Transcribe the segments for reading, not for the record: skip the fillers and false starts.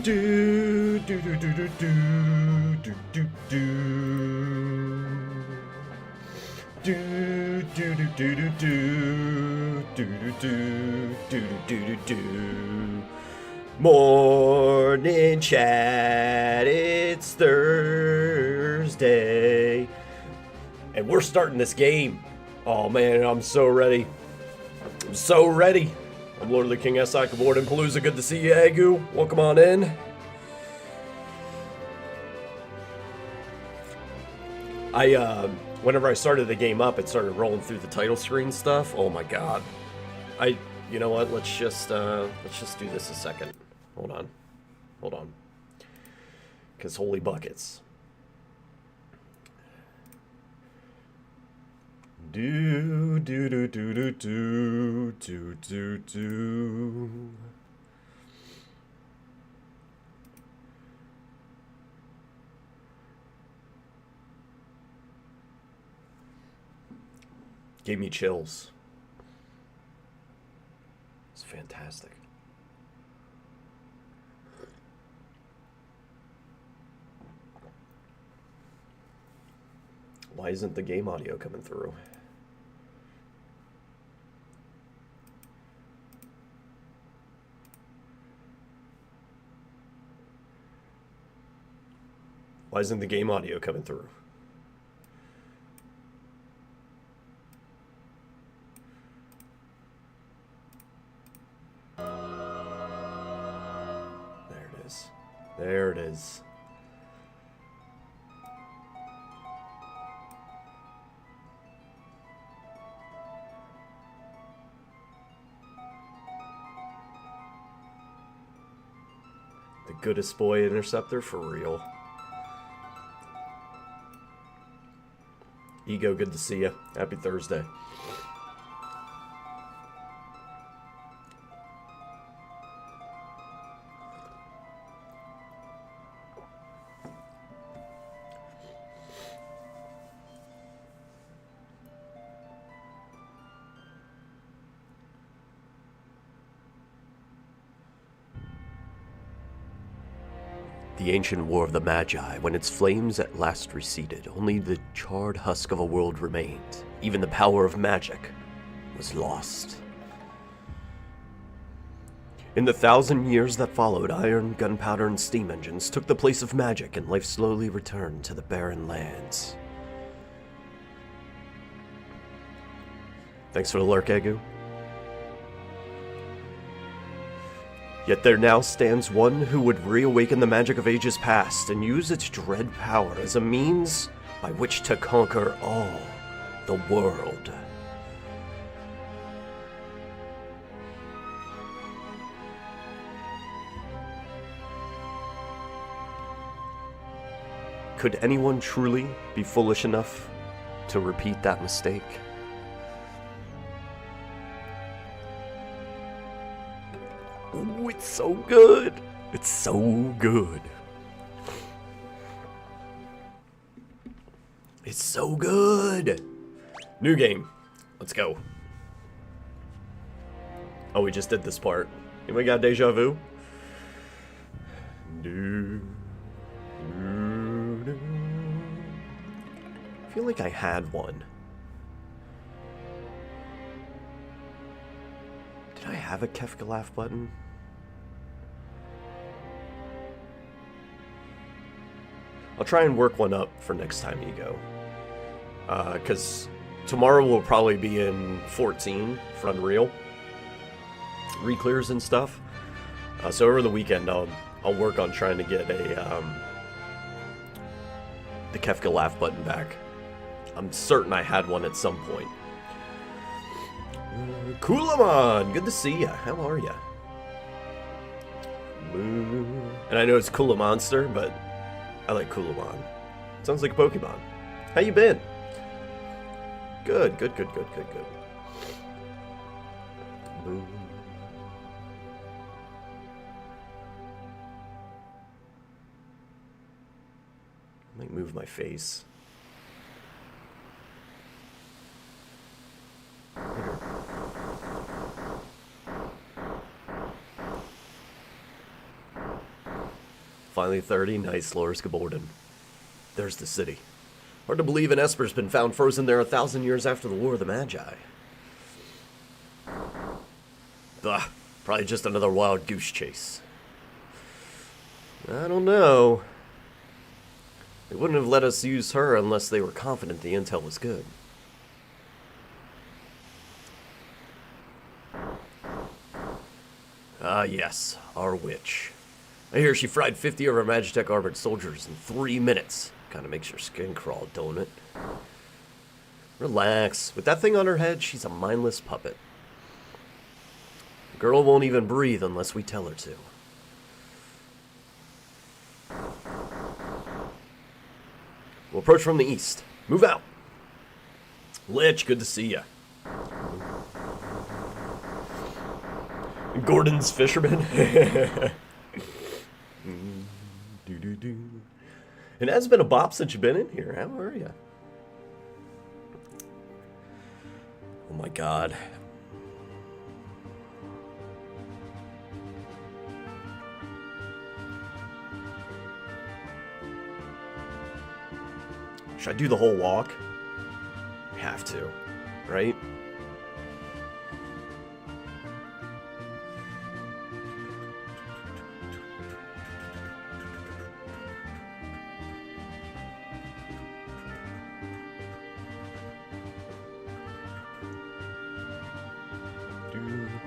Do do do do do do do do do. Do do do do do do do do do do do. Morning chat. It's Thursday, and we're starting this game. Oh man, I'm so ready. I'm so ready. I'm Lord of the King SI Keyboard and Palooza. Good to see you, Agu. Welcome on in. Whenever I started the game up, it started rolling through the title screen stuff. Oh my god. You know what? Let's just do this a second. Hold on. Cause holy buckets. Do do do do do do do do do. Gave me chills. It's fantastic. Why isn't the game audio coming through? Why isn't the game audio coming through? There it is. The goodest boy interceptor for real. Ego, good to see you. Happy Thursday. The ancient war of the Magi, when its flames at last receded, only the charred husk of a world remained. Even the power of magic was lost. In the 1,000 years that followed, iron, gunpowder, and steam engines took the place of magic, and life slowly returned to the barren lands. Thanks for the lurk, Egu. Yet there now stands one who would reawaken the magic of ages past and use its dread power as a means by which to conquer all the world. Could anyone truly be foolish enough to repeat that mistake? Ooh, it's so good. It's so good. It's so good. New game. Let's go. Oh, we just did this part. Anybody got deja vu? I feel like I had one. Did I have a Kefka laugh button? I'll try and work one up for next time, Ego. Because tomorrow we'll probably be in 14 for Unreal. Reclears and stuff. So over the weekend, I'll work on trying to get the Kefka laugh button back. I'm certain I had one at some point. Kulaman, good to see ya. How are ya? And I know it's Kula Monster, but I like Kulaman. Sounds like a Pokemon. How you been? Good. Might move my face. Finally 30. Nice, Loris Gaborden. There's the city. Hard to believe an Esper's been found frozen there 1,000 years after the War of the Magi. Ugh, probably just another wild goose chase. I don't know. They wouldn't have let us use her unless they were confident the intel was good. Ah, yes, our witch. I hear she fried 50 of our Magitech armored soldiers in 3 minutes. Kinda makes your skin crawl, don't it? Relax. With that thing on her head, she's a mindless puppet. The girl won't even breathe unless we tell her to. We'll approach from the east. Move out. Lich, good to see ya. Gordon's fisherman. It has been a bop since you've been in here. How are you? Oh my god. Should I do the whole walk? I have to, right?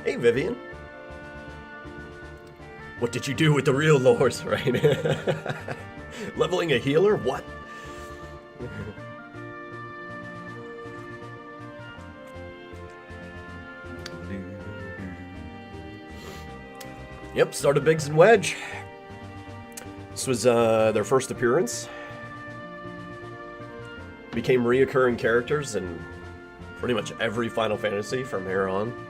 Hey, Vivian. What did you do with the real lores, right? Leveling a healer? What? Yep, started Biggs and Wedge. This was their first appearance. Became reoccurring characters in pretty much every Final Fantasy from here on.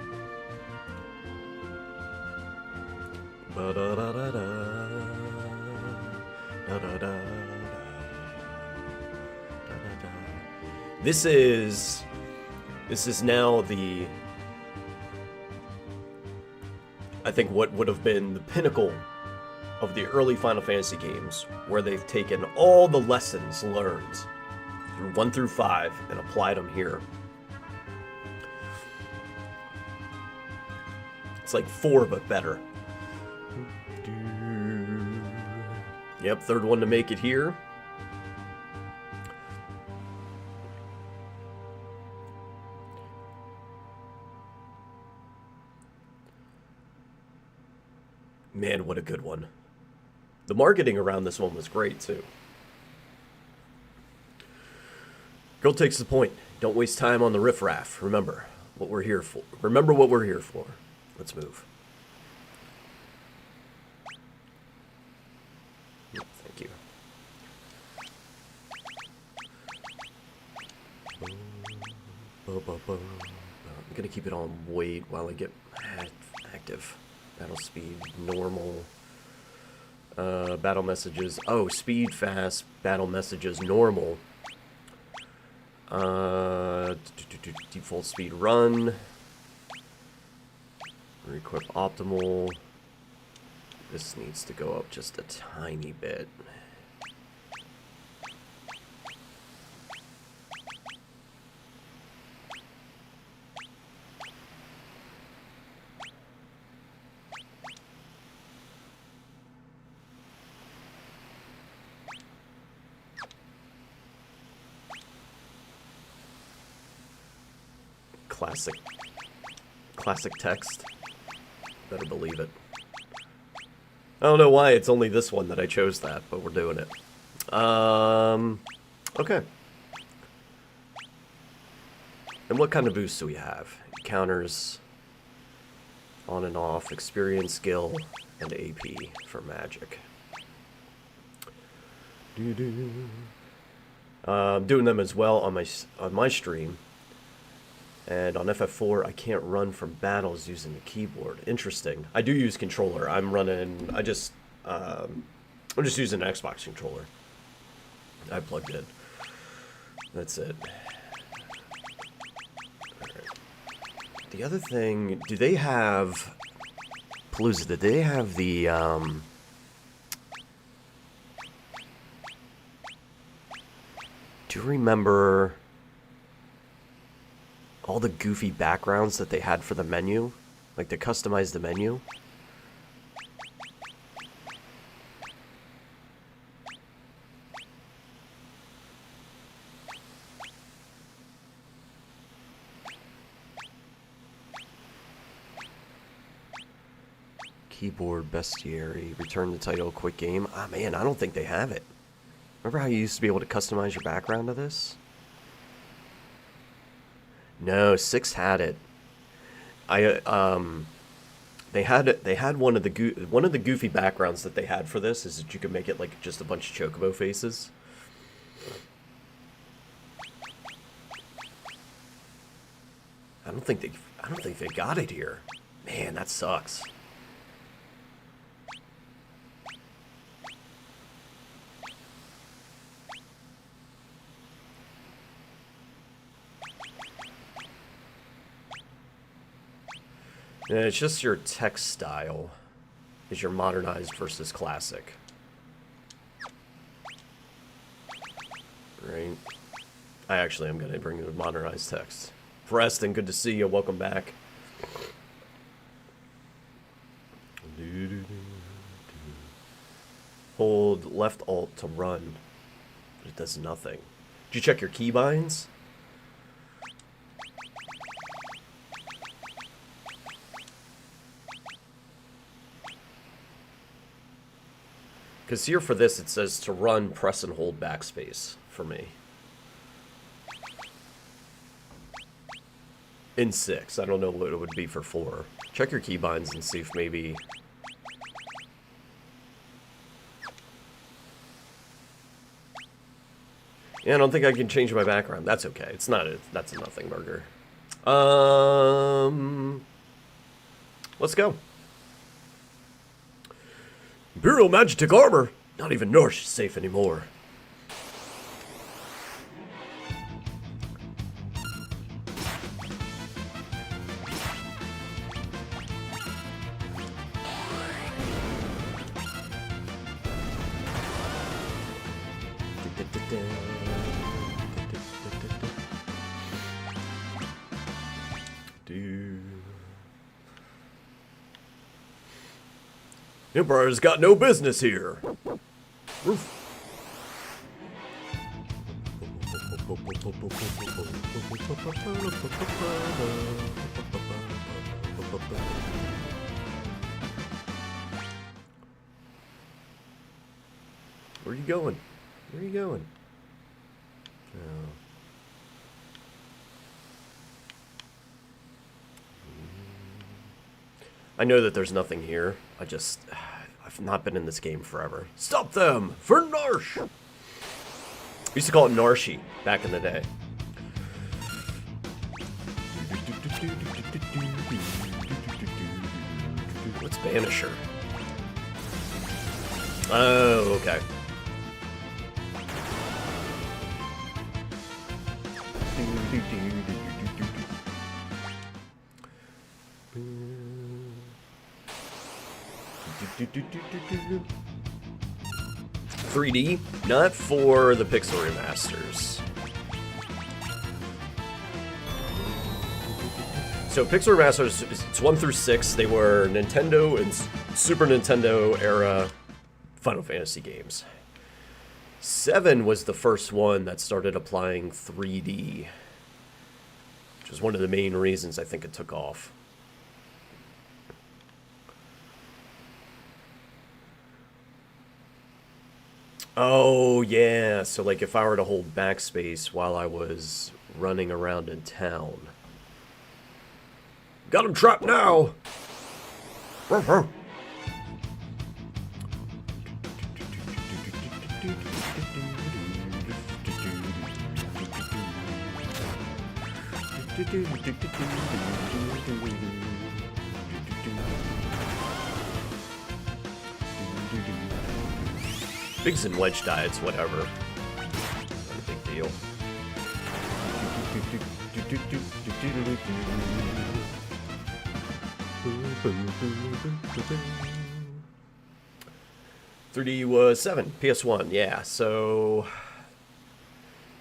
This is now the, I think, what would have been the pinnacle of the early Final Fantasy games, where they've taken all the lessons learned through 1 through 5 and applied them here. It's like 4 but better. Yep, third one to make it here. Man, what a good one. The marketing around this one was great, too. Girl takes the point. Don't waste time on the riffraff. Remember what we're here for. Remember what we're here for. Let's move. Thank you. I'm gonna keep it on wait while I get active. Battle speed, normal. Battle messages. Oh, speed, fast. Battle messages, normal. Default speed, run. Reequip optimal. This needs to go up just a tiny bit. Classic text. Better believe it. I don't know why it's only this one that I chose that, but we're doing it. Okay. And what kind of boosts do we have? Counters, on and off, experience, skill, and AP for magic. Doing them as well on my stream. And on FF4, I can't run from battles using the keyboard. Interesting. I do use controller. I'm just using an Xbox controller. I plugged in. That's it. Alright. The other thing, do they have Palooza? Did they have the Do you remember all the goofy backgrounds that they had for the menu? Like, to customize the menu? Keyboard, bestiary, return the title, quick game. Ah, man, I don't think they have it. Remember how you used to be able to customize your background to this? No, 6 had it. They had one of the goofy backgrounds that they had for this is that you could make it like just a bunch of chocobo faces. I don't think they got it here. Man, that sucks. Yeah, it's just your text style is your modernized versus classic. Right. I actually am going to bring you the modernized text. Preston, good to see you. Welcome back. Hold left alt to run. But it does nothing. Did you check your keybinds? Because here for this, it says to run, press and hold backspace for me. In 6. I don't know what it would be for 4. Check your keybinds and see if maybe... Yeah, I don't think I can change my background. That's okay. It's not that's a nothing burger. Let's go. Imperial Magic Armor! Not even Norsh is safe anymore. Empire's got no business here. Roof. Where are you going? Where are you going? Oh. I know that there's nothing here. I've not been in this game forever. Stop them! For Narsh! We used to call it Narshi back in the day. What's Banisher? Oh, okay. $3D, not for the Pixel Remasters. So Pixel Remasters, it's 1 through 6. They were Nintendo and Super Nintendo era Final Fantasy games. 7 was the first one that started applying 3D, which was one of the main reasons I think it took off. Oh, yeah. So, like, if I were to hold backspace while I was running around in town. Got him trapped now! Bigs and wedge diets, whatever. Not a big deal. $3D was 7, PS1, yeah, so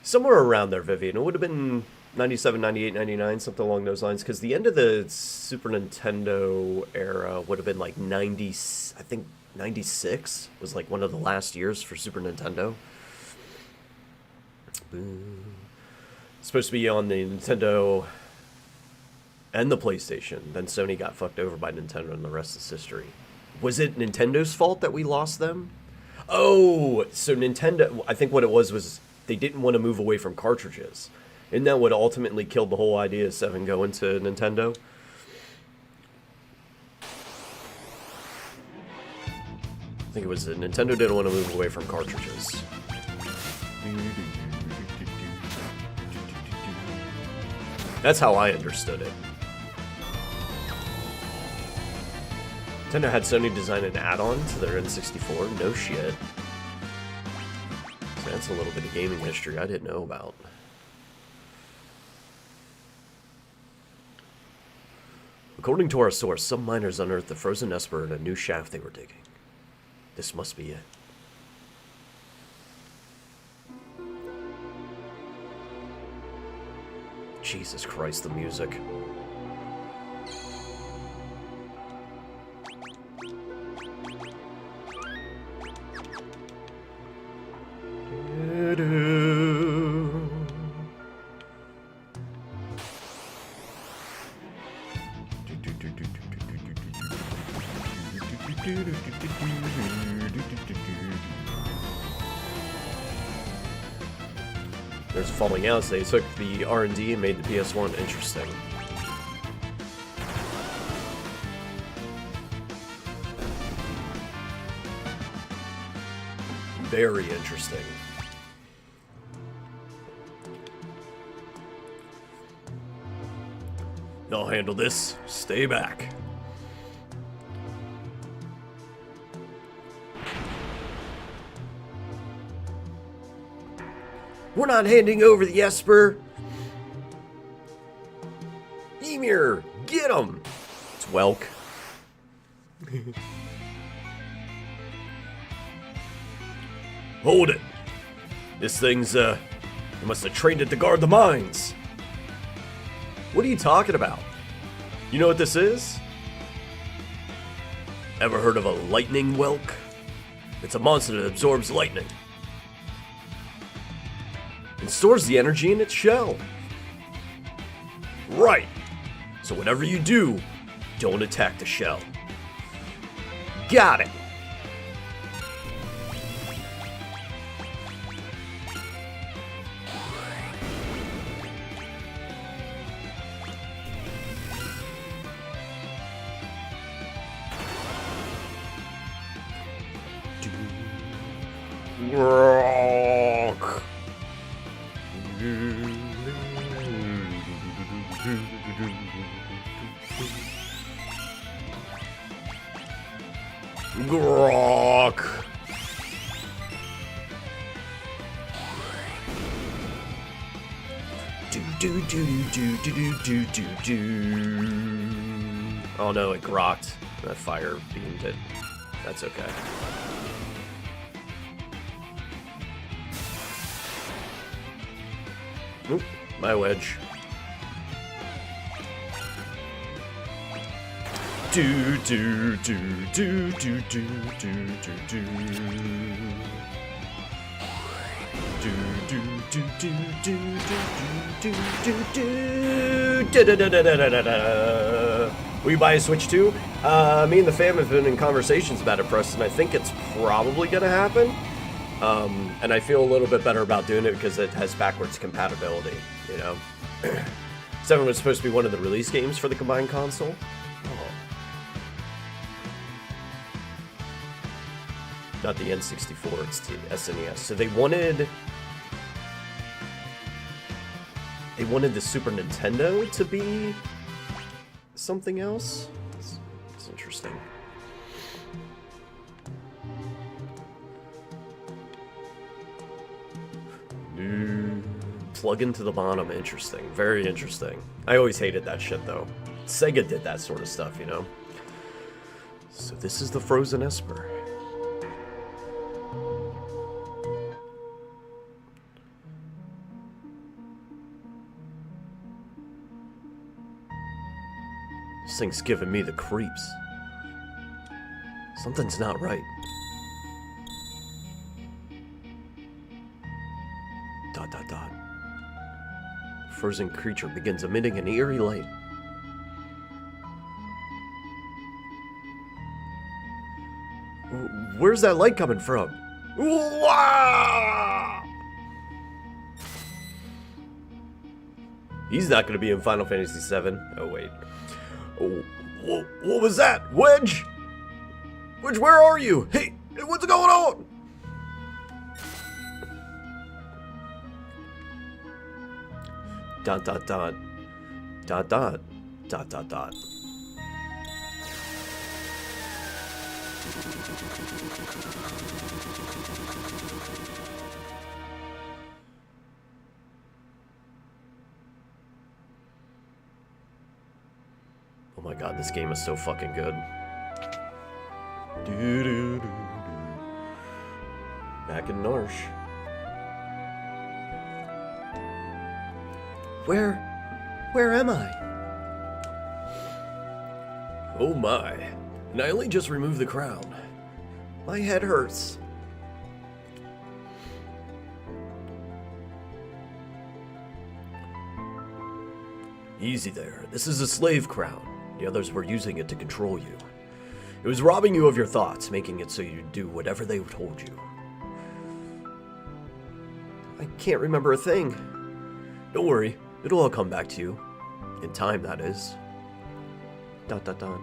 Somewhere around there, Vivian. It would have been 97, 98, 99, something along those lines. Because the end of the Super Nintendo era would have been like 90, I think 96 was like one of the last years for Super Nintendo. It's supposed to be on the Nintendo and the PlayStation. Then Sony got fucked over by Nintendo and the rest is history. Was it Nintendo's fault that we lost them? Oh, so Nintendo, I think what it was they didn't want to move away from cartridges. Isn't that what ultimately killed the whole idea of 7 going to Nintendo? I think it was that Nintendo didn't want to move away from cartridges. That's how I understood it. Nintendo had Sony design an add-on to their N64. No shit. So that's a little bit of gaming history I didn't know about. According to our source, some miners unearthed the frozen Esper in a new shaft they were digging. This must be it. Jesus Christ, the music. There's falling out, so they took the R&D and made the PS1 interesting. Very interesting. I'll handle this. Stay back. We're not handing over the Esper. Emir, get him. It's Welk. Hold it. This thing's, you must have trained it to guard the mines. What are you talking about? You know what this is? Ever heard of a lightning whelk? It's a monster that absorbs lightning and stores the energy in its shell. Right. So whatever you do, don't attack the shell. Got it. Rock. Grok. Oh no, it grokked. That fire beamed it. That's okay. Oop, my wedge. Do do do do do do do do do. Do do do do do do do do do do. Will you buy a Switch too? Me and the fam have been in conversations about it, Preston. I think it's probably gonna happen. And I feel a little bit better about doing it because it has backwards compatibility, you know? 7 was supposed to be one of the release games for the combined console. Oh. Not the N64, it's the SNES. So they wanted the Super Nintendo to be something else. It's interesting. Plug into the bottom, interesting. Very interesting. I always hated that shit though. Sega did that sort of stuff, you know? So this is the Frozen Esper. This thing's giving me the creeps. Something's not right. Dot dot dot. Frozen creature begins emitting an eerie light. Where's that light coming from? Wah! He's not going to be in Final Fantasy VII. Oh, wait. Oh, what was that? Wedge? Wedge, where are you? Hey, what's going on? Dot, dot, dot. Dot, dot. Dot, dot, dot. Oh my god, this game is so fucking good. Back in Narsh. Where am I? Oh my. And I only just removed the crown. My head hurts. Easy there. This is a slave crown. The others were using it to control you. It was robbing you of your thoughts, making it so you'd do whatever they told you. I can't remember a thing. Don't worry, it'll all come back to you. In time, that is. Dot dot dot.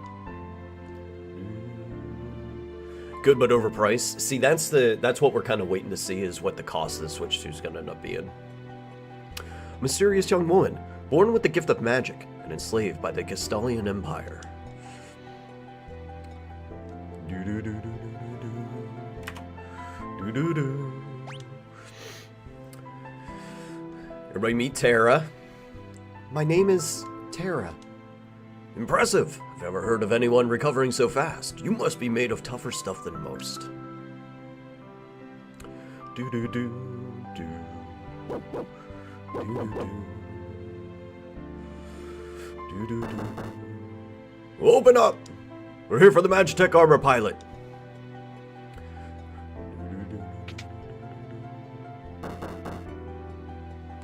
Good but overpriced. See, that's what we're kind of waiting to see, is what the cost of the Switch 2 is going to end up being. Mysterious young woman, born with the gift of magic and enslaved by the Castalian Empire. Everybody meet Terra. My name is Terra. Impressive. I've never heard of anyone recovering so fast. You must be made of tougher stuff than most. Open up! We're here for the Magitech armor pilot.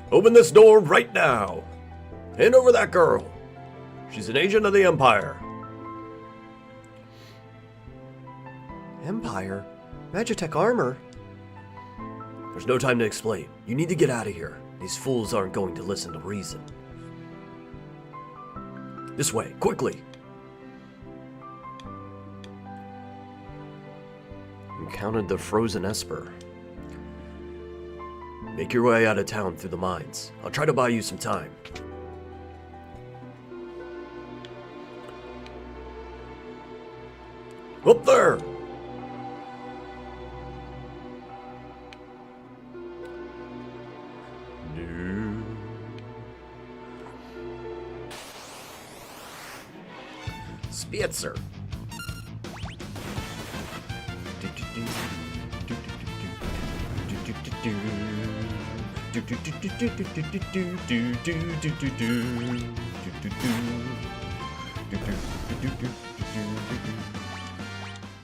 Open this door right now. Hand over that girl. She's an agent of the Empire. Empire? Magitech armor? There's no time to explain. You need to get out of here. These fools aren't going to listen to reason. This way, quickly. Encountered the frozen Esper. Make your way out of town through the mines. I'll try to buy you some time. Up there! No. Spitzer.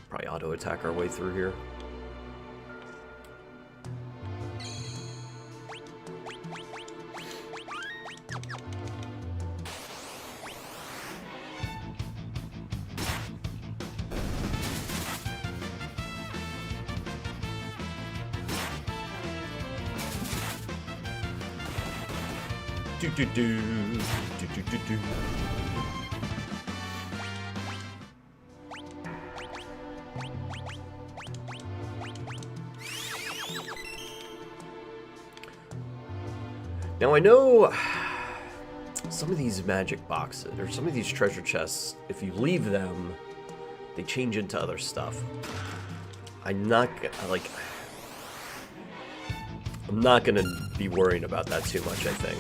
Probably auto attack our way through here. Now I know some of these magic boxes, or some of these treasure chests, if you leave them, they change into other stuff. I'm not gonna be worrying about that too much, I think.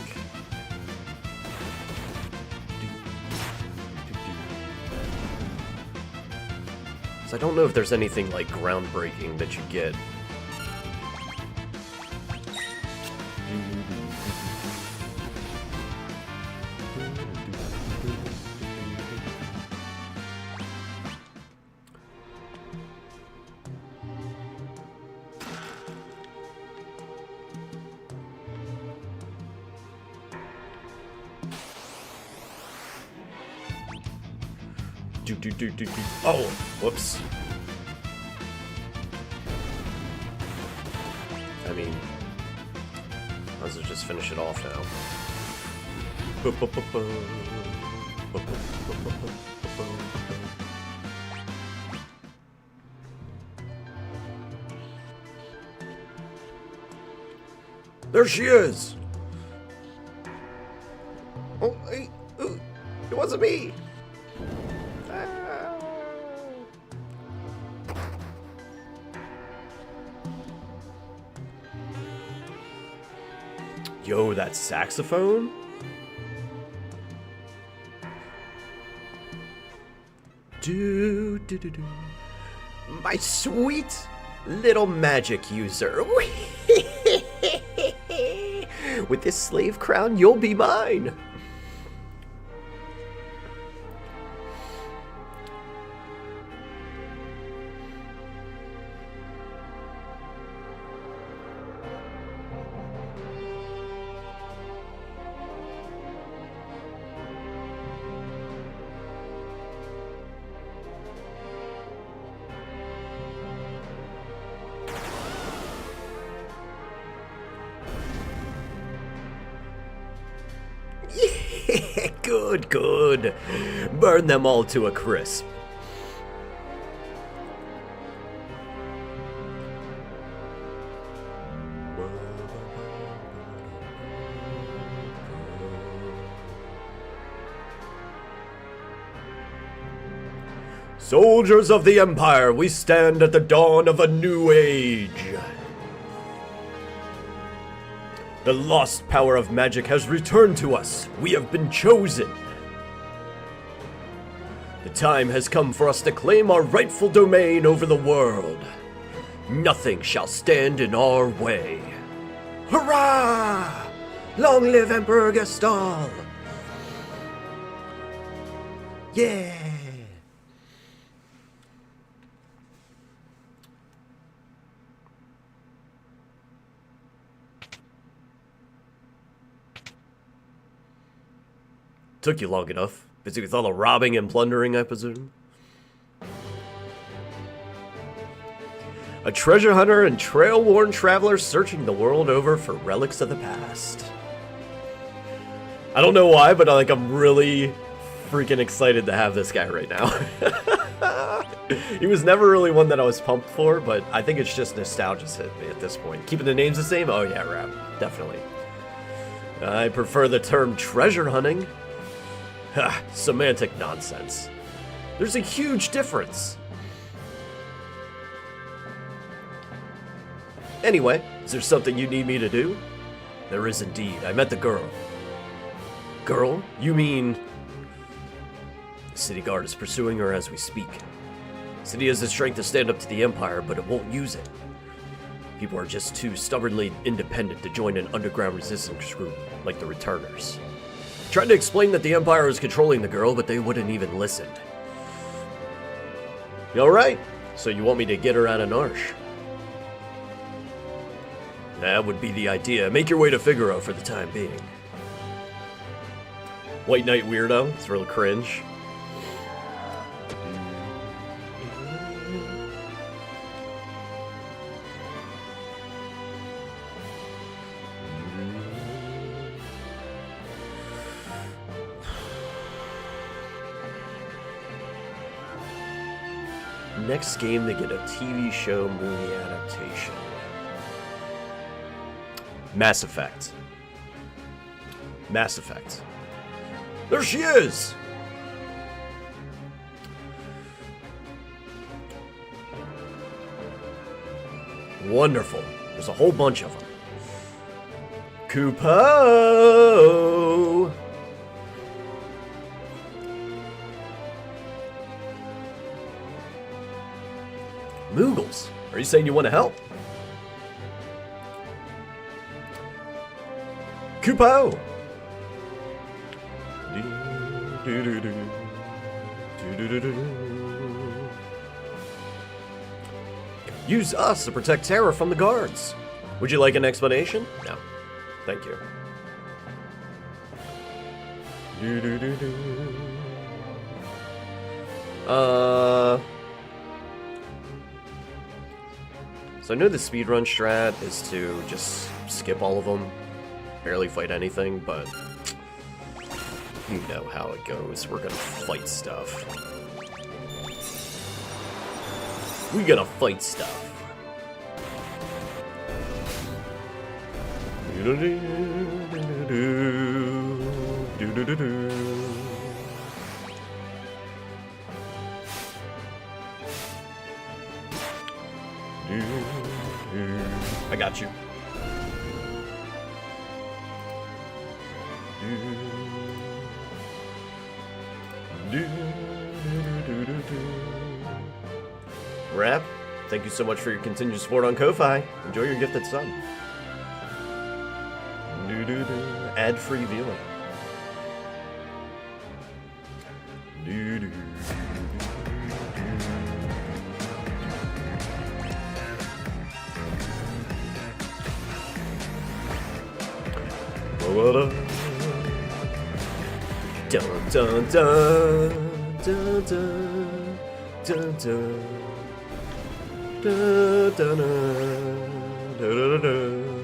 So I don't know if there's anything like groundbreaking that you get. Oh, whoops. I mean, let's just finish it off now. There she is! Oh, hey, ooh, it wasn't me! Yo, that saxophone? Do, do, do, do. My sweet little magic user. With this slave crown, you'll be mine. Good, good. Burn them all to a crisp. Soldiers of the Empire, we stand at the dawn of a new age. The lost power of magic has returned to us. We have been chosen. The time has come for us to claim our rightful domain over the world. Nothing shall stand in our way. Hurrah! Long live Emperor Gaston! Yeah! Took you long enough. Busy with all the robbing and plundering, I presume. A treasure hunter and trail-worn traveler searching the world over for relics of the past. I don't know why, but I'm really freaking excited to have this guy right now. He was never really one that I was pumped for, but I think it's just nostalgia's hit me at this point. Keeping the names the same? Oh yeah, rap. Definitely. I prefer the term treasure hunting. Ha, semantic nonsense. There's a huge difference. Anyway, is there something you need me to do? There is indeed. I met the girl. Girl? You mean... The city guard is pursuing her as we speak. The city has the strength to stand up to the Empire, but it won't use it. People are just too stubbornly independent to join an underground resistance group like the Returners. Tried to explain that the Empire was controlling the girl, but they wouldn't even listen. Alright, so you want me to get her out of Narsh? That would be the idea. Make your way to Figaro for the time being. White Knight weirdo. It's real cringe. Next game to get a TV show movie adaptation. Mass Effect. Mass Effect. There she is! Wonderful. There's a whole bunch of them. Kupo! Moogles, are you saying you want to help? Kupo! Use us to protect Terra from the guards. Would you like an explanation? No. Thank you. So I know the speedrun strat is to just skip all of them, barely fight anything, but you know how it goes. We're gonna fight stuff. We gotta fight stuff. I got you. Rap, thank you so much for your continued support on Ko-Fi. Enjoy your gifted sub. Ad-free viewing. Dun dun dun dun dun dun dun dun dun dun dun.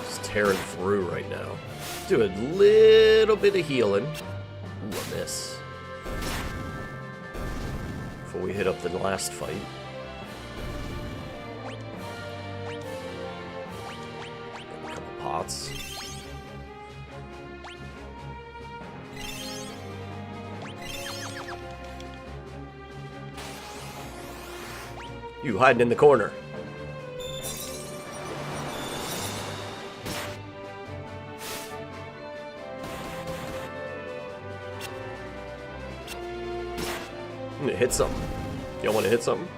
Just tearing through right now. Do a little bit of healing. Ooh, a miss. Before we hit up the last fight. A couple pots. You hiding in the corner. I'm gonna hit something. Y'all wanna hit something?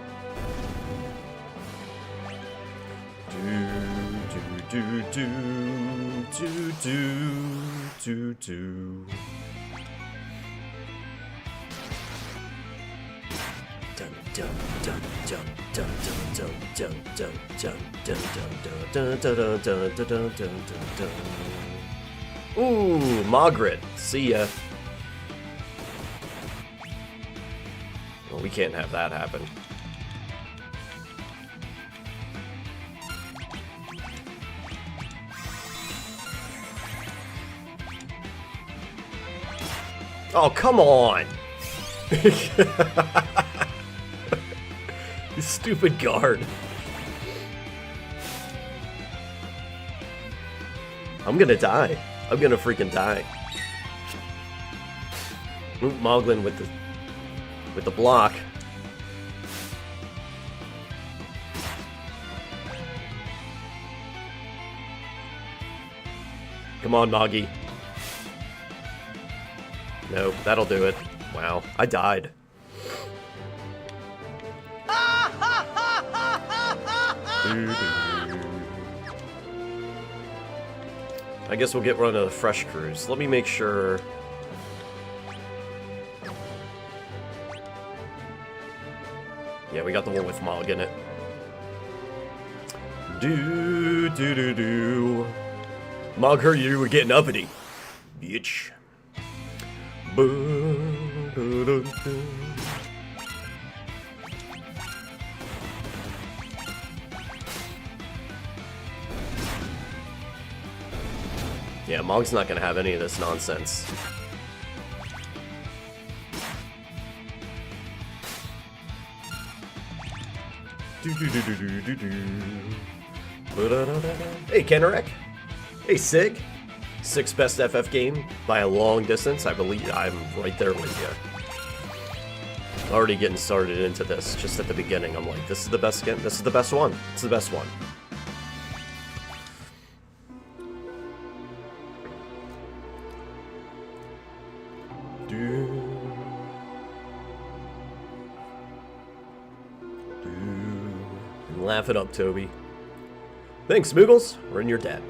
Do. Dun dun dun dun dun dun dun dun dun dun dun dun dun dun dun dun dun. Ooh, Margaret. See ya. Well, we can't have that happen. Oh, come on! You stupid guard. I'm gonna die. I'm gonna freaking die. Oop, Moglin with the block. Come on, Moggy. No, that'll do it. Wow, I died. I guess we'll get one of the fresh crews. Let me make sure. Yeah, we got the one with Mog in it. Do. Mog heard you were getting uppity, bitch. Yeah, Mog's not gonna have any of this nonsense. Hey, Kenarek. Hey, Sig. Sixth best FF game by a long distance. I believe I'm right there with you. Already getting started into this. Just at the beginning, I'm like, this is the best game. This is the best one. It's the best one. Laugh it up, Toby. Thanks, Moogles. We're in your debt.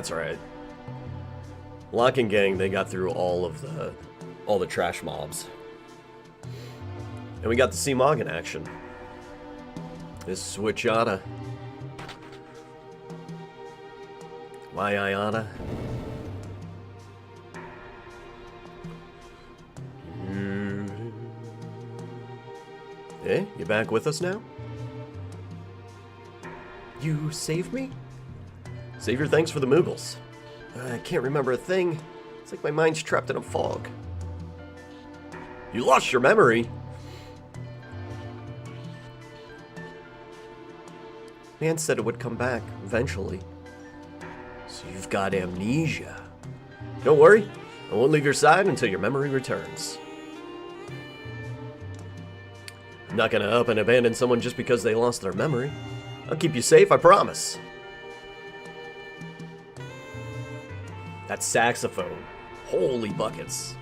That's alright. Lock and Gang, they got through all the trash mobs. And we got the C-Mog in action. This Switchata. Why I oughta. Hey, you back with us now? You saved me? Save your thanks for the Moogles. I can't remember a thing. It's like my mind's trapped in a fog. You lost your memory? Man said it would come back, eventually. So you've got amnesia. Don't worry, I won't leave your side until your memory returns. I'm not gonna up and abandon someone just because they lost their memory. I'll keep you safe, I promise. That saxophone. Holy buckets.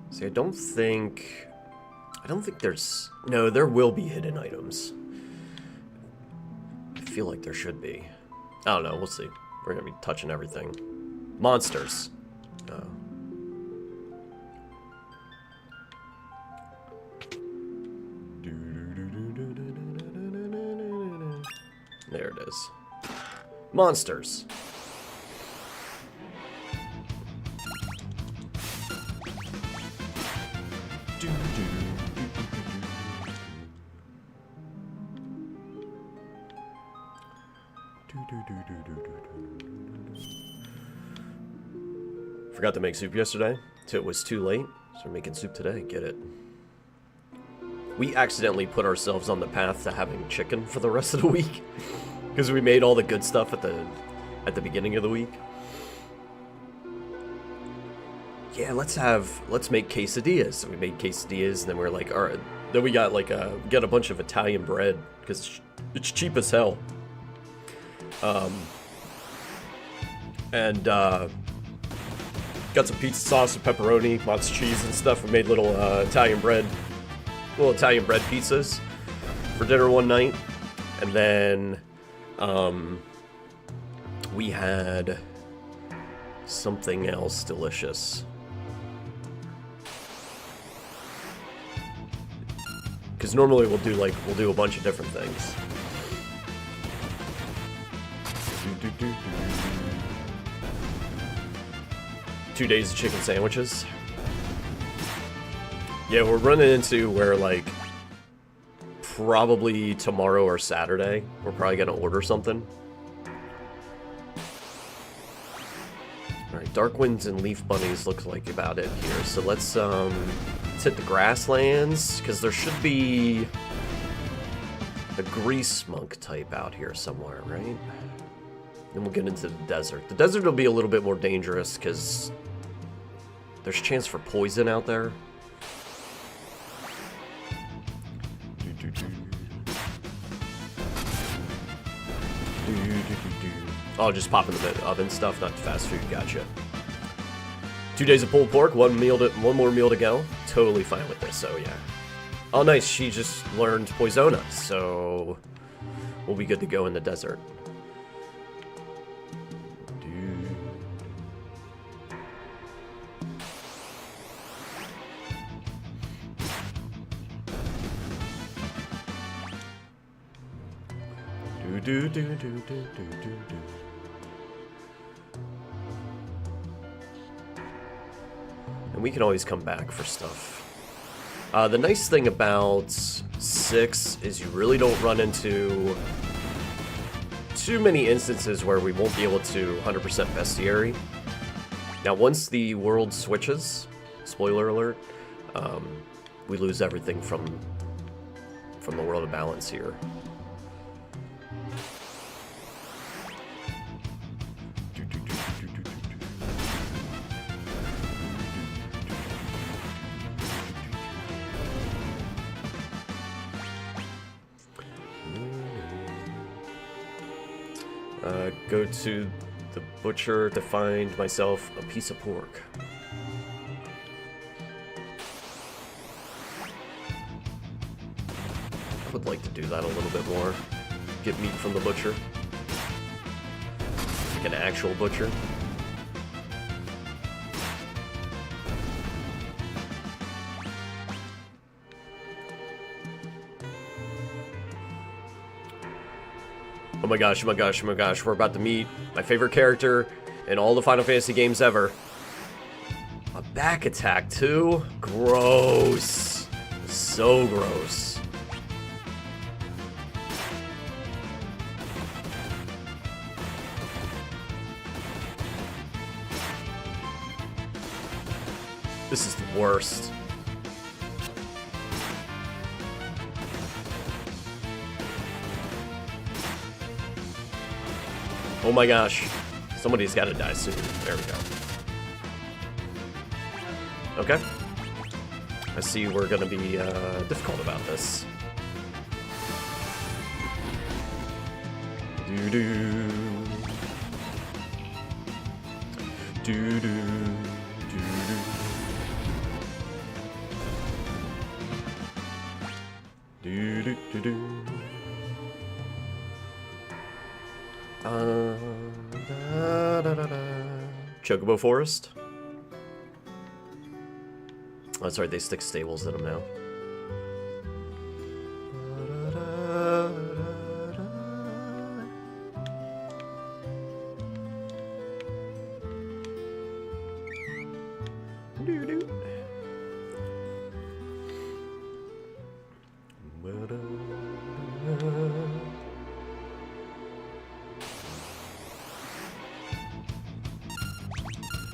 See, I don't think there's... No, there will be hidden items. I feel like there should be. I don't know, we'll see. We're gonna be touching everything. Monsters. Oh. There it is. Monsters. Forgot to make soup yesterday, so it was too late, so we're making soup today. Get it? We accidentally put ourselves on the path to having chicken for the rest of the week because we made all the good stuff at the beginning of the week. Yeah, let's make quesadillas. So we made quesadillas, and then we're like, all right. Then we got like got a bunch of Italian bread because it's cheap as hell. Got some pizza sauce and pepperoni, lots of cheese and stuff. We made little Italian bread pizzas for dinner one night, and then we had something else delicious. Because normally we'll do a bunch of different things. 2 days of chicken sandwiches. Yeah, we're running into where, like, probably tomorrow or Saturday, we're probably gonna order something. Alright, Dark Winds and Leaf Bunnies looks like about it here. So let's hit the grasslands, because there should be a grease monk type out here somewhere, right? Then we'll get into the desert. The desert will be a little bit more dangerous, because there's a chance for poison out there. Oh, just pop in the oven stuff, not fast food. Gotcha. 2 days of pulled pork, one more meal to go. Totally fine with this. So yeah. Oh, nice. She just learned Poisona, so we'll be good to go in the desert. And we can always come back for stuff. The nice thing about 6 is you really don't run into too many instances where we won't be able to 100% bestiary. Now, once the world switches, spoiler alert, we lose everything from the world of balance here. Go to the butcher to find myself a piece of pork. I would like to do that a little bit more. Get meat from the butcher. Like an actual butcher. Oh my gosh, oh my gosh, oh my gosh, we're about to meet my favorite character in all the Final Fantasy games ever. A back attack too? Gross. So gross. This is the worst. Oh my gosh. Somebody's got to die soon. There we go. Okay. I see we're going to be difficult about this. Doo-doo. Doo-doo. Doo-doo. Do-do-do-do. Chocobo Forest? Oh, that's right, they stick stables in them now.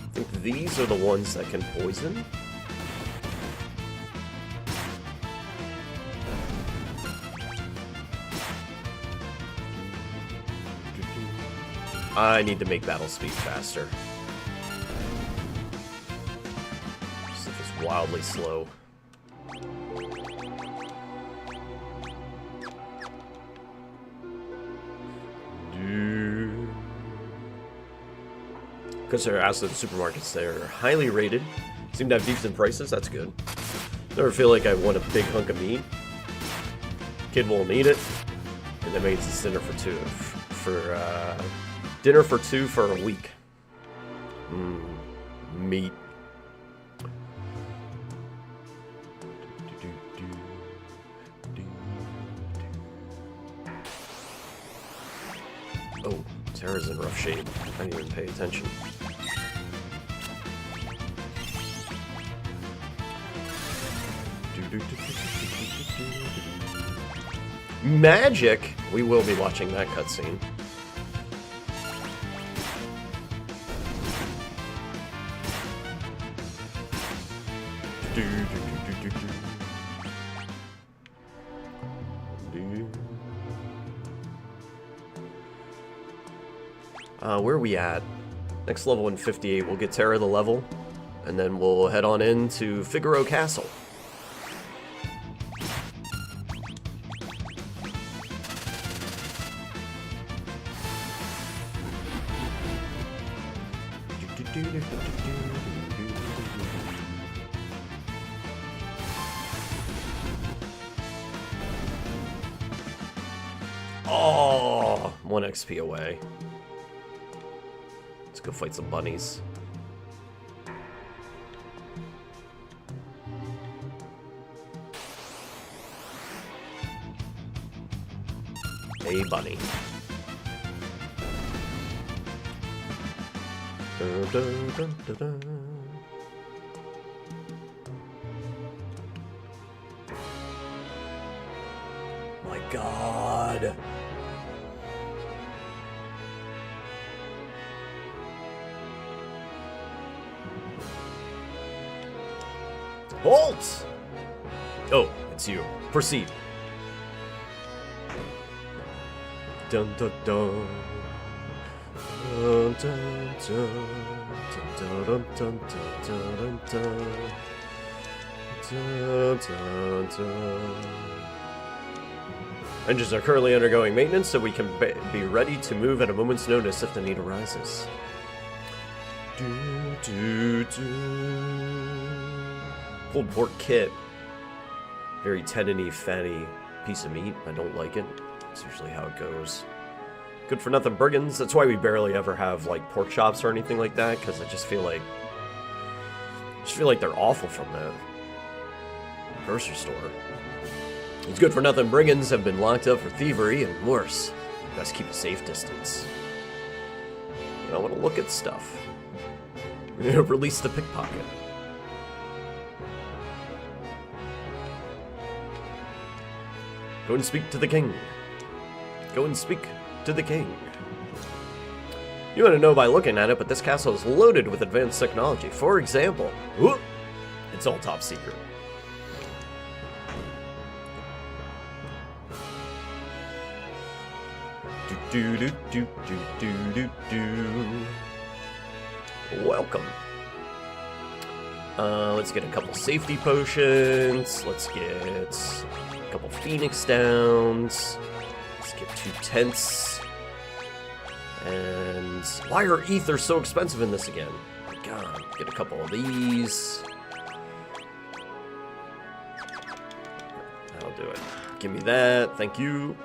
I think these are the ones that can poison. I need to make battle speed faster. Stuff is wildly slow. Because they're acid supermarkets, they're highly rated. Seem to have decent prices, that's good. Never feel like I want a big hunk of meat. Kid won't eat it. And that means it's dinner for two. Dinner for two for a week. Meat. Oh, Terra's in rough shape. I didn't even pay attention. Magic! We will be watching that cutscene. Where are we at? Next level in 58, we'll get Terra the level, and then we'll head on in to Figaro Castle. Oh, 1 XP away. Let's go fight some bunnies. Hey, bunny. Dun, dun, dun, dun, dun. My God. Halt! Oh, it's you. Proceed. Dun dun dun. Dun dun dun. Dun dun dun dun dun. Dun dun dun. Engines are currently undergoing maintenance, so we can be ready to move at a moment's notice if the need arises. Pulled pork kit. Very tendony, fatty piece of meat. I don't like it. It's usually how it goes. Good for nothing brigands. That's why we barely ever have like pork chops or anything like that, because I just feel like they're awful from the grocery store. These good for nothing brigands have been locked up for thievery and worse. Best keep a safe distance. I want to look at stuff. Release the pickpocket. Go and speak to the king. Go and speak to the king. You want to know by looking at it, but this castle is loaded with advanced technology. For example, whoop, it's all top secret. Do do do do do do do. Welcome. Let's get a couple safety potions. Let's get a couple phoenix downs. Let's get 2 tents. And why are ether so expensive in this again? My God, get a couple of these. That'll do it. Give me that. Thank you.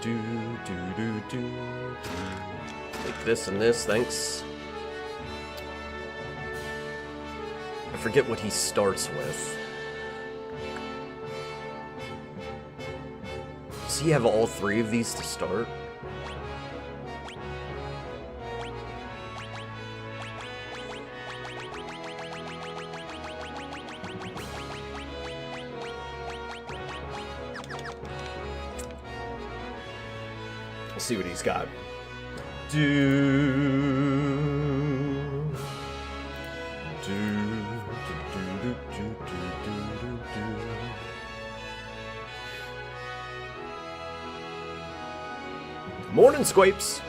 Do, do, do, do, do. Take this and this, thanks. I forget what he starts with. Does he have all 3 of these to start? See what he's got. Morning, Squapes.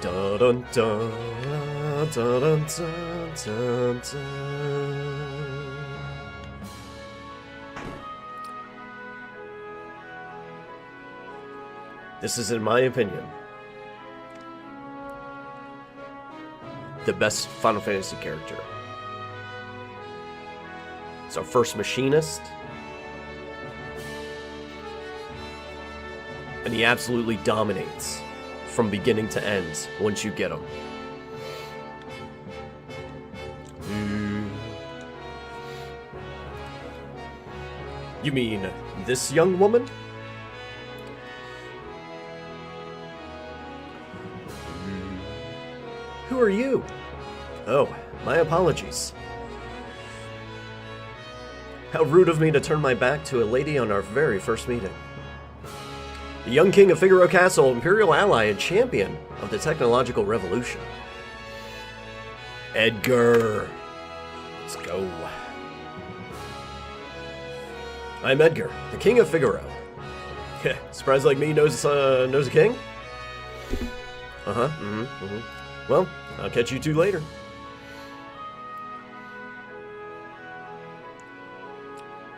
Dun dun dun dun dun dun dun dun. This is, in my opinion, the best Final Fantasy character. It's our first machinist. And he absolutely dominates from beginning to end once you get him. You mean this young woman? Who are you? Oh, my apologies. How rude of me to turn my back to a lady on our very first meeting. The young king of Figaro Castle, imperial ally and champion of the technological revolution. Edgar. Let's go. I'm Edgar, the king of Figaro. Surprised like me knows a king? Uh-huh, Well, I'll catch you two later.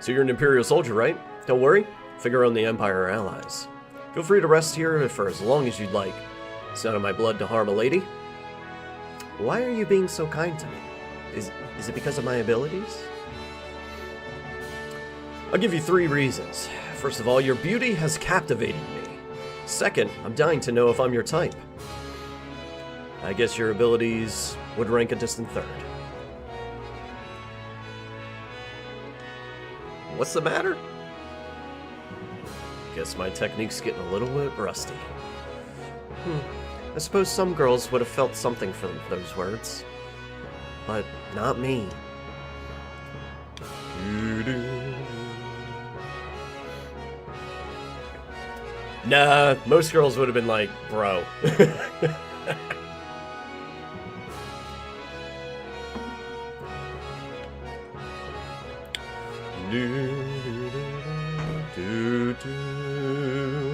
So you're an Imperial soldier, right? Don't worry, Figaro and the Empire are allies. Feel free to rest here for as long as you'd like. It's not in my blood to harm a lady. Why are you being so kind to me? Is it because of my abilities? I'll give you 3 reasons. First of all, your beauty has captivated me. Second, I'm dying to know if I'm your type. I guess your abilities would rank a distant third. What's the matter? Guess my technique's getting a little bit rusty. I suppose some girls would have felt something from those words. But not me. Nah, most girls would have been like, bro.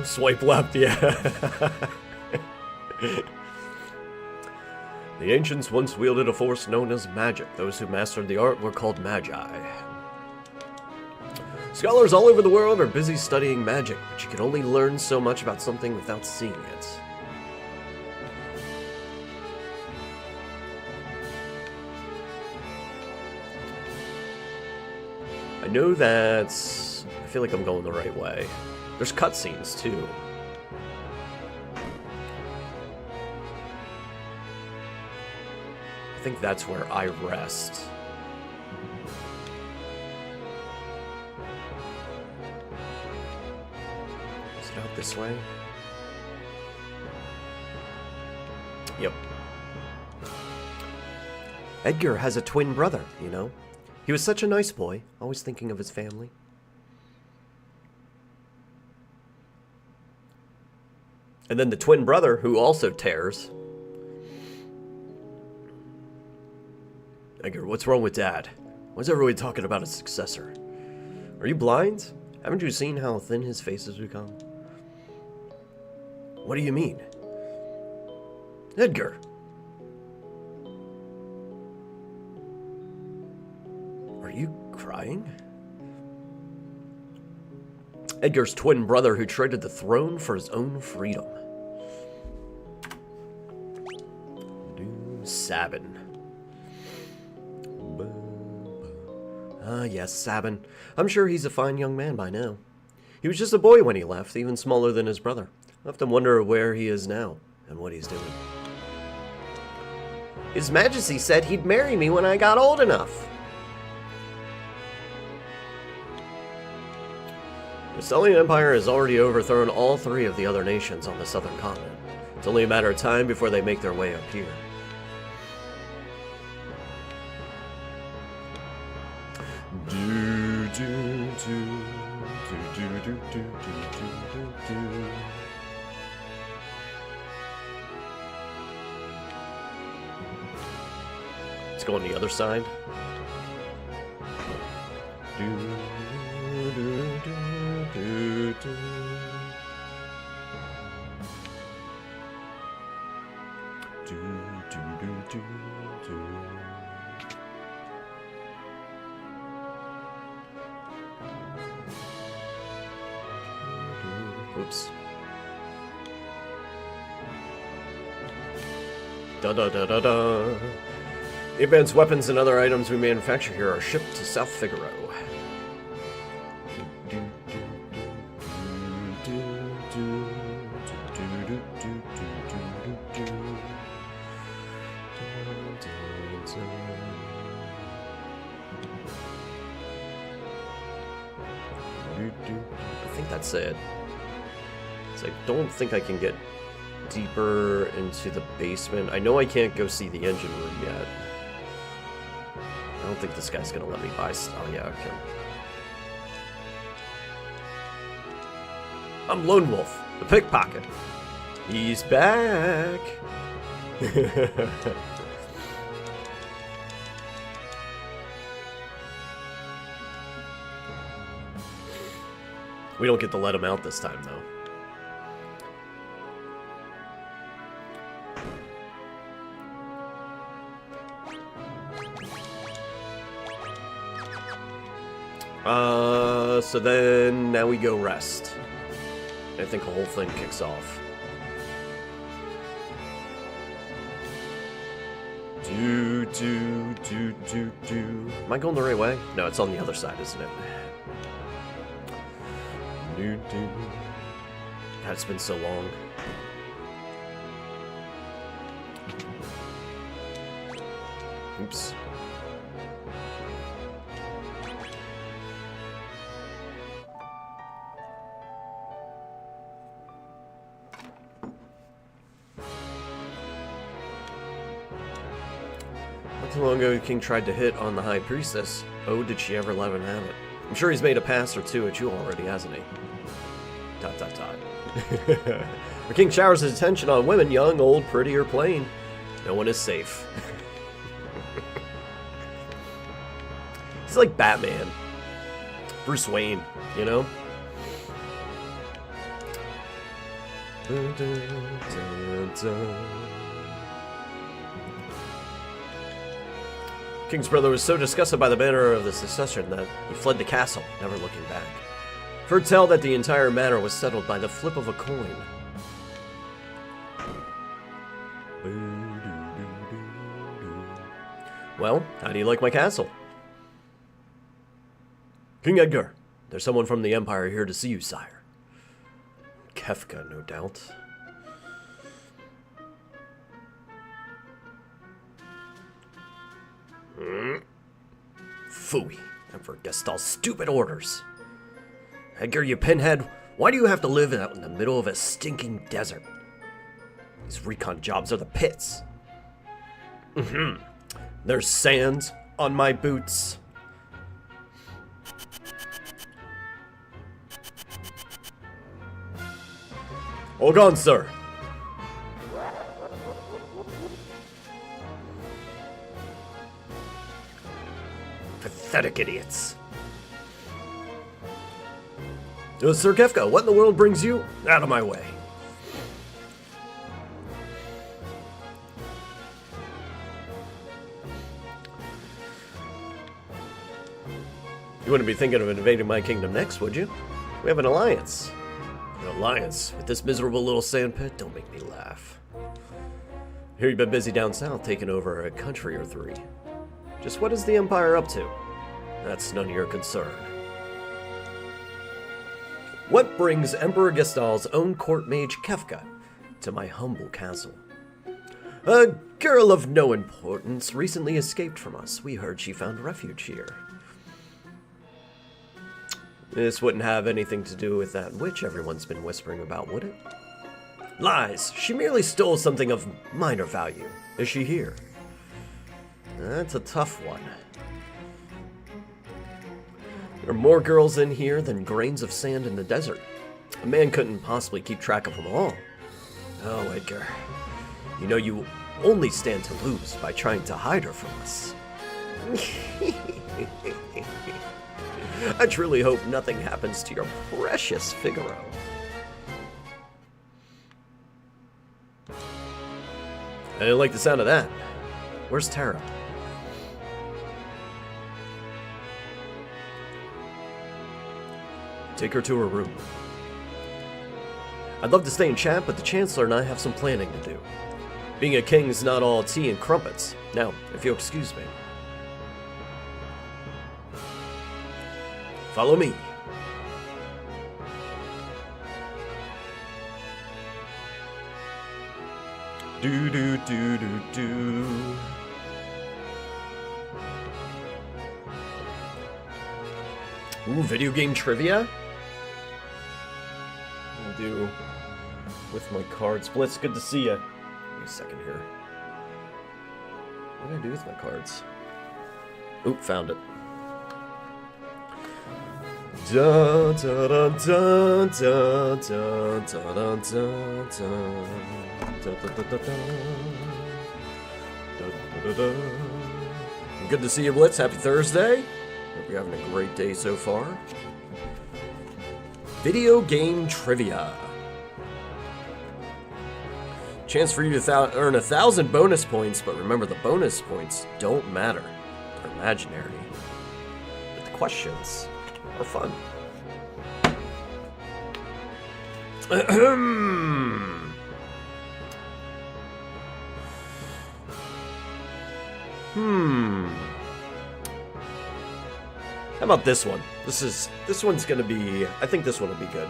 Swipe left, yeah. The ancients once wielded a force known as magic. Those who mastered the art were called magi. Scholars all over the world are busy studying magic, but you can only learn so much about something without seeing it. I know that... I feel like I'm going the right way. There's cutscenes, too. I think that's where I rest. Is it out this way? Yep. Edgar has a twin brother, you know? He was such a nice boy, always thinking of his family. And then the twin brother, who also tears. Edgar, what's wrong with Dad? Why's everybody talking about a successor? Are you blind? Haven't you seen how thin his face has become? What do you mean? Edgar! Are you crying? Edgar's twin brother who traded the throne for his own freedom. Sabin. Ah, yes, Sabin. I'm sure he's a fine young man by now. He was just a boy when he left, even smaller than his brother. I often wonder where he is now, and what he's doing. His Majesty said he'd marry me when I got old enough. The Stellian Empire has already overthrown all three of the other nations on the southern continent. It's only a matter of time before they make their way up here. Let's go on the other side. Oops. Da-da-da-da-da. The advanced weapons and other items we manufacture here are shipped to South Figaro. I think that's it. So I don't think I can get deeper into the basement. I know I can't go see the engine room yet. I don't think this guy's gonna let me buy stuff. Oh yeah, okay. I'm Lone Wolf, the pickpocket. He's back. We don't get to let him out this time, though. So then now we go rest. I think the whole thing kicks off. Am I going the right way? No, it's on the other side, isn't it? God, it's been so long. Oops. Not too long ago, the king tried to hit on the high priestess. Oh, did she ever let him have it? I'm sure he's made a pass or two at you already, hasn't he? Dot, dot, dot. The king showers his attention on women, young, old, pretty, or plain. No one is safe. He's like Batman. Bruce Wayne, you know? King's brother was so disgusted by the manner of the succession that he fled the castle, never looking back. I've heard tell that the entire matter was settled by the flip of a coin. Well, how do you like my castle? King Edgar, there's someone from the Empire here to see you, sire. Kefka, no doubt. Phooey, Emperor Gestal's stupid orders. Edgar, you pinhead, why do you have to live out in the middle of a stinking desert? These recon jobs are the pits. There's sand on my boots. All gone, sir. Pathetic idiots. Sir Kefka, what in the world brings you out of my way? You wouldn't be thinking of invading my kingdom next, would you? We have an alliance. An alliance with this miserable little sandpit? Don't make me laugh. Here you've been busy down south, taking over a country or three. Just what is the Empire up to? That's none of your concern. What brings Emperor Gestal's own court mage Kefka to my humble castle? A girl of no importance recently escaped from us. We heard she found refuge here. This wouldn't have anything to do with that witch everyone's been whispering about, would it? Lies! She merely stole something of minor value. Is she here? That's a tough one. There are more girls in here than grains of sand in the desert. A man couldn't possibly keep track of them all. Oh, Edgar. You know you only stand to lose by trying to hide her from us. I truly hope nothing happens to your precious Figaro. I didn't like the sound of that. Where's Tara? Take her to her room. I'd love to stay and chat, but the Chancellor and I have some planning to do. Being a king is not all tea and crumpets. Now, if you'll excuse me. Follow me. Do do do do do. Ooh, video game trivia? I'll do with my cards. Blitz, good to see you. Give me a second here. What do I do with my cards? Oop, found it. Da da da da da da da da da. Good to see you, Blitz. Happy Thursday. Hope you're having a great day so far. Video game trivia. Chance for you to earn 1,000 bonus points, but remember the bonus points don't matter. They're imaginary. But the questions are fun. How about this one? This one's gonna be, I think this one will be good.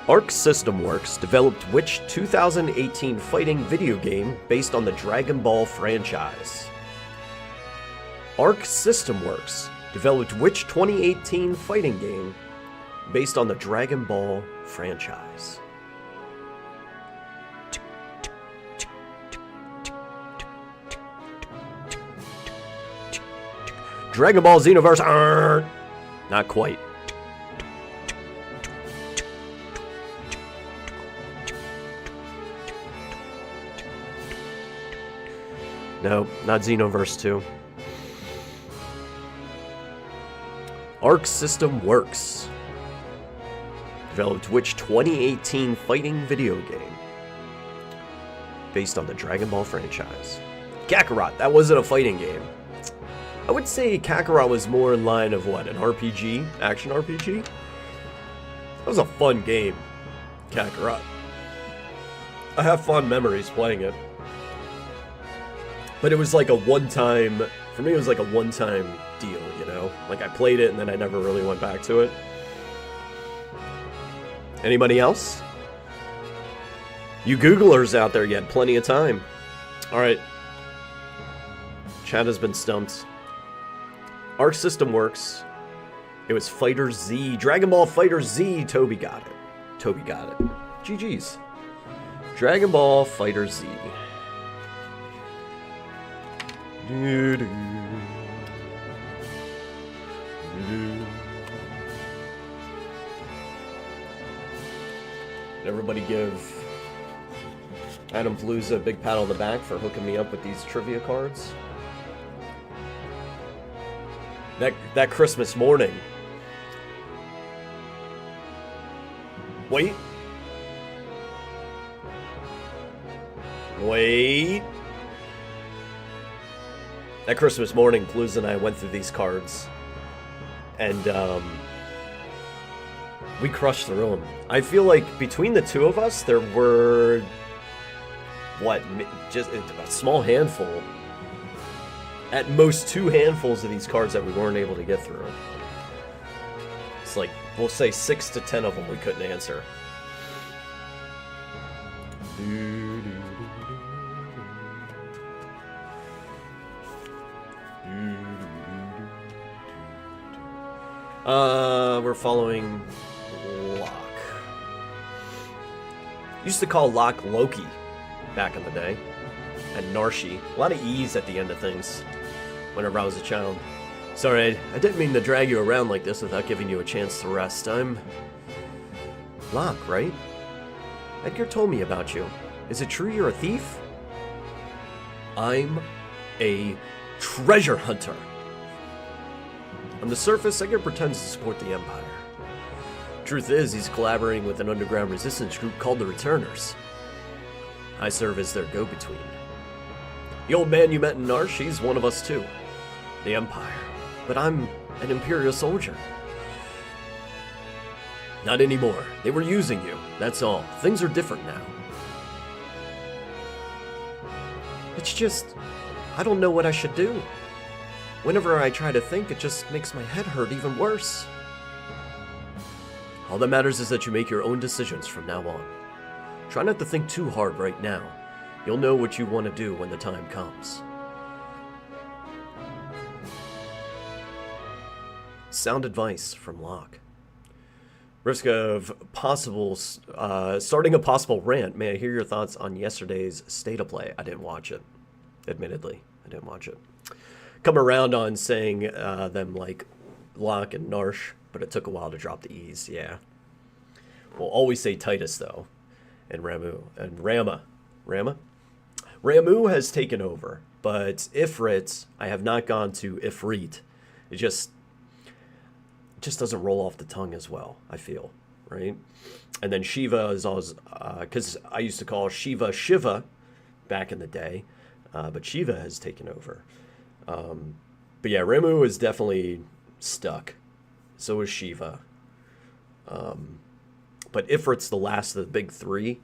Arc System Works developed which 2018 fighting video game based on the Dragon Ball franchise? Arc System Works developed which 2018 fighting game based on the Dragon Ball franchise? Dragon Ball Xenoverse. Not quite. No, not Xenoverse 2. Arc System Works developed which 2018 fighting video game based on the Dragon Ball franchise? Kakarot, that wasn't a fighting game. I would say Kakarot was more in line of what, an RPG? Action RPG? That was a fun game, Kakarot. I have fond memories playing it. But it was like a one-time, for me it was like a one-time deal, you know? Like I played it and then I never really went back to it. Anybody else? You Googlers out there, you had plenty of time. Alright. Chad has been stumped. Arc System works. It was Fighter Z. Dragon Ball Fighter Z. Toby got it. Toby got it. GG's. Dragon Ball Fighter Z. Doo-doo. Doo-doo. Everybody give Adam Palooza a big pat on the back for hooking me up with these trivia cards. That Christmas morning. Wait. That Christmas morning, Palooza and I went through these cards. And, we crushed through them. I feel like between the two of us, there were, what, just a small handful. At most 2 handfuls of these cards that we weren't able to get through. It's like, we'll say 6 to 10 of them we couldn't answer. We're following Locke. Used to call Locke Loki back in the day. And Narshi. A lot of E's at the end of things whenever I was a child. Sorry, I didn't mean to drag you around like this without giving you a chance to rest. I'm Locke, right? Edgar told me about you. Is it true you're a thief? I'm a treasure hunter. On the surface, Edgar pretends to support the Empire. Truth is, he's collaborating with an underground resistance group called the Returners. I serve as their go-between. The old man you met in Narsh, he's one of us too. The Empire. But I'm an Imperial soldier. Not anymore. They were using you, that's all. Things are different now. It's just, I don't know what I should do. Whenever I try to think, it just makes my head hurt even worse. All that matters is that you make your own decisions from now on. Try not to think too hard right now. You'll know what you want to do when the time comes. Sound advice from Locke. Risk of possible, starting a possible rant. May I hear your thoughts on yesterday's State of Play? I didn't watch it. Admittedly, I didn't watch it. Come around on saying them like Locke and Narsh, but it took a while to drop the E's, yeah. We'll always say Titus, though. And Ramu. And Rama. Ramu has taken over, but Ifrit, I have not gone to Ifrit. It just doesn't roll off the tongue as well, I feel, right? And then Shiva is always, because I used to call Shiva back in the day, but Shiva has taken over. But yeah, Ramu is definitely stuck. So is Shiva. But Ifrit's the last of the big 3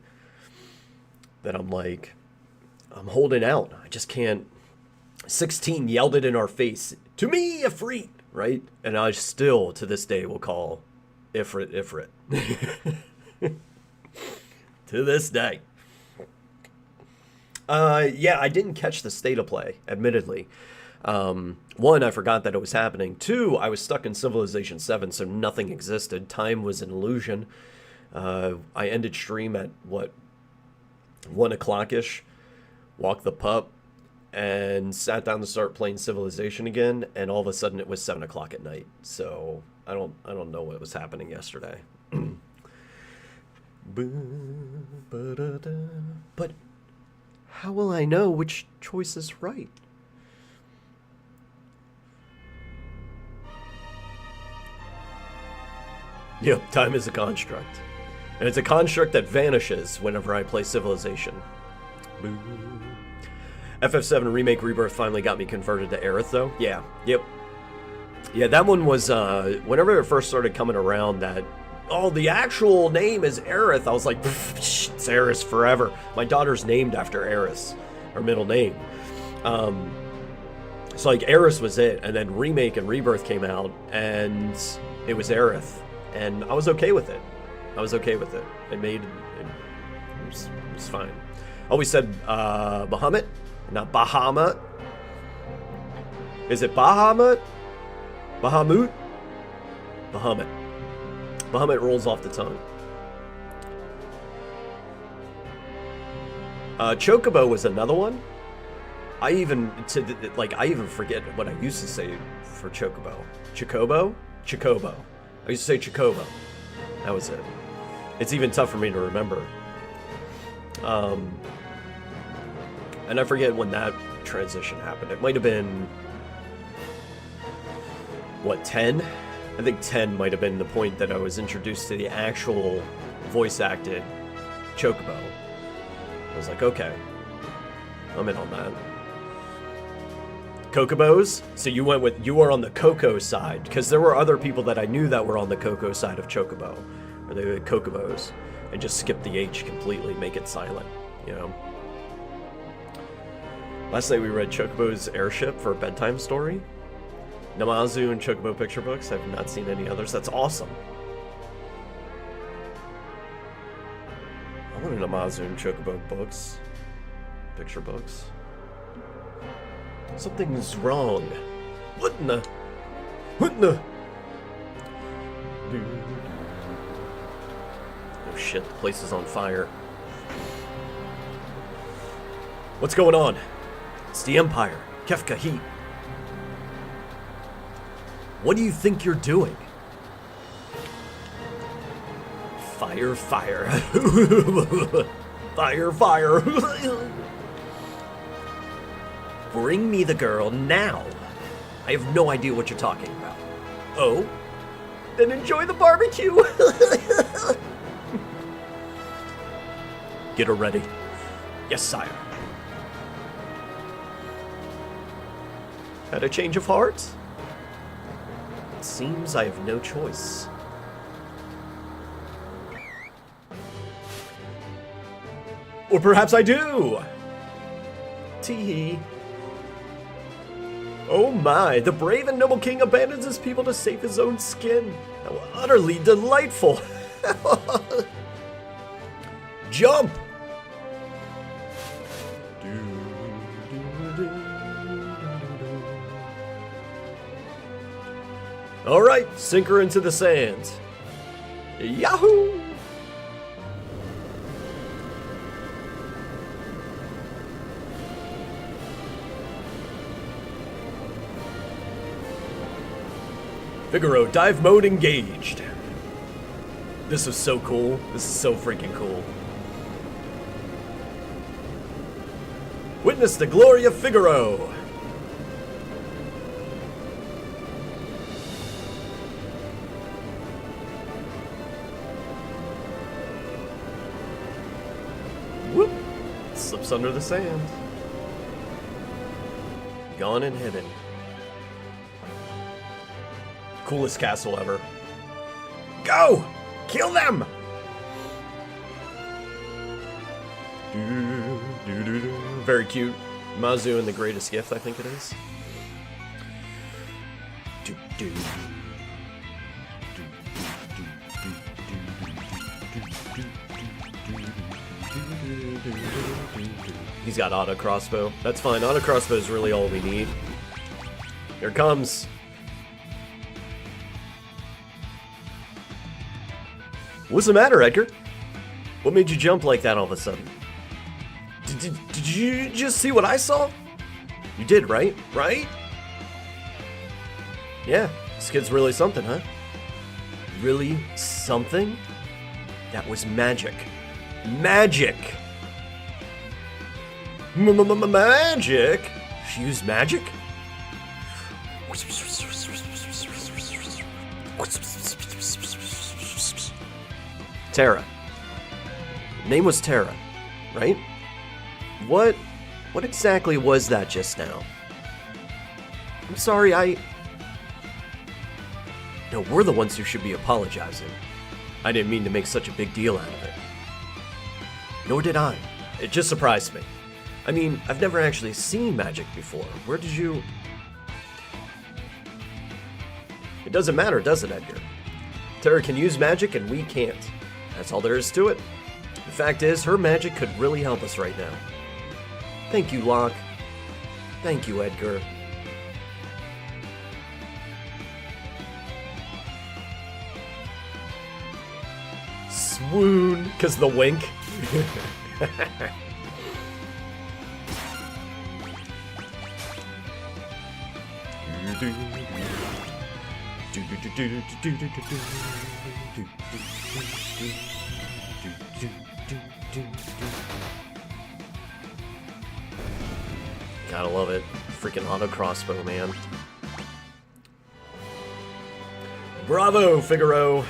that I'm like, I'm holding out. I just can't. 16 yelled it in our face. To me, Ifrit! Right? And I still, to this day, will call Ifrit. To this day. Yeah, I didn't catch the State of Play, admittedly. 1, I forgot that it was happening. 2, I was stuck in Civilization 7, so nothing existed. Time was an illusion. I ended stream at, 1 o'clock-ish. Walked the pup. And sat down to start playing Civilization again, and all of a sudden it was 7 o'clock at night. So I don't know what was happening yesterday. But how will I know which choice is right? Yep, time is a construct. And it's a construct that vanishes whenever I play Civilization. FF7 Remake Rebirth finally got me converted to Aerith, though. Yeah, yep. Yeah, that one was, whenever it first started coming around that, oh, the actual name is Aerith, I was like, it's Aerith forever. My daughter's named after Aerith, her middle name. So, like, Aerith was it, and then Remake and Rebirth came out, and it was Aerith. And I was okay with it. It was fine. Always said Bahamut, not Bahamut. Is it Bahamut? Bahamut? Bahamut. Bahamut rolls off the tongue. Chocobo was another one. I even forget what I used to say for Chocobo. Chocobo? Chocobo. I used to say Chocobo. That was it. It's even tough for me to remember. And I forget when that transition happened. It might have been, what, 10? I think 10 might have been the point that I was introduced to the actual voice-acted Chocobo. I was like, okay, I'm in on that. Chocobos? So you were on the Coco side, because there were other people that I knew that were on the Coco side of Chocobo, or they were Chocobos, and just skip the H completely, make it silent, you know? Last night we read Chocobo's Airship for a bedtime story. Namazu and Chocobo picture books. I've not seen any others. That's awesome. I want a Namazu and Chocobo books. Picture books. Something's wrong. What in the... Oh shit, the place is on fire. What's going on? It's the Empire. Kefka Heat. What do you think you're doing? Fire, fire. Fire, fire. Bring me the girl now. I have no idea what you're talking about. Oh? Then enjoy the barbecue. Get her ready. Yes, sire. Had a change of heart? It seems I have no choice. Or perhaps I do! Tee-hee. Oh my, the brave and noble king abandons his people to save his own skin. How utterly delightful! Jump! Alright, sink her into the sand. Yahoo! Figaro, dive mode engaged. This is so cool. This is so freaking cool. Witness the glory of Figaro. Whoop! Slips under the sand. Gone and hidden. Coolest castle ever. Go! Kill them! Very cute. Mazu and the Greatest Gift, I think it is. He's got auto crossbow. That's fine. Auto crossbow is really all we need. Here it comes. What's the matter, Edgar? What made you jump like that all of a sudden? Did you just see what I saw? You did, right? Right? Yeah, this kid's really something, huh? Really something? That was magic. Magic! Magic? She used magic? Terra. Name was Terra, right? What What exactly was that just now? I'm sorry, No, we're the ones who should be apologizing. I didn't mean to make such a big deal out of it. Nor did I. It just surprised me. I mean, I've never actually seen magic before. Where did you... It doesn't matter, does it, Edgar? Terra can use magic and we can't. That's all there is to it. The fact is, her magic could really help us right now. Thank you, Locke. Thank you, Edgar. Swoon, because the wink. Gotta love it. Freaking auto crossbow, man. Bravo, Figaro.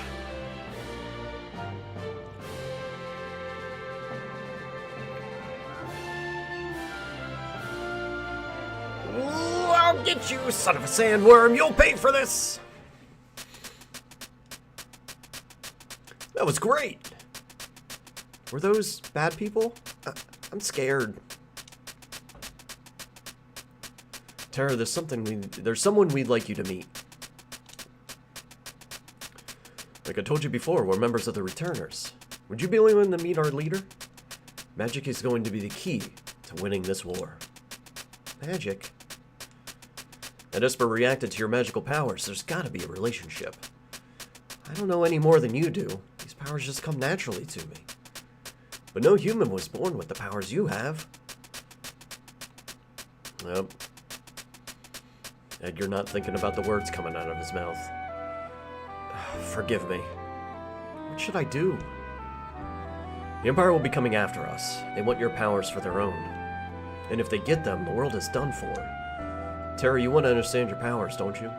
I'll get you, son of a sandworm. You'll pay for this. That was great. Were those bad people? I'm scared. Terra, there's someone we'd like you to meet. Like I told you before, we're members of the Returners. Would you be willing to meet our leader? Magic is going to be the key to winning this war. Magic? And Esper reacted to your magical powers. There's gotta be a relationship. I don't know any more than you do. These powers just come naturally to me. But no human was born with the powers you have. Nope. Edgar not thinking about the words coming out of his mouth. Forgive me. What should I do? The Empire will be coming after us. They want your powers for their own. And if they get them, the world is done for. Terra, you want to understand your powers, don't you?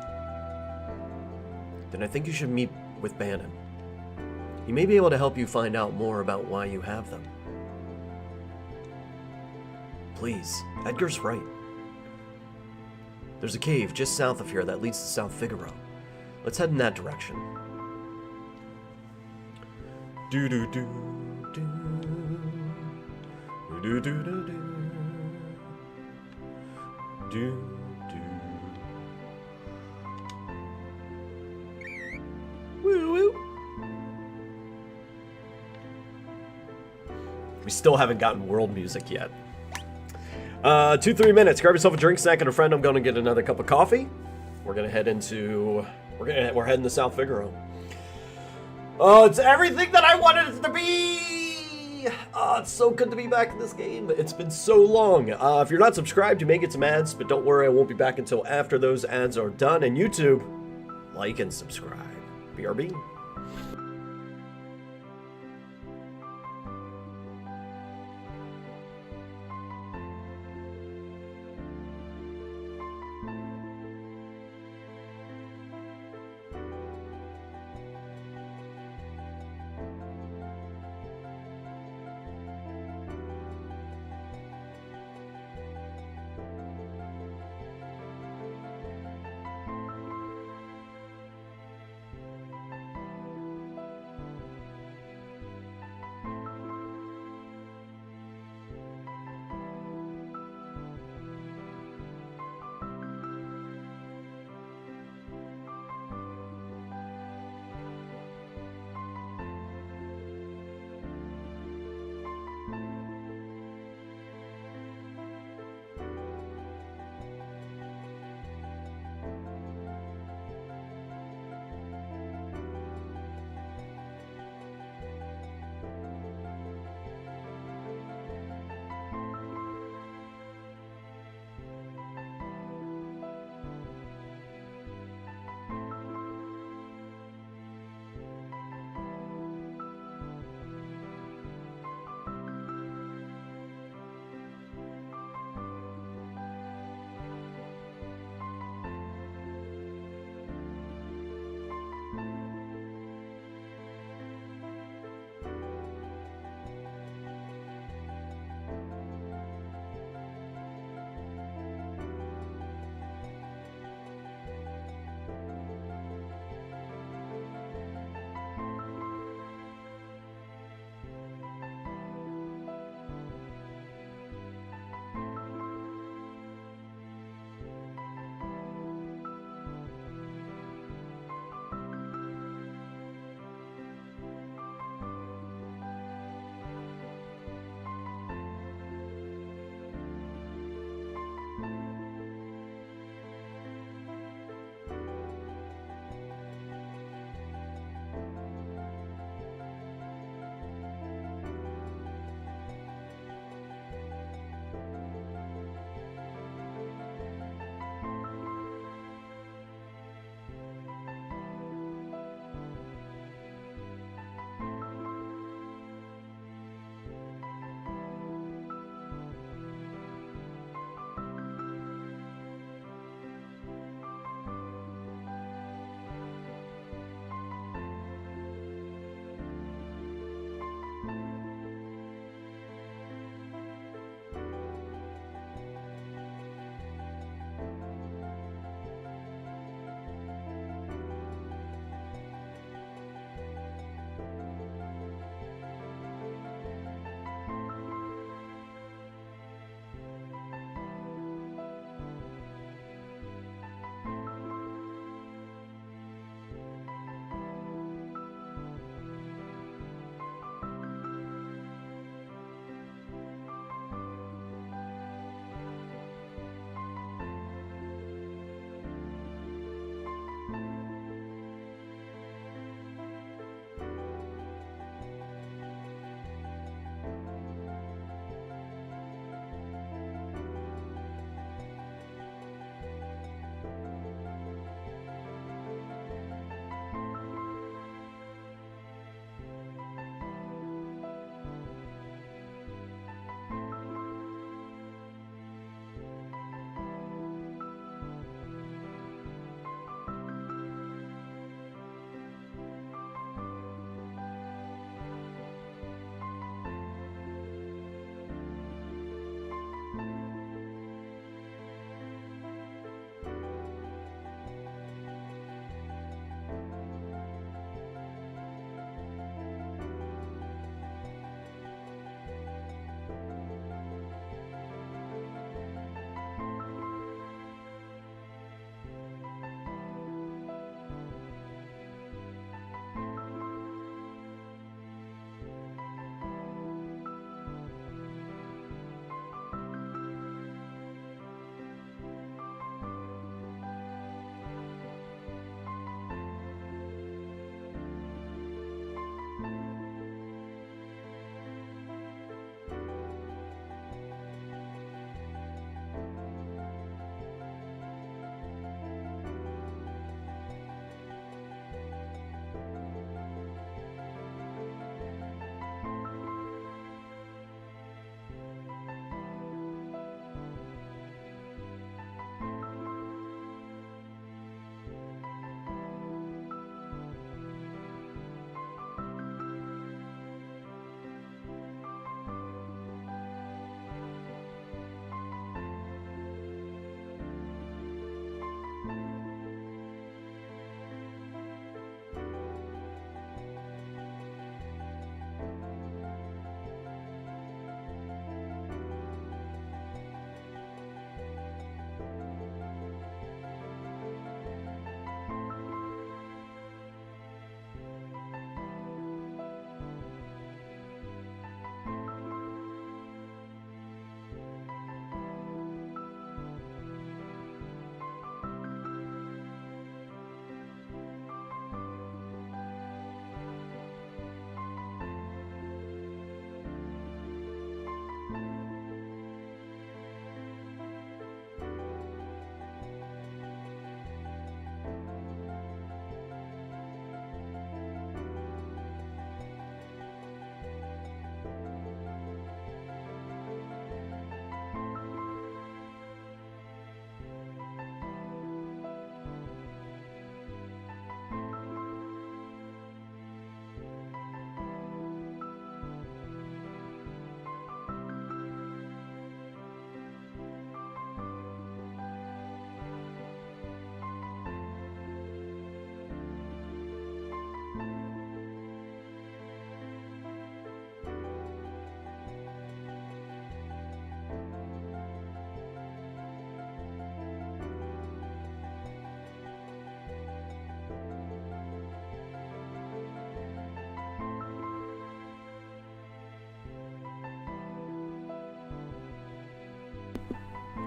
Then I think you should meet with Bannon. He may be able to help you find out more about why you have them. Please, Edgar's right. There's a cave just south of here that leads to South Figaro. Let's head in that direction. Do do do do do do do do do. Woo woo. We still haven't gotten world music yet. 2-3 minutes. Grab yourself a drink, snack, and a friend. I'm going to get another cup of coffee. We're gonna head into. We're heading to South Figaro. Oh, it's everything that I wanted it to be. Oh, it's so good to be back in this game. It's been so long. If you're not subscribed, you may get some ads, but don't worry, I won't be back until after those ads are done. And YouTube, like and subscribe. BRB.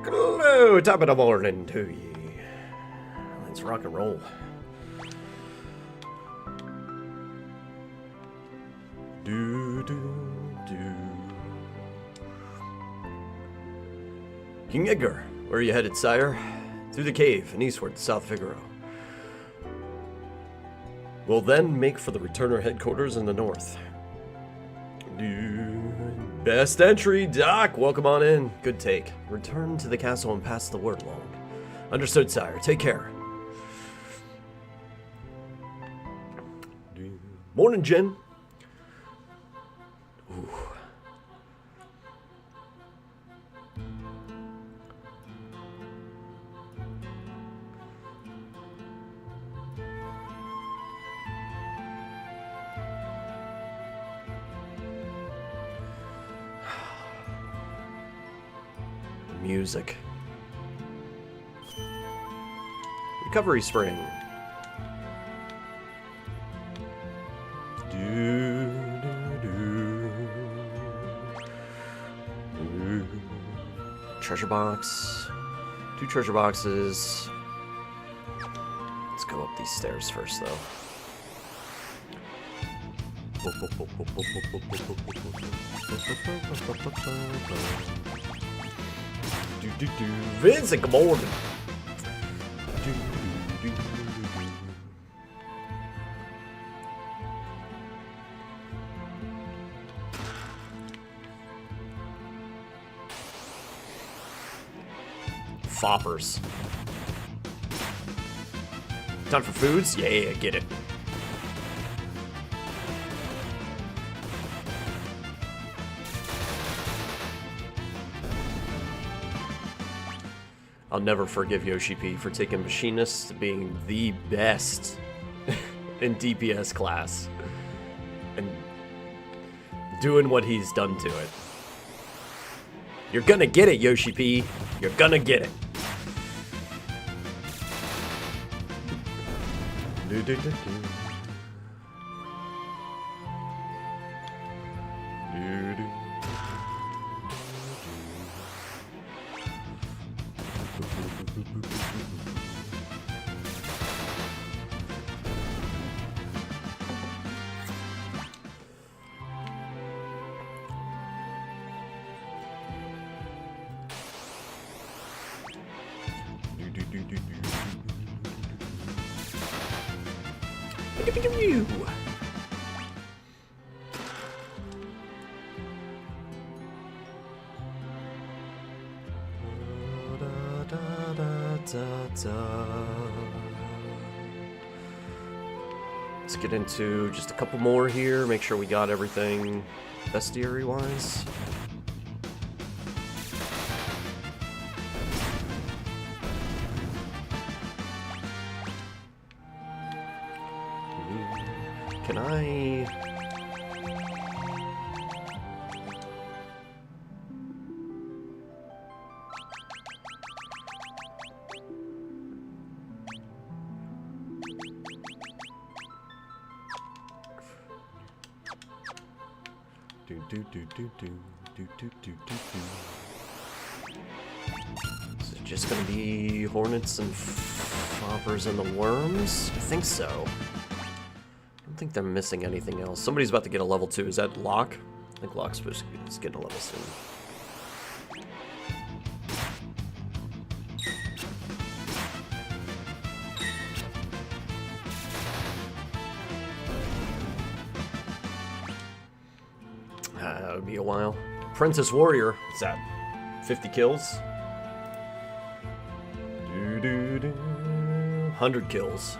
Hello, top of the morning to ye. Let's rock and roll. Do, do, do. King Edgar, where are you headed, sire? Through the cave and eastward to South Figaro. We'll then make for the returner headquarters in the north. Best entry, Doc. Welcome on in. Good take. Return to the castle and pass the word along. Understood, sire. Take care. Morning, Jen. Ooh. Music. Recovery spring. Treasure box. 2 treasure boxes. Let's go up these stairs first, though. Vincent, good morning. Foppers. Time for foods? Yeah, get it. I'll never forgive Yoshi P for taking Machinist to being the best in DPS class and doing what he's done to it. You're gonna get it, Yoshi P. You're gonna get it. Let's get into just a couple more here, make sure we got everything bestiary wise. Can I... Is it just gonna be hornets and foppers and the worms? I think so. I don't think they're missing anything else. Somebody's about to get a level 2. Is that Locke? I think Locke's supposed to get a level soon. That would be a while. Princess Warrior. What's that? 50 kills? 100 kills.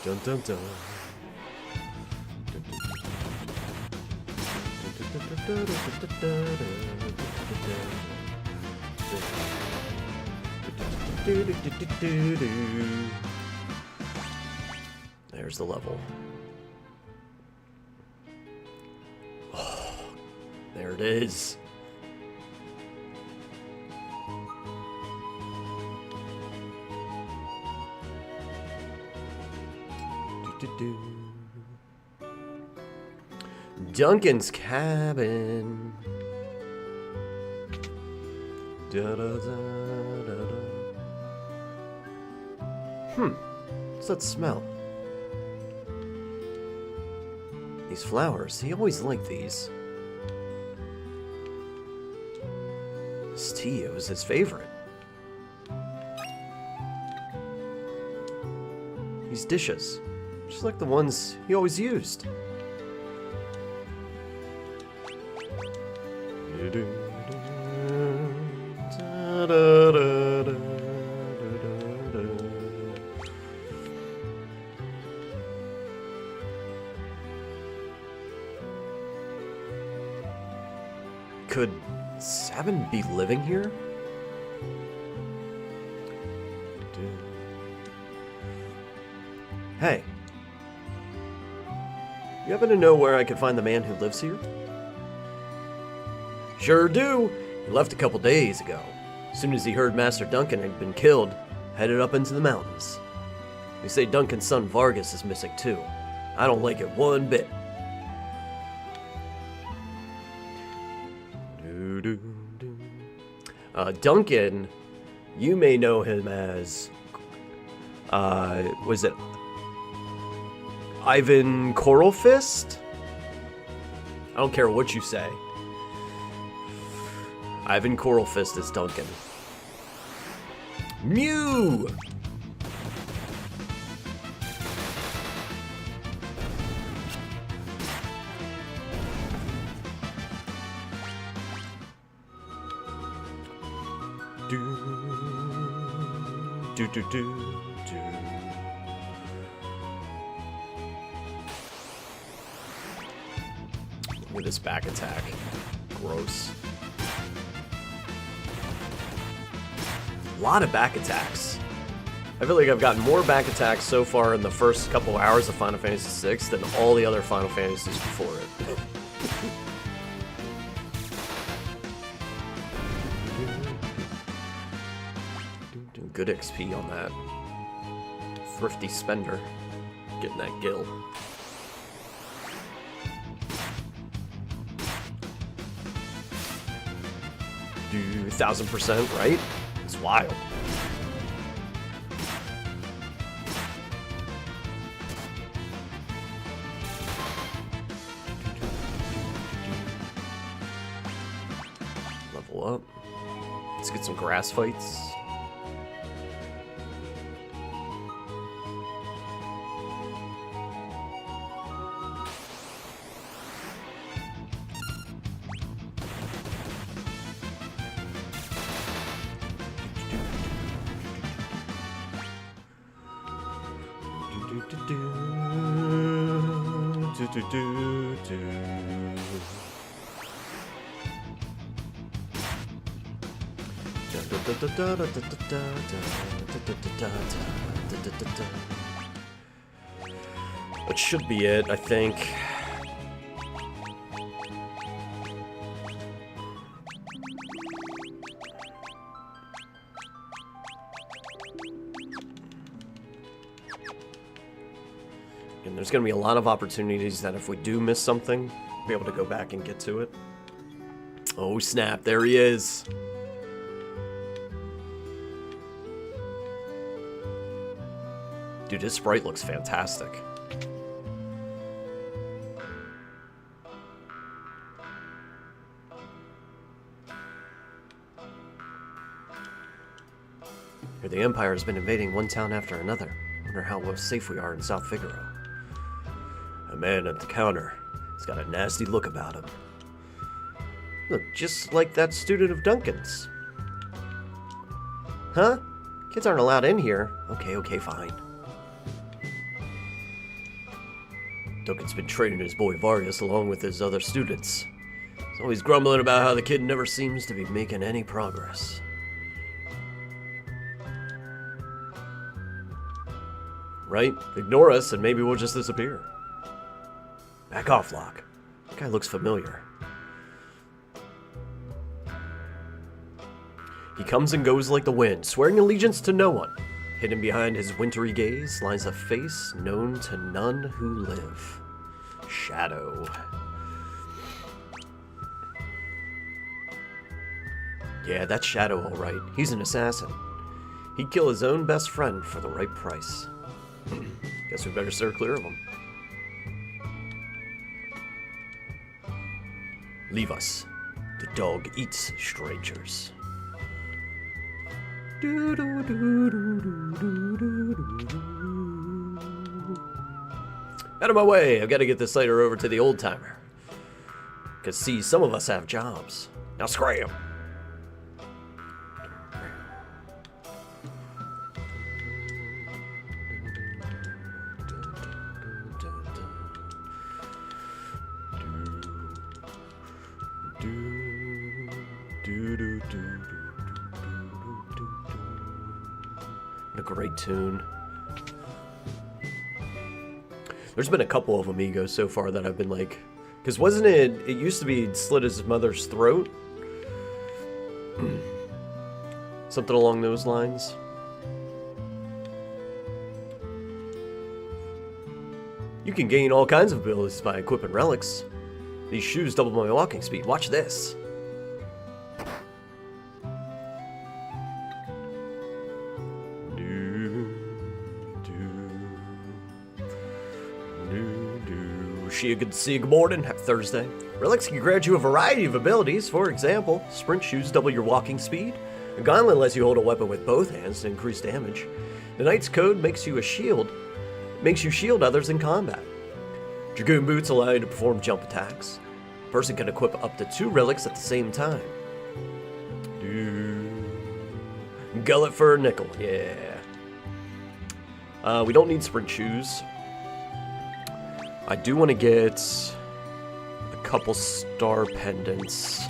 Dun dun dun. There's the level. Oh, there it is. Duncan's cabin. What's that smell? These flowers, he always liked these. This tea, it was his favorite. These dishes, just like the ones he always used. Could Sabin be living here? Hey. You happen to know where I could find the man who lives here? Sure do. He left a couple days ago. As soon as he heard Master Duncan had been killed, headed up into the mountains. They say Duncan's son Vargas is missing too. I don't like it one bit. Duncan, you may know him as, was it Ivan Coralfist? I don't care what you say. Ivan Coralfist is Duncan. Mew! Look at this back attack. Gross. A lot of back attacks. I feel like I've gotten more back attacks so far in the first couple hours of Final Fantasy VI than all the other Final Fantasies before it. Good XP on that. Thrifty spender. Getting that gil. Do 1000%, right? It's wild. Level up. Let's get some grass fights. That should be it, I think. And there's going to be a lot of opportunities that if we do miss something, we'll be able to go back and get to it. Oh snap, there he is. Dude, his sprite looks fantastic. Here, the Empire has been invading one town after another. Wonder how safe we are in South Figaro. A man at the counter. He's got a nasty look about him. Look, just like that student of Duncan's. Huh? Kids aren't allowed in here. Okay, fine. Duncan's been training his boy Vargas along with his other students. He's always grumbling about how the kid never seems to be making any progress. Right? Ignore us and maybe we'll just disappear. Back off, Locke. That guy looks familiar. He comes and goes like the wind, swearing allegiance to no one. Hidden behind his wintry gaze lies a face known to none who live. Shadow. Yeah, that's Shadow, all right. He's an assassin. He'd kill his own best friend for the right price. Guess we better steer clear of him. Leave us. The dog eats strangers. Out of my way, I've got to get this cider over to the old timer. Cause see, some of us have jobs. Now scram! What a great tune. There's been a couple of Amigos so far that I've been like, because wasn't it used to be slit his mother's throat? Something along those lines. You can gain all kinds of abilities by equipping relics. These shoes double my walking speed. Watch this. Good to see you. Good morning. Happy Thursday. Relics can grant you a variety of abilities. For example, sprint shoes double your walking speed. A gauntlet lets you hold a weapon with both hands to increase damage. The Knight's Code makes you shield others in combat. Dragoon boots allow you to perform jump attacks. A person can equip up to 2 relics at the same time. Gullet for a nickel. Yeah. We don't need sprint shoes. I do want to get a couple star pendants.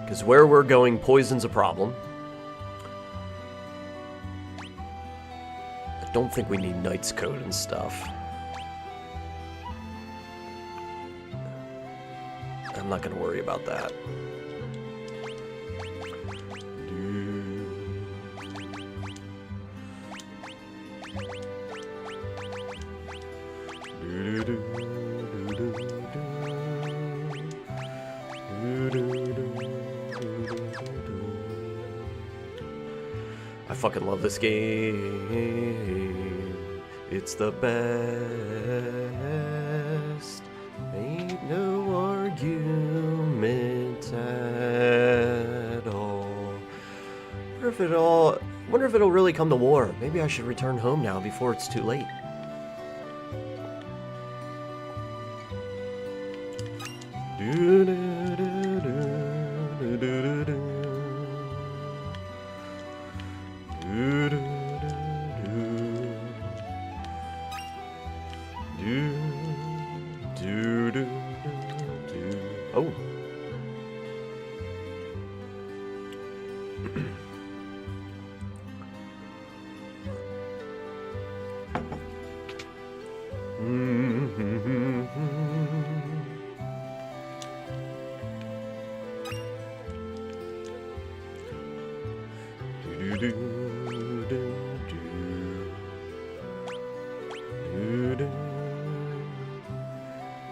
Because where we're going, poison's a problem. I don't think we need Knight's Code and stuff. I'm not going to worry about that. I fucking love this game. It's the best. Ain't no argument at all. Wonder if it'll really come to war. Maybe I should return home now before it's too late. Oh.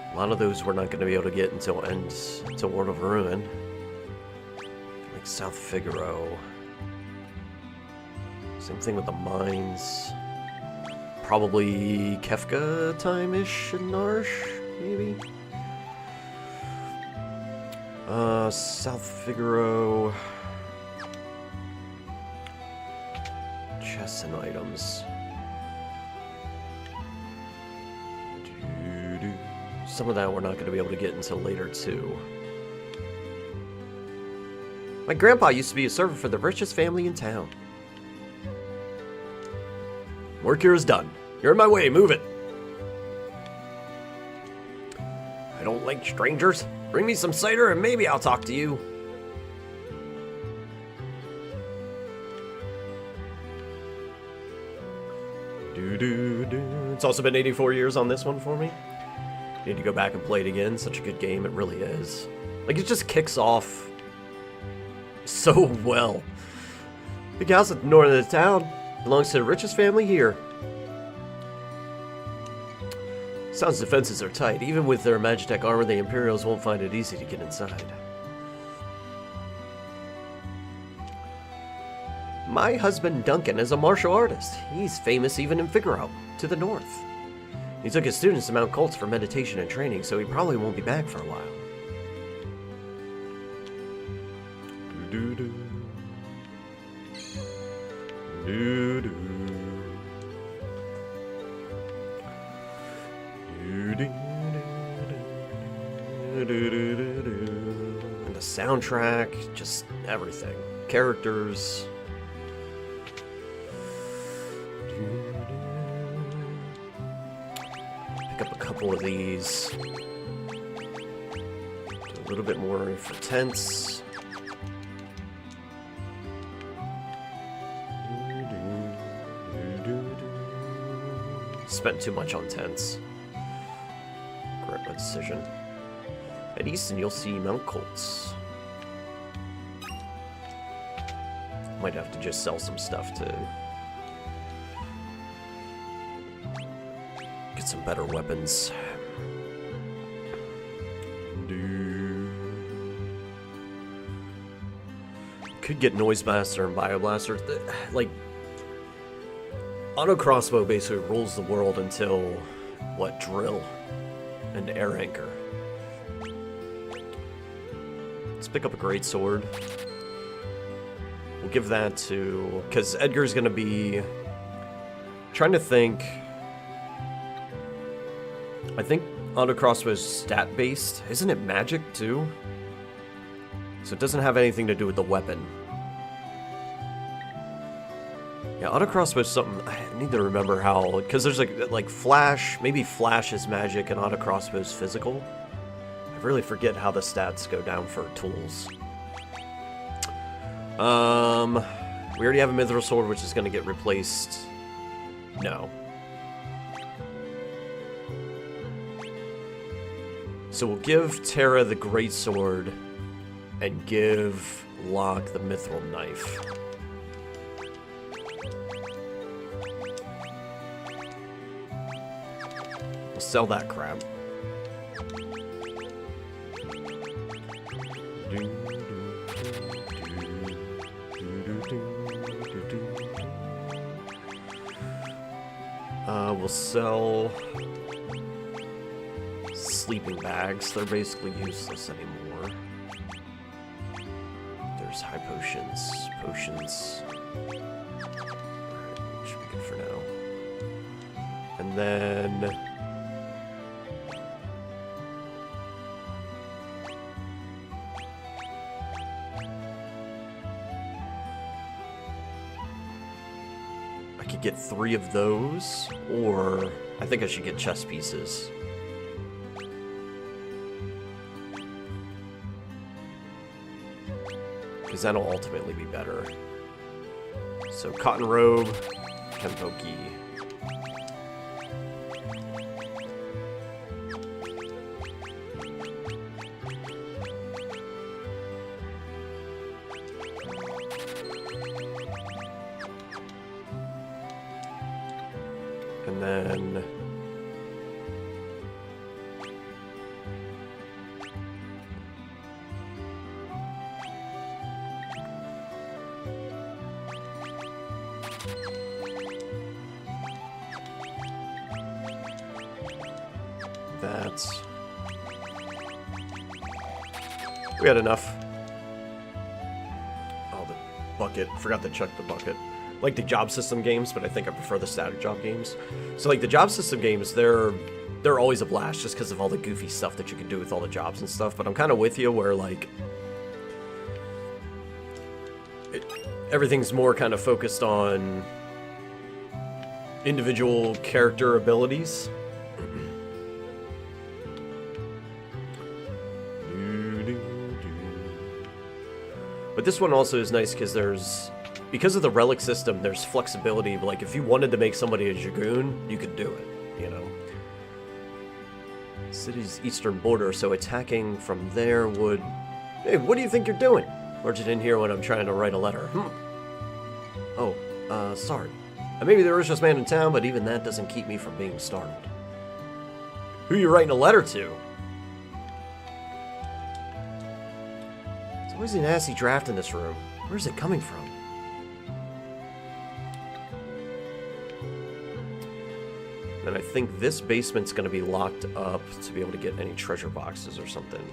A lot of those we're not going to be able to get until World of Ruin. Like South Figaro. Same thing with the mines. Probably Kefka time-ish in Narsh, maybe? South Figaro. Chests and items. Some of that we're not going to be able to get until later, too. My grandpa used to be a servant for the richest family in town. Work here is done. You're in my way, move it. I don't like strangers. Bring me some cider and maybe I'll talk to you. It's also been 84 years on this one for me. Need to go back and play it again. Such a good game, it really is. Like, it just kicks off so well. Big house at the north of the town. Belongs to the richest family here. Sounds defenses are tight. Even with their Magitech armor, the Imperials won't find it easy to get inside. My husband Duncan is a martial artist. He's famous even in Figaro, to the north. He took his students to Mount Colts for meditation and training, so he probably won't be back for a while. And the soundtrack, just everything. Characters. Pick up a couple of these. Do a little bit more for tents. Spent too much on tents. Regret my decision. At Easton, you'll see Mount Colts. Might have to just sell some stuff to get some better weapons. Could get Noisemaster and Bioblaster. Like, Auto Crossbow basically rules the world until, what, Drill and Air Anchor. Let's pick up a great sword. We'll give that to... because Edgar's gonna be... trying to think... I think Auto Crossbow's stat-based. Isn't it magic, too? So it doesn't have anything to do with the weapon. Yeah, Auto Crossbow is something... I need to remember how... because there's like Flash... maybe Flash is magic and Auto Crossbow is physical. I really forget how the stats go down for tools. We already have a Mithril Sword, which is going to get replaced. No. So we'll give Terra the Great Sword and give Locke the Mithril Knife. We'll sell that crap. We'll sell sleeping bags. They're basically useless anymore. There's high potions. Potions. Alright, should be good for now. And then... I could get 3 of those, or I think I should get chess pieces. Because that'll ultimately be better. So, Cotton Robe, Kempo Gi. And then... that's... we had enough. Oh, the bucket. Forgot to check the bucket. Like the job system games, but I think I prefer the static job games. So like the job system games, they're always a blast just because of all the goofy stuff that you can do with all the jobs and stuff. But I'm kind of with you where like everything's more kind of focused on individual character abilities. But this one also is nice because because of the relic system, there's flexibility. Like, if you wanted to make somebody a Dragoon, you could do it, you know? City's eastern border, so attacking from there would... Hey, what do you think you're doing? Barging in here when I'm trying to write a letter. Oh, sorry. Maybe the richest man in town, but even that doesn't keep me from being startled. Who you writing a letter to? There's always a nasty draft in this room. Where's it coming from? And I think this basement's going to be locked up to be able to get any treasure boxes or something.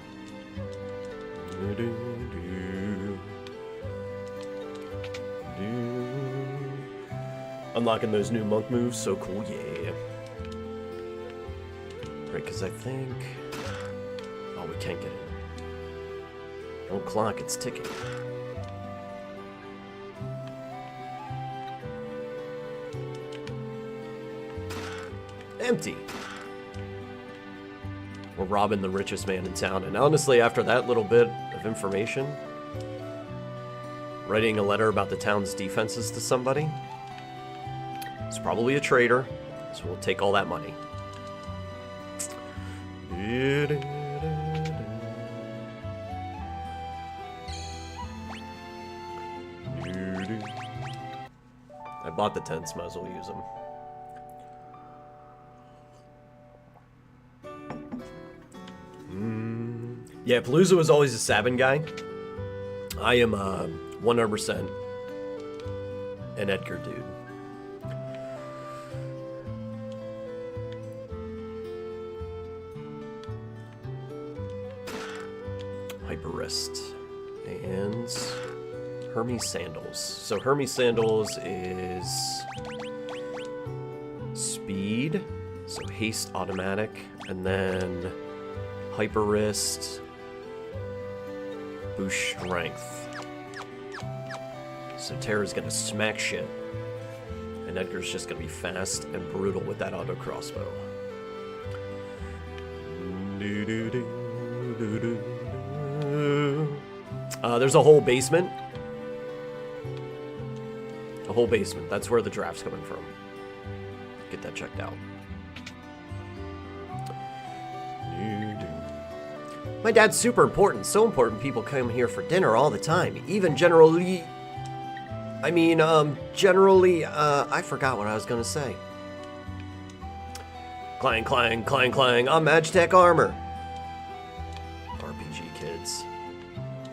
Unlocking those new monk moves, so cool, yeah. Right, because I think... Oh, we can't get in. Don't clock, it's ticking. Empty. We're robbing the richest man in town, and honestly, after that little bit of information, writing a letter about the town's defenses to somebody, it's probably a traitor, so we'll take all that money. I bought the tents, might as well use them. Yeah, Palooza was always a Sabin guy. I am 100% an Edgar dude. Hyperwrist and Hermes Sandals. So Hermes Sandals is speed, so haste automatic, and then Hyperwrist boost strength. So Terra's gonna smack shit, and Edgar's just gonna be fast and brutal with that auto crossbow. There's a whole basement. A whole basement. That's where the draft's coming from. Get that checked out. My dad's super important. So important people come here for dinner all the time. Even generally... generally, I forgot what I was gonna say. Clang, clang, clang, clang. I'm Magitech Armor. RPG kids.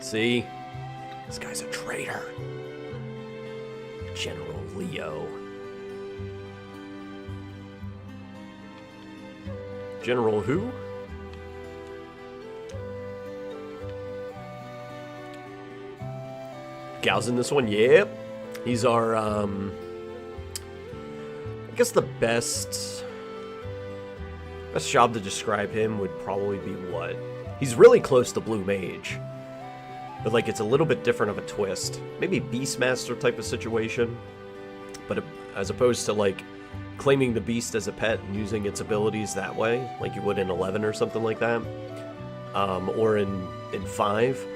See? This guy's a traitor. General Leo. General who? Gao's in this one, yep. He's our, I guess the best job to describe him would probably be what? He's really close to Blue Mage. But, like, it's a little bit different of a twist. Maybe Beastmaster type of situation. But as opposed to, like, claiming the beast as a pet and using its abilities that way, like you would in 11 or something like that, or in 5,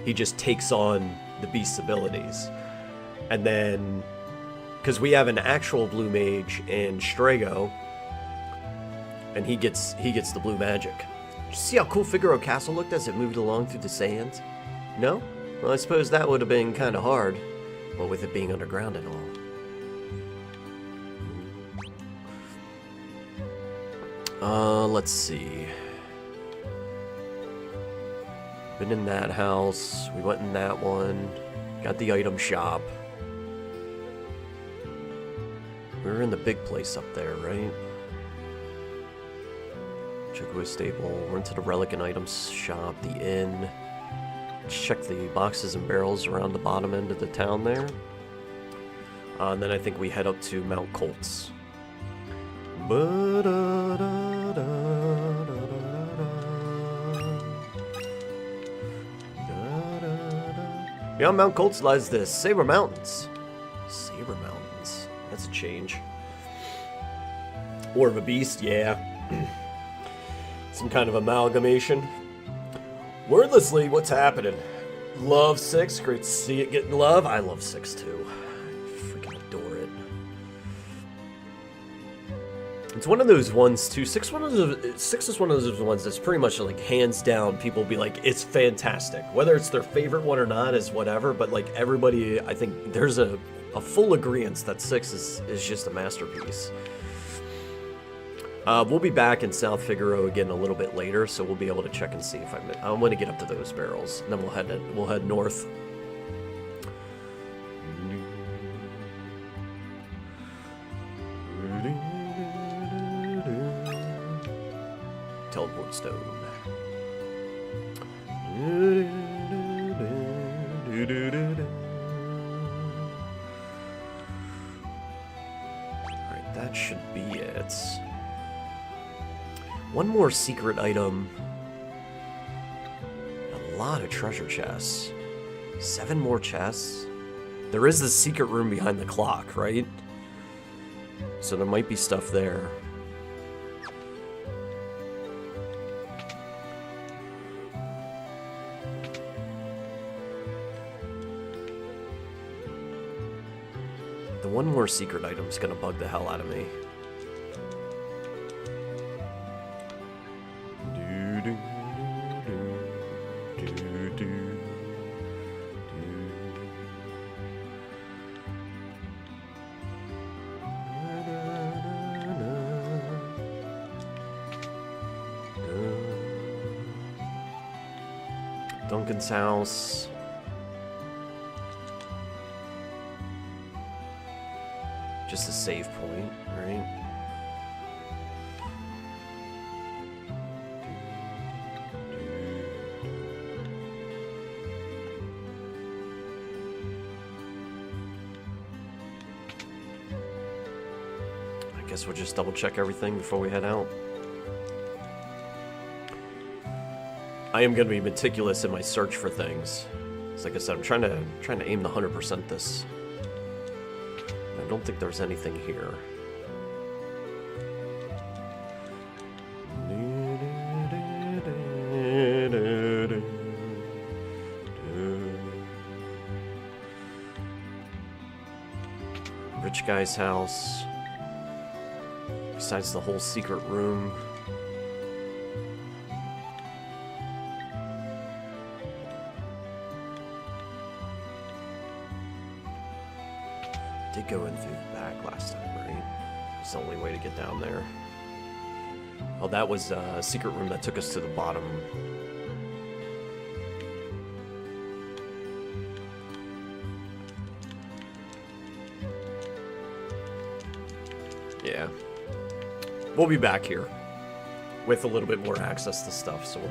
he just takes on the beast's abilities. And then, because we have an actual Blue Mage in Strago, and he gets the blue magic. Did you see how cool Figaro Castle looked as it moved along through the sands? No? Well, I suppose that would have been kind of hard, well, with it being underground and all. Let's see. Been in that house. We went in that one. Got the item shop. We were in the big place up there, right? Chocobo Stable. Went to the Relic and Items shop, the inn. Check the boxes and barrels around the bottom end of the town there. And then I think we head up to Mount Colts. Beyond Mount Colts lies the Saber Mountains. Saber Mountains. That's a change. Or of a beast, yeah. Some kind of amalgamation. Wordlessly, what's happening? Love 6. Great to see it getting love. I love 6 too. I freaking adore it. It's one of those ones too. 6 is one of those ones that's pretty much like hands down. People be like, it's fantastic. Whether it's their favorite one or not is whatever. But like everybody, I think there's a full agreement that 6 is just a masterpiece. We'll be back in South Figaro again a little bit later, so we'll be able to check and see if I'm going to get up to those barrels, and then we'll head north. Alright, that should be it. One more secret item. A lot of treasure chests. 7 more chests. There is the secret room behind the clock, right? So there might be stuff there. The one more secret item is gonna bug the hell out of me. Duncan's house. Just a save point, right? I guess we'll just double check everything before we head out. I am going to be meticulous in my search for things. It's like I said, I'm trying to aim the 100% this. I don't think there's anything here. Rich guy's house. Besides the whole secret room. Did go in through the back last time, right? It's the only way to get down there. Oh, that was a secret room that took us to the bottom. Yeah. We'll be back here with a little bit more access to stuff, so we'll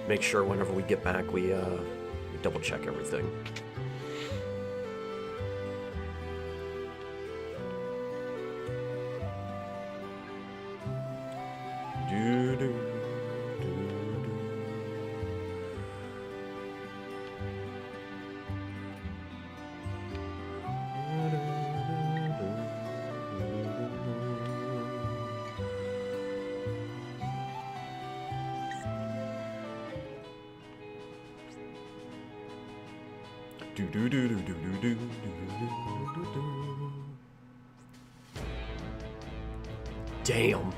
make sure whenever we get back we double check everything. Damn.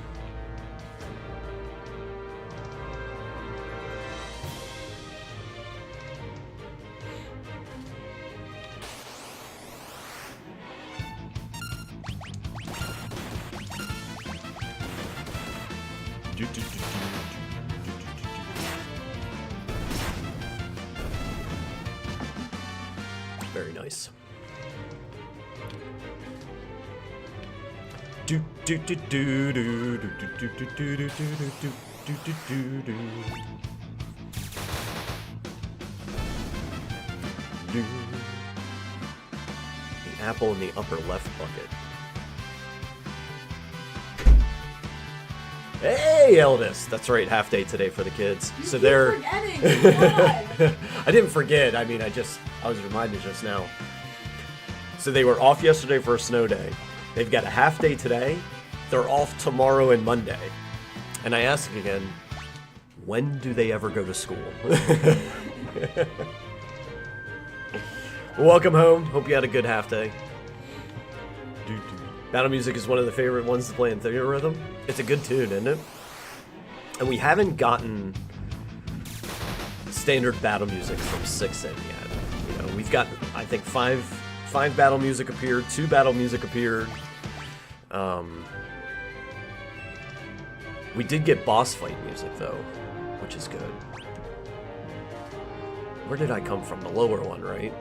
Very nice. The apple in the upper left bucket. Hey, Eldest! That's right, half day today for the kids. You so keep they're forgetting. God. I didn't forget. I mean, I was reminded just now. So they were off yesterday for a snow day. They've got a half day today. They're off tomorrow and Monday. And I asked again, when do they ever go to school? Welcome home. Hope you had a good half day. Battle music is one of the favorite ones to play in Theater Rhythm. It's a good tune, isn't it? And we haven't gotten standard battle music from 6 in yet. You know, we've got, I think, five battle music appeared, 2 battle music appeared. We did get boss fight music though, which is good. Where did I come from? The lower one, right?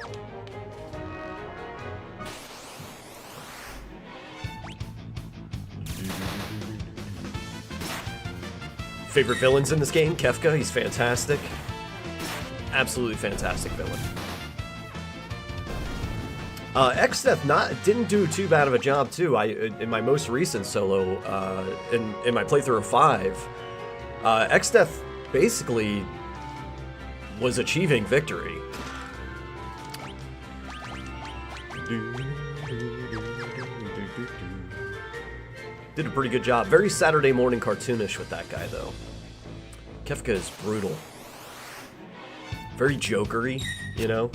Favorite villains in this game? Kefka, he's fantastic. Absolutely fantastic villain. Xdeath didn't do too bad of a job too. In my most recent solo, in my playthrough of 5, Xdeath basically was achieving victory. Did a pretty good job. Very Saturday morning cartoonish with that guy though. Kefka is brutal. Very jokery, you know?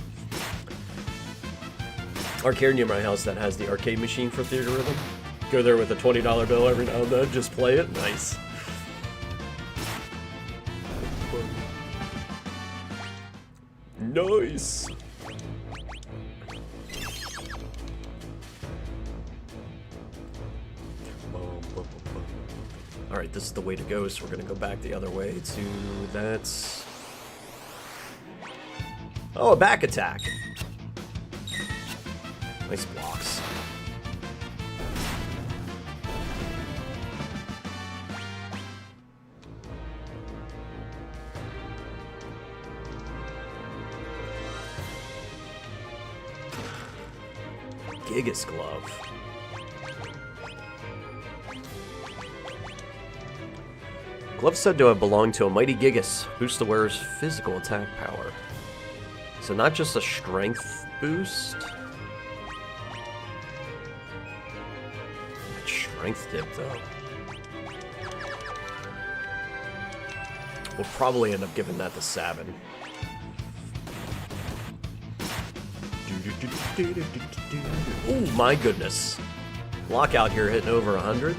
Arcade near my house that has the arcade machine for Theater Rhythm. Go there with a $20 bill every now and then, just play it. Nice. Nice. Alright, this is the way to go, so we're gonna go back the other way to that's... Oh, a back attack. Nice blocks. Gigas glove. Glove said to have belonged to a mighty Gigas. Boosts the wearer's physical attack power. So not just a strength boost. Strength dip, though. We'll probably end up giving that to Sabin. Oh my goodness. Lockout here hitting over 100.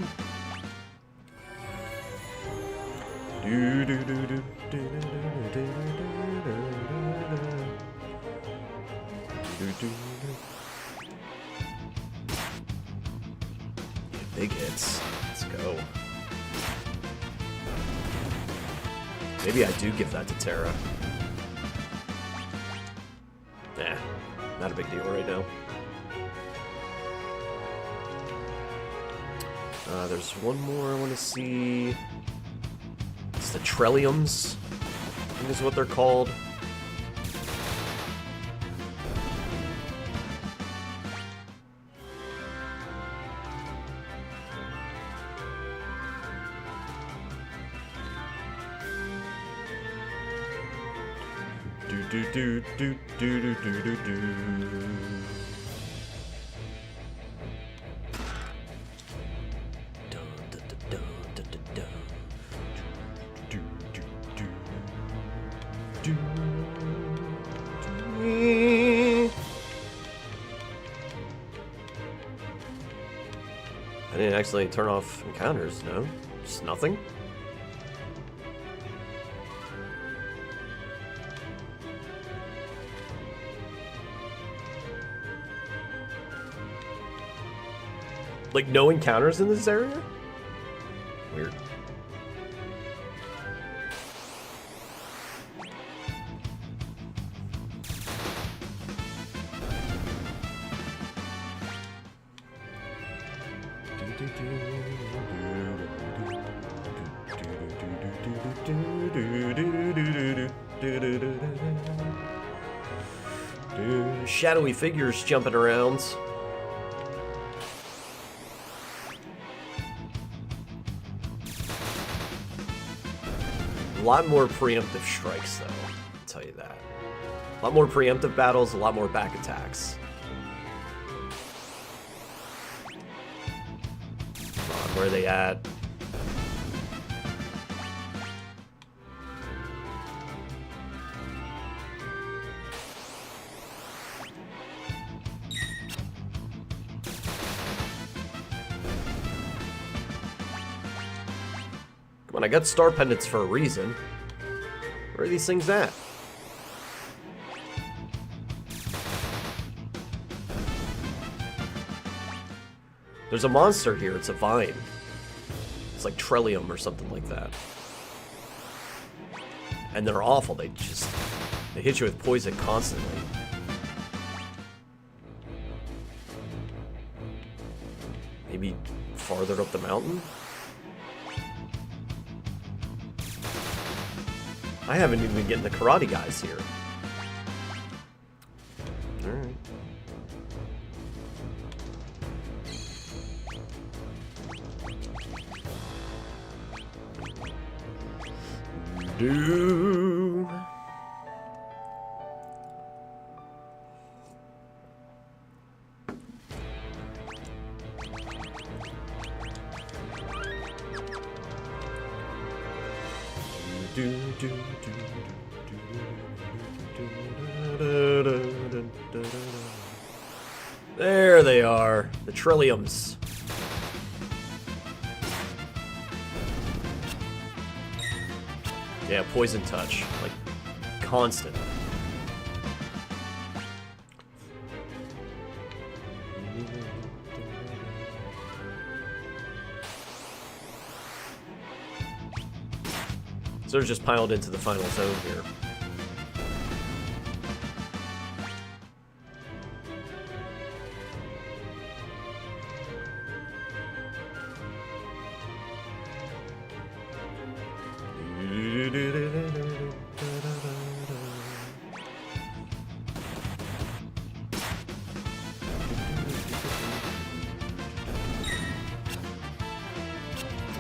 Big hits. Let's go. Maybe I do give that to Terra. Nah, not a big deal right now. There's one more I want to see. It's the Trilliums, I think is what they're called. I didn't accidentally turn off encounters, no? Just nothing? Like, no encounters in this area? Weird. Shadowy figures jumping around. A lot more preemptive strikes, though. I'll tell you that. A lot more preemptive battles, a lot more back attacks. Come on, where are they at? Come on, I got star pendants for a reason. Where are these things at? There's a monster here, it's a vine. It's like Trillium or something like that. And they're awful, they hit you with poison constantly. Maybe farther up the mountain? I haven't even been getting the karate guys here. Alright. Doom. There they are, the Trilliums. Yeah, poison touch, like constant. So they're just piled into the final zone here.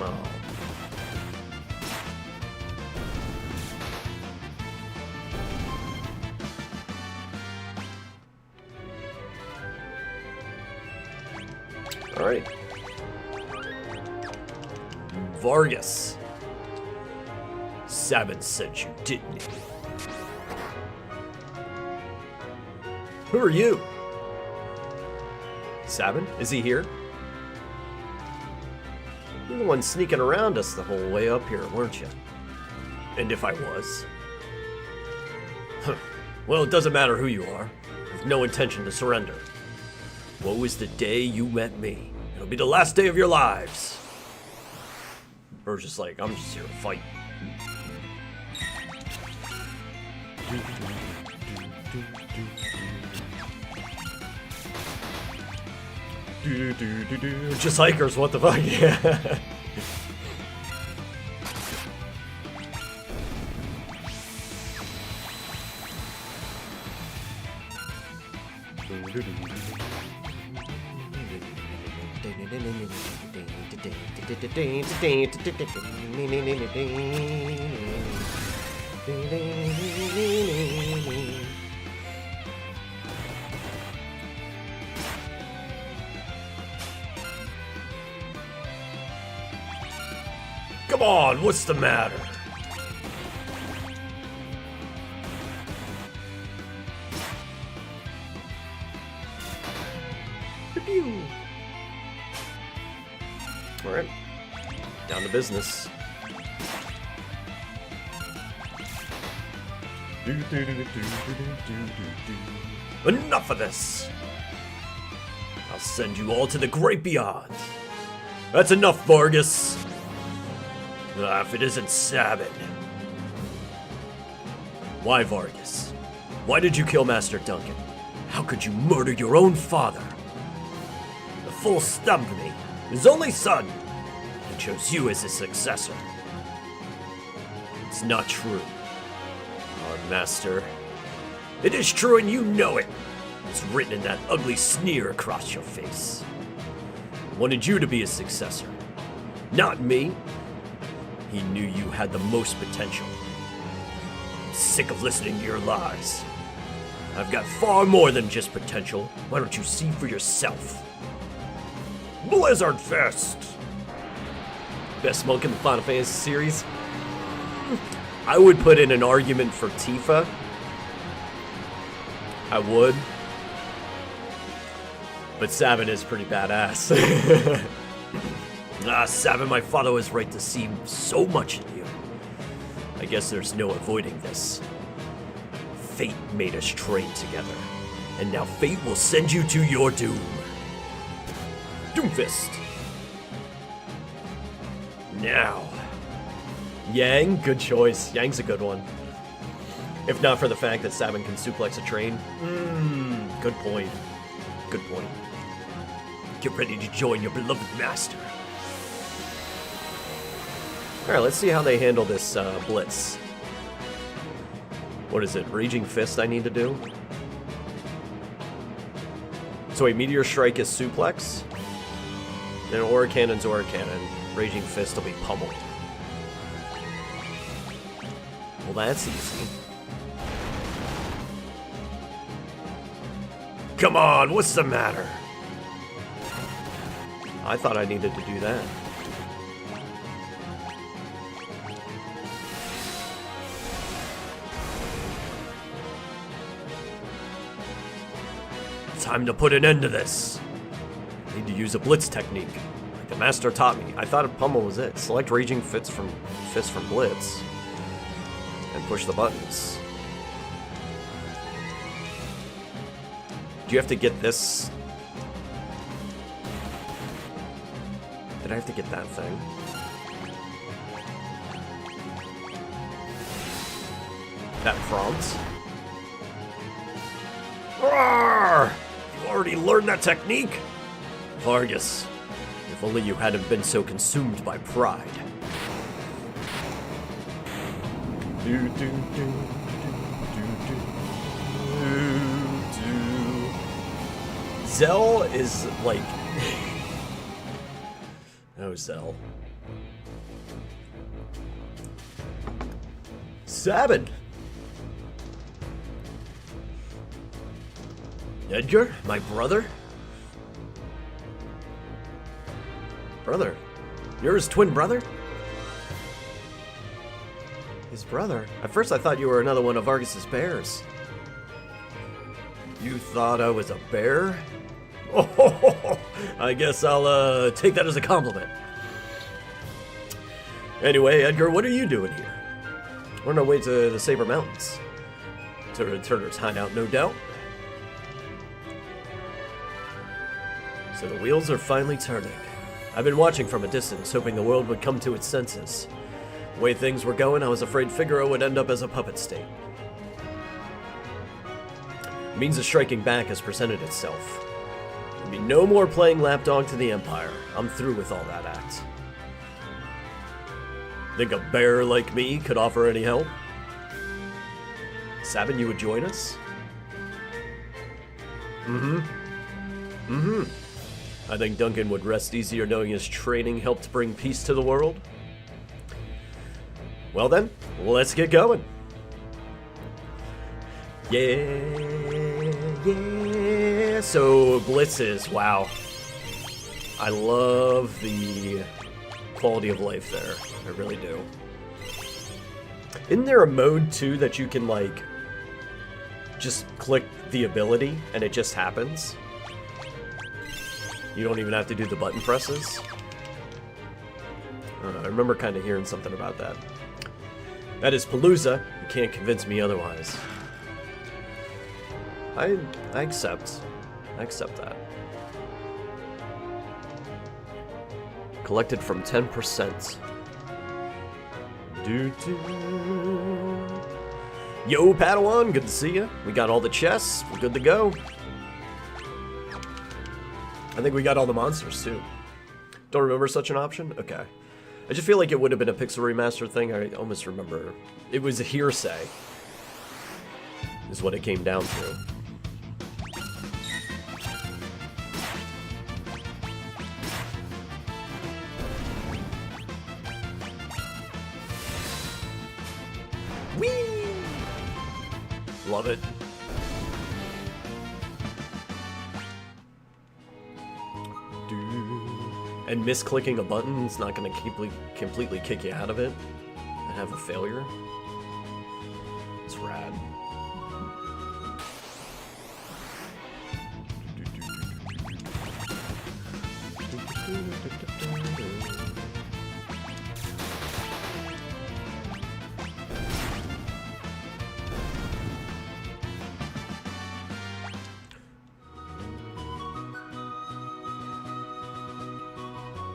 Oh. All right. Vargas. Sabin sent you, didn't he? Who are you? Sabin? Is he here? You're the one sneaking around us the whole way up here, weren't you? And if I was? Huh. Well, it doesn't matter who you are. I've no intention to surrender. Woe is the day you met me. It'll be the last day of your lives. Or just like, I'm just here to fight. Just hikers, what the fuck? Yeah. Come on, what's the matter? Alright, down to business. Enough of this! I'll send you all to the great beyond. That's enough, Vargas. If it isn't Sabin. Why, Vargas? Why did you kill Master Duncan? How could you murder your own father? The fool stumped me, his only son, and chose you as his successor. It's not true, our master. It is true and you know it. It's written in that ugly sneer across your face. I wanted you to be his successor, not me. He knew you had the most potential. I'm sick of listening to your lies. I've got far more than just potential. Why don't you see for yourself? Blizzard Fist! Best monk in the Final Fantasy series? I would put in an argument for Tifa. I would. But Sabin is pretty badass. Sabin, my father was right to see so much in you. I guess there's no avoiding this. Fate made us train together, and now fate will send you to your doom. Doomfist. Now. Yang, good choice. Yang's a good one. If not for the fact that Sabin can suplex a train. Good point. Good point. Get ready to join your beloved master. Alright, let's see how they handle this blitz. What is it? Raging Fist I need to do? So a Meteor Strike is suplex. Then Aura Cannon's Aura Cannon. Raging Fist will be pummeled. Well, that's easy. Come on, what's the matter? I thought I needed to do that. Time to put an end to this. I need to use a blitz technique, like the master taught me. I thought a pummel was it. Select raging fists from blitz, and push the buttons. Do you have to get this? Did I have to get that thing? That prompt? Roar! You already learned that technique? Vargas, if only you hadn't been so consumed by pride. Zell is like... Oh, Zell. Sabin! Edgar? My brother? Brother? You're his twin brother? His brother? At first I thought you were another one of Vargas's bears. You thought I was a bear? Oh, I guess I'll take that as a compliment. Anyway, Edgar, what are you doing here? We're on our way to the Saber Mountains. To Turner's hideout, no doubt. So the wheels are finally turning. I've been watching from a distance, hoping the world would come to its senses. The way things were going, I was afraid Figaro would end up as a puppet state. The means of striking back has presented itself. There'll be no more playing lapdog to the Empire. I'm through with all that act. Think a bear like me could offer any help? Sabin, you would join us? I think Duncan would rest easier knowing his training helped bring peace to the world. Well then, let's get going. Yeah. So, blitzes, wow. I love the quality of life there. I really do. Isn't there a mode, too, that you can, like, just click the ability and it just happens? You don't even have to do the button presses? I remember kind of hearing something about that. That is Palooza. You can't convince me otherwise. I accept. I accept that. Collected from 10%. Yo, Padawan, good to see you. We got all the chests. We're good to go. I think we got all the monsters, too. Don't remember such an option? Okay. I just feel like it would have been a pixel remaster thing. I almost remember. It was a hearsay, is what it came down to. Whee! Love it. And misclicking a button is not going to completely kick you out of it and have a failure. It's rad.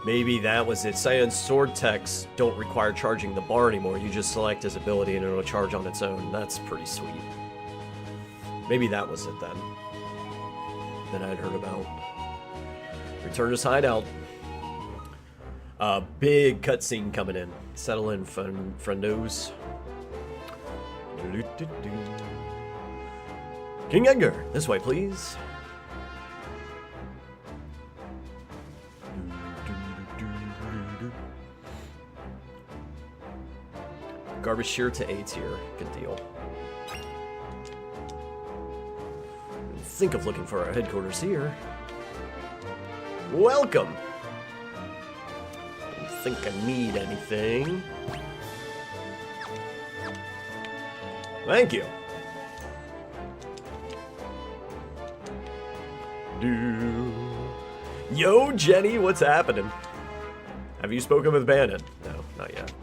Maybe that was it. Cyan's sword techs don't require charging the bar anymore. You just select his ability and it'll charge on its own. That's pretty sweet. Maybe that was it then. That I'd heard about. Return to his hideout. Big cutscene coming in. Settle in, friendos. King Edgar, this way, please. Garbage tier to A tier. Good deal. Think of looking for our headquarters here. Welcome! Don't think I need anything. Thank you. Yo, Jenny, what's happening? Have you spoken with Bannon? No, not yet.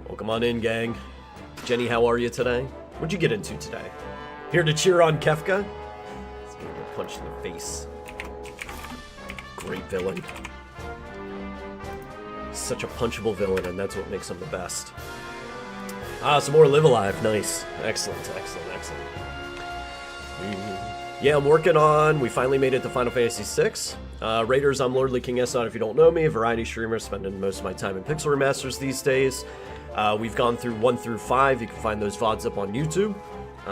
Welcome on in, gang. Jenny, how are you today? What'd you get into today? Here to cheer on Kefka? Let's give him a punch in the face. Great villain. Such a punchable villain, and that's what makes him the best. Ah, some more Live Alive. Nice. Excellent, excellent, excellent. Yeah, I'm working on... We finally made it to Final Fantasy VI. Raiders, I'm Lordly King Esson, if you don't know me. A variety streamer, spending most of my time in Pixel Remasters these days. We've gone through 1 through 5. You can find those VODs up on YouTube.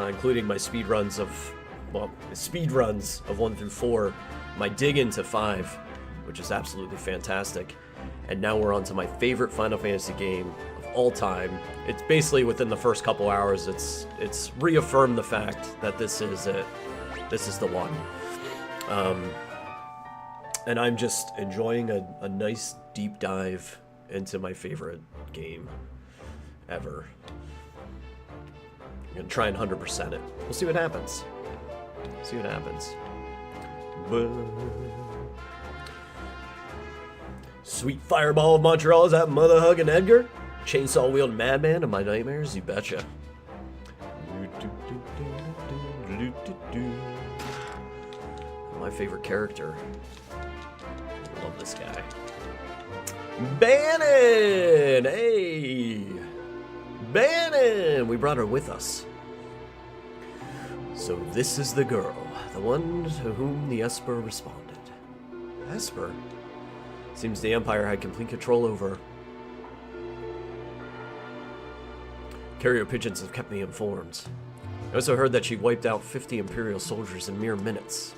Including my speedruns of... Well, speedruns of 1 through 4. My dig into 5, which is absolutely fantastic. And now we're on to my favorite Final Fantasy game of all time. It's basically within the first couple hours, it's reaffirmed the fact that this is it. This is the one. And I'm just enjoying a nice deep dive into my favorite game ever. I'm gonna try and 100% it. We'll see what happens. See what happens. Sweet Fireball of Montreal, is that Mother Huggin' Edgar? Chainsaw wielding madman of my nightmares? You betcha. My favorite character. I love this guy. Bannon! Hey! Bannon! We brought her with us. So this is the girl, the one to whom the Esper responded. Esper? Seems the Empire had complete control over her. Carrier pigeons have kept me informed. I also heard that she wiped out 50 Imperial soldiers in mere minutes.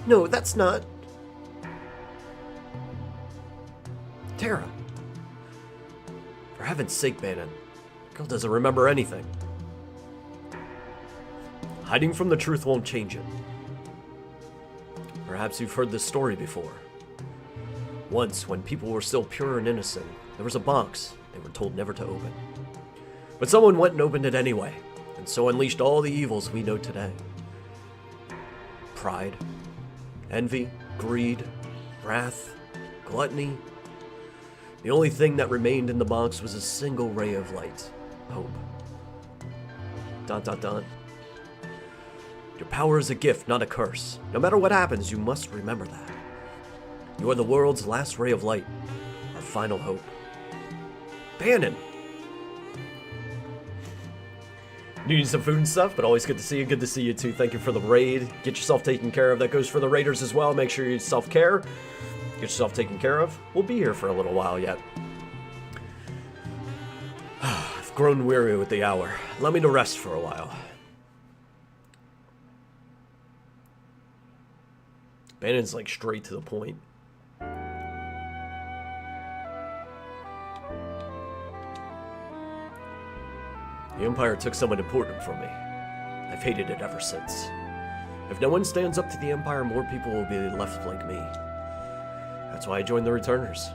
No, that's not... Terra. For heaven's sake, Bannon. The girl doesn't remember anything. Hiding from the truth won't change it. Perhaps you've heard this story before. Once, when people were still pure and innocent, there was a box they were told never to open. But someone went and opened it anyway, and so unleashed all the evils we know today. Pride, envy, greed, wrath, gluttony. The only thing that remained in the box was a single ray of light. Hope. ... Your power is a gift, not a curse. No matter what happens, you must remember that. You are the world's last ray of light. Our final hope. Bannon! Needing some food and stuff, but always good to see you. Good to see you too. Thank you for the raid. Get yourself taken care of. That goes for the raiders as well. Make sure you self-care. Get yourself taken care of. We'll be here for a little while yet. I've grown weary with the hour. Allow me to rest for a while. Bannon's like straight to the point. The Empire took someone important from me. I've hated it ever since. If no one stands up to the Empire, more people will be left like me. That's why I joined the Returners.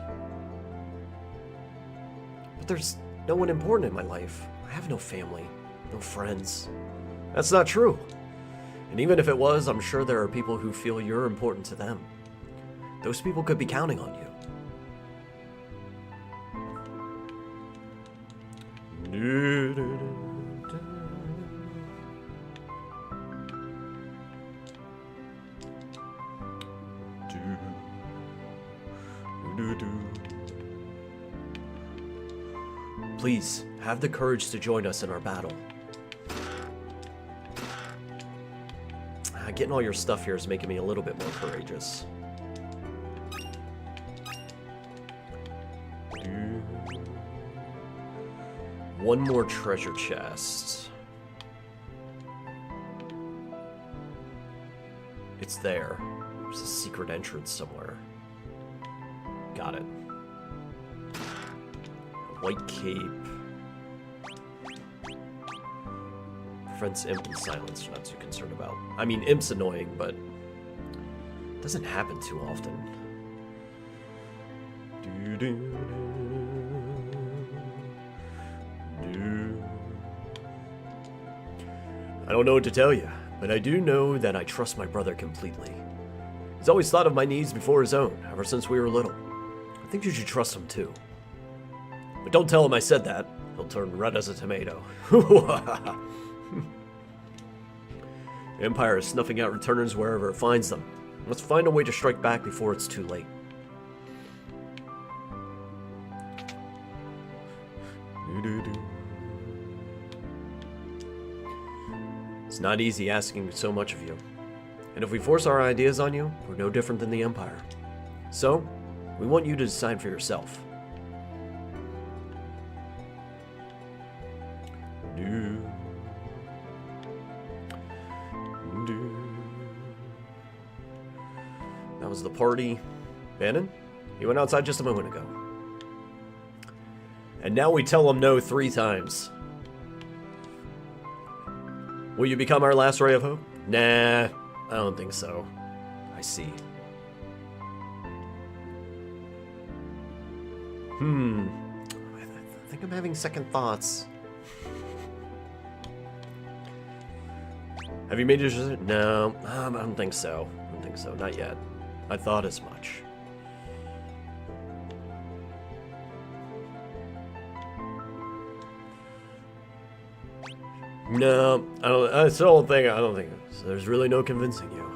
But there's no one important in my life. I have no family, no friends. That's not true. And even if it was, I'm sure there are people who feel you're important to them. Those people could be counting on you. Please, have the courage to join us in our battle. Getting all your stuff here is making me a little bit more courageous. One more treasure chest. It's there. There's a secret entrance somewhere. Got it. White cape. Prevents imp and silence. You're not too concerned about. I mean, imp's annoying, but it doesn't happen too often. I don't know what to tell you, but I do know that I trust my brother completely. He's always thought of my needs before his own, ever since we were little. I think you should trust him too. But don't tell him I said that. He'll turn red as a tomato. The Empire is snuffing out returners wherever it finds them. Let's find a way to strike back before it's too late. It's not easy asking so much of you. And if we force our ideas on you, we're no different than the Empire. So, we want you to decide for yourself. That was the party. Bannon? He went outside just a moment ago. And now we tell him no 3 times. Will you become our last ray of hope? Nah, I don't think so. I see. I think I'm having second thoughts. Have you made your decision? No, I don't think so. I don't think so. Not yet. I thought as much. No, I don't. That's the whole thing. I don't think so. There's really no convincing you.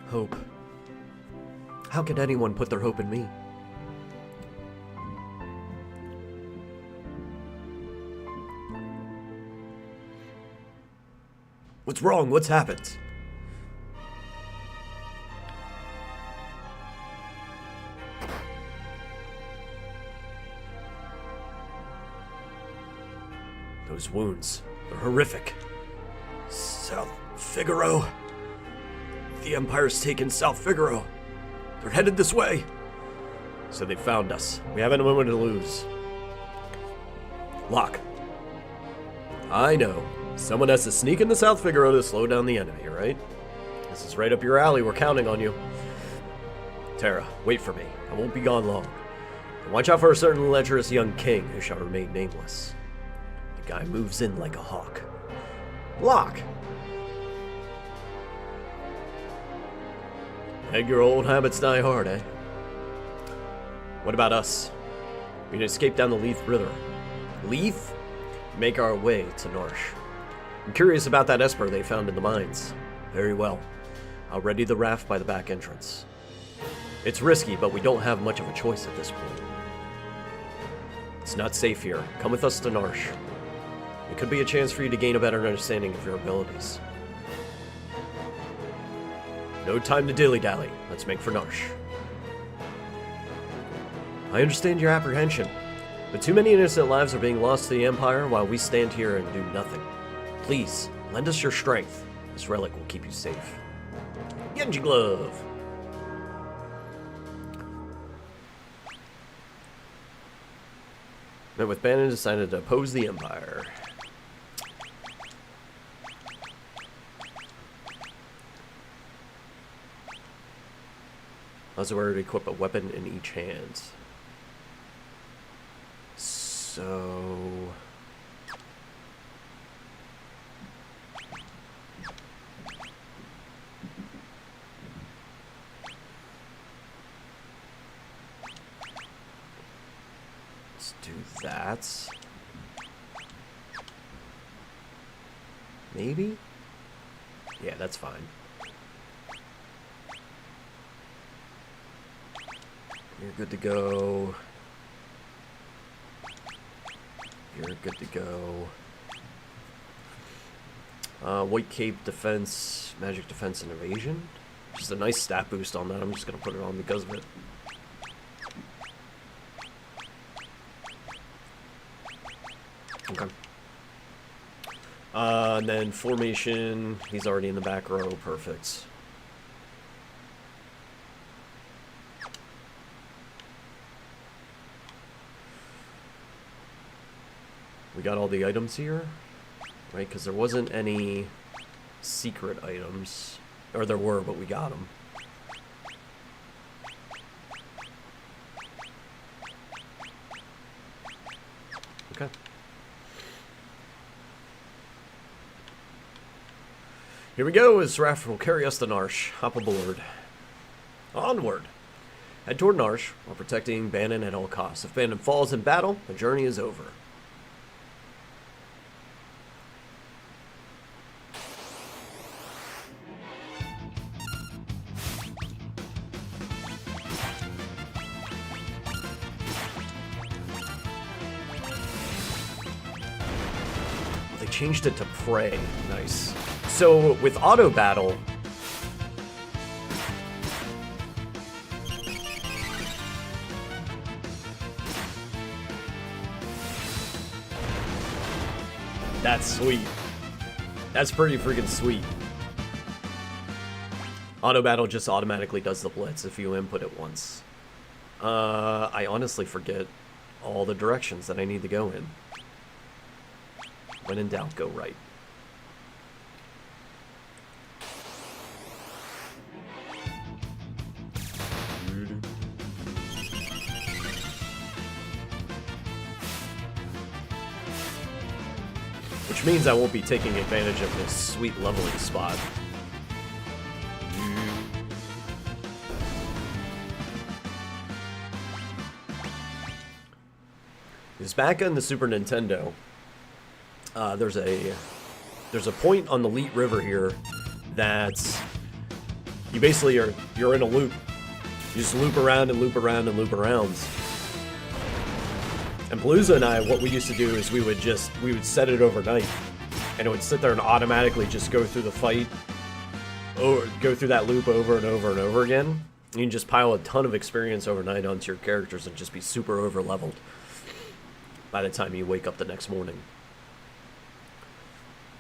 Hope. How could anyone put their hope in me? What's wrong? What's happened? Those wounds are horrific. South Figaro. The Empire's taken South Figaro. They're headed this way. So they found us. We haven't a moment to lose. Locke. I know. Someone has to sneak into South Figaro to slow down the enemy, right? This is right up your alley. We're counting on you. Terra, wait for me. I won't be gone long. And watch out for a certain lecherous young king who shall remain nameless. The guy moves in like a hawk. Locke! Egg your old habits die hard, eh? What about us? We can escape down the Leith River. Leith? Make our way to Narsh. I'm curious about that Esper they found in the mines. Very well. I'll ready the raft by the back entrance. It's risky, but we don't have much of a choice at this point. It's not safe here. Come with us to Narsh. It could be a chance for you to gain a better understanding of your abilities. No time to dilly-dally. Let's make for Narsh. I understand your apprehension, but too many innocent lives are being lost to the Empire while we stand here and do nothing. Please, lend us your strength. This relic will keep you safe. Genji Glove! Met with Bannon decided to oppose the Empire. Also, we're to equip a weapon in each hand. So... let's do that. Maybe? Yeah, that's fine. You're good to go. You're good to go. White cape, defense, magic defense, and evasion. Just a nice stat boost on that. I'm just gonna put it on because of it. Okay. And then formation. He's already in the back row. Perfect. We got all the items here, right? Because there wasn't any secret items. Or there were, but we got them. Okay. Here we go, as Raph will carry us to Narsh. Hop aboard. Onward! Head toward Narsh, while protecting Bannon at all costs. If Bannon falls in battle, the journey is over. They changed it to pray. Nice. So, with auto battle, that's sweet. That's pretty freaking sweet. Auto battle just automatically does the blitz if you input it once. I honestly forget all the directions that I need to go in. When in doubt, go right. Which means I won't be taking advantage of this sweet leveling spot. Because back on the Super Nintendo, there's a point on the Leet River here that you basically you're in a loop. You just loop around and loop around and loop around. And Palooza and I, what we used to do is we would set it overnight, and it would sit there and automatically just go through the fight, or go through that loop over and over and over again. You can just pile a ton of experience overnight onto your characters and just be super over leveled by the time you wake up the next morning.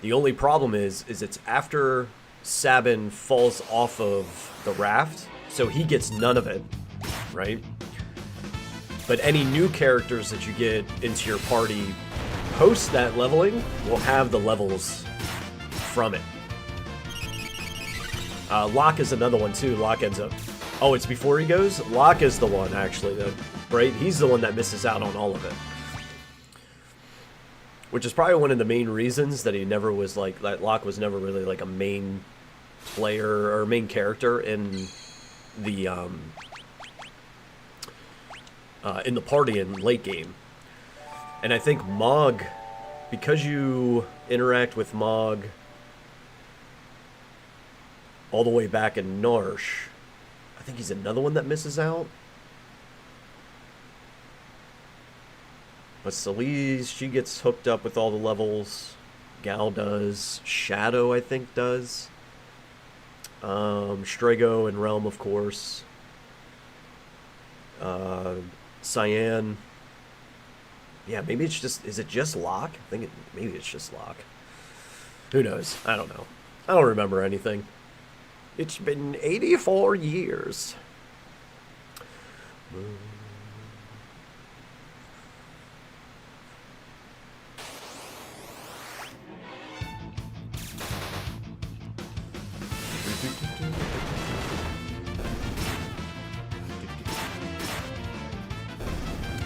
The only problem is it's after Sabin falls off of the raft, so he gets none of it, right? But any new characters that you get into your party post that leveling will have the levels from it. Locke is another one too. Locke ends up... Oh, it's before he goes? Locke is the one, actually, right? He's the one that misses out on all of it. Which is probably one of the main reasons that he never was like... That Locke was never really like a main player or main character in the party in late game. And I think Mog, because you interact with Mog all the way back in Narsh, I think he's another one that misses out. But Celise, she gets hooked up with all the levels. Gal does. Shadow, I think, does. Strago and Realm, of course. Cyan. Yeah, maybe it's just... Is it just Locke? I think maybe it's just Locke. Who knows? I don't know. I don't remember anything. It's been 84 years.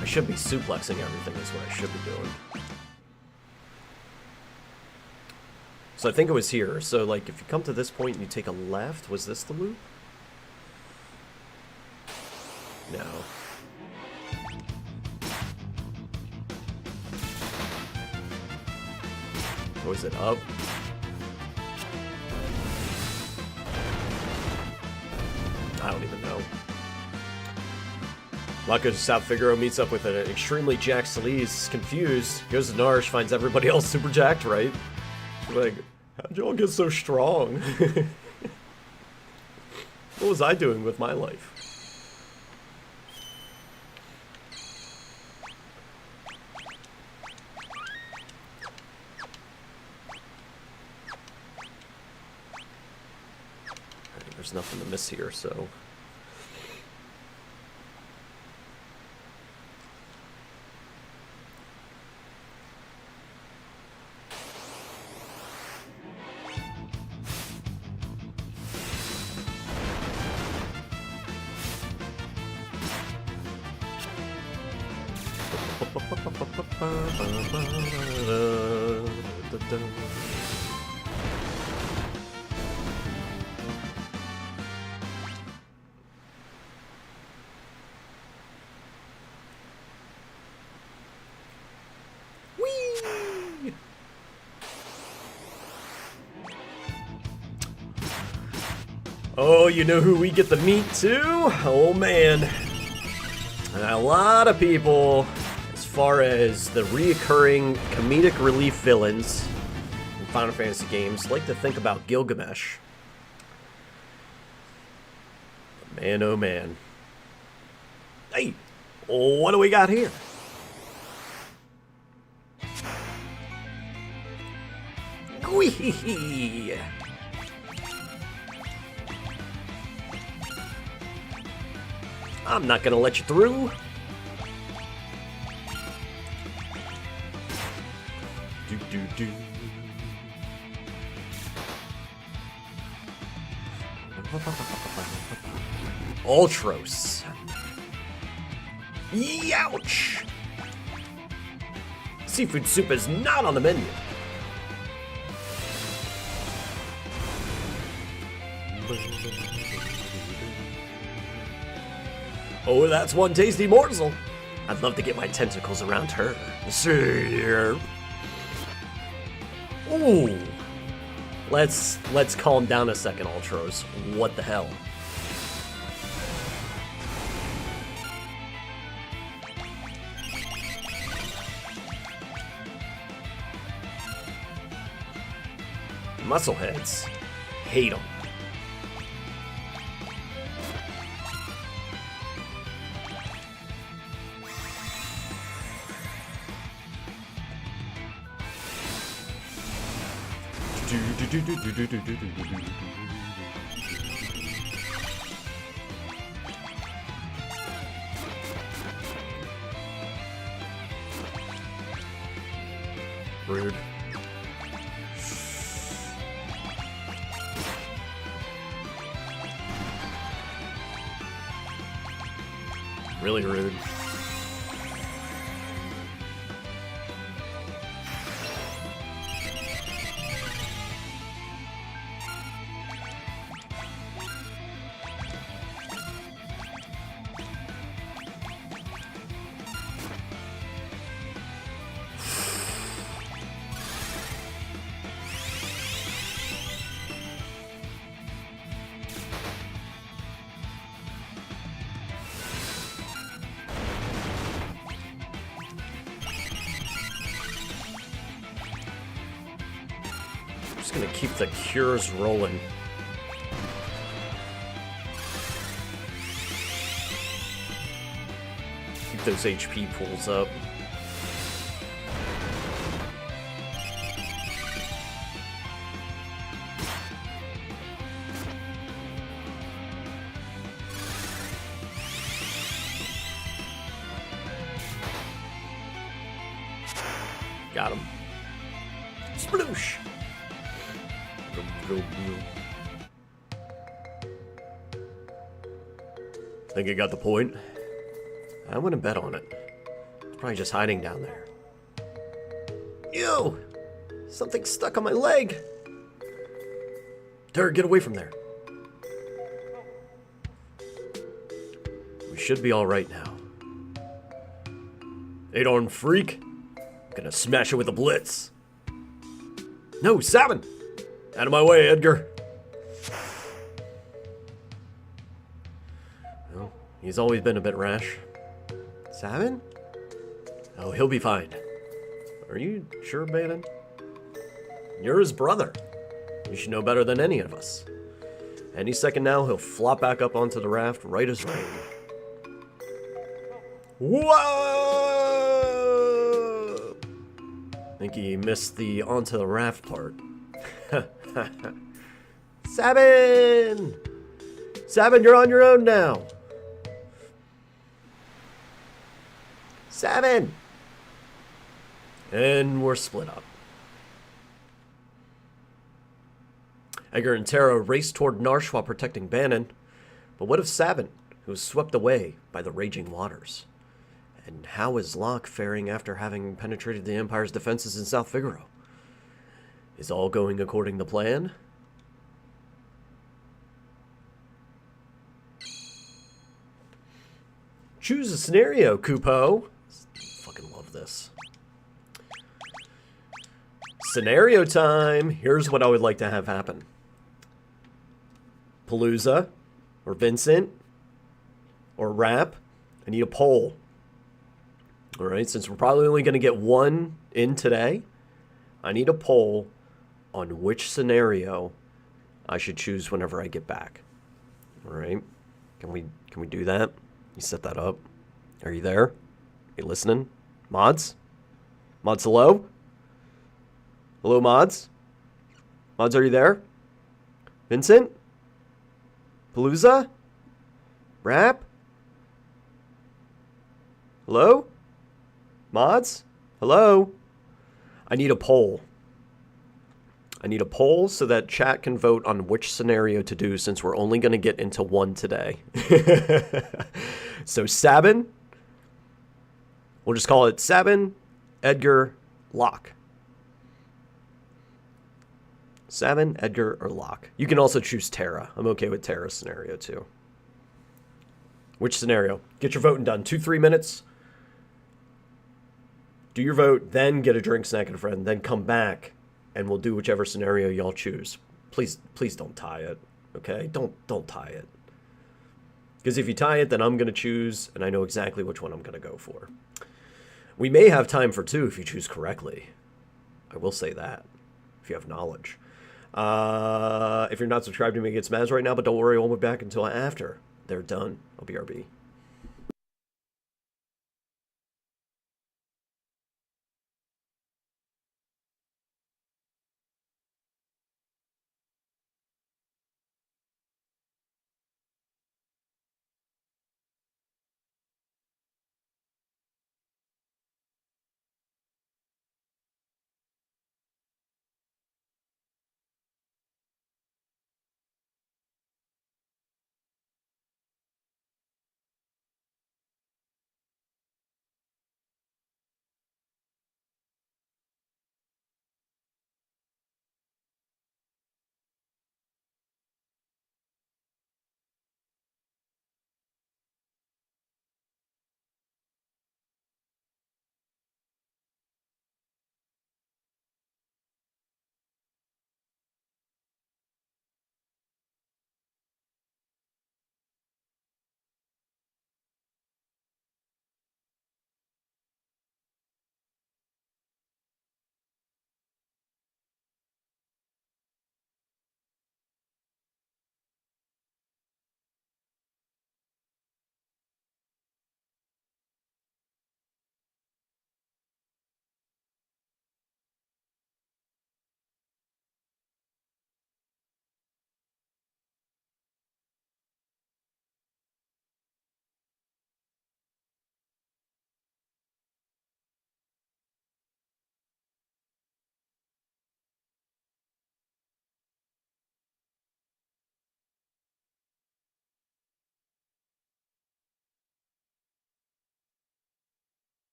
I should be suplexing everything is what I should be doing. So I think it was here. So, like, if you come to this point and you take a left, was this the loop? No. Or was it up? I don't even know. Locke South Figaro meets up with an extremely jacked Celise, confused, goes to Narsh, finds everybody else super jacked, right? She's like, how'd y'all get so strong? What was I doing with my life? There's nothing to miss here, so... Whee! Oh, you know who we get to meet too? Oh man. And a lot of people, as far as the reoccurring comedic relief villains in Final Fantasy games, like to think about Gilgamesh. But man, oh man. Hey, what do we got here? Whee! I'm not gonna let you through. Do do do. Ultros. Youch! Seafood soup is not on the menu. Oh, that's one tasty morsel. I'd love to get my tentacles around her. See here. Ooh. Let's calm down a second, Ultros. What the hell? Muscleheads. Hate them. Rude. Really rude. Just gonna keep the cures rolling. Keep those HP pools up. Got him. Sploosh! Think I got the point? I wouldn't bet on it. It's probably just hiding down there. Ew! Something stuck on my leg! Turd, get away from there. We should be alright now. 8-armed freak? Gonna smash it with a blitz. No, Sabin! Out of my way, Edgar. Well, he's always been a bit rash. Sabin? Oh, he'll be fine. Are you sure, Balin? You're his brother. You should know better than any of us. Any second now, he'll flop back up onto the raft right as rain. Whoa! I think he missed the onto the raft part. Sabin! Sabin, you're on your own now. Sabin! And we're split up. Edgar and Tara race toward Narsh while protecting Bannon. But what of Sabin, who was swept away by the raging waters? And how is Locke faring after having penetrated the Empire's defenses in South Figaro? Is all going according to plan? Choose a scenario, Kupo. Fucking love this. Scenario time. Here's what I would like to have happen. Palooza, or Vincent, or Rap. I need a poll. All right, since we're probably only going to get one in today, I need a poll on which scenario I should choose whenever I get back. All right, can we do that? You set that up. Are you there? Are you listening? Mods? Mods, hello? Hello, mods? Mods, are you there? Vincent? Palooza? Rap? Hello? Mods? Hello? I need a poll. I need a poll so that chat can vote on which scenario to do since we're only going to get into one today. So Sabin, we'll just call it Sabin, Edgar, Locke. Sabin, Edgar, or Locke. You can also choose Terra. I'm okay with Terra's scenario too. Which scenario? Get your voting done. 2-3 minutes. Do your vote, then get a drink, snack, and a friend, then come back, and we'll do whichever scenario y'all choose. Please don't tie it, okay? Don't tie it. Because if you tie it, then I'm going to choose, and I know exactly which one I'm going to go for. We may have time for two if you choose correctly. I will say that, if you have knowledge. If you're not subscribed to me, get Smaz right now, but don't worry, I won't be back until after they're done. I'll BRB.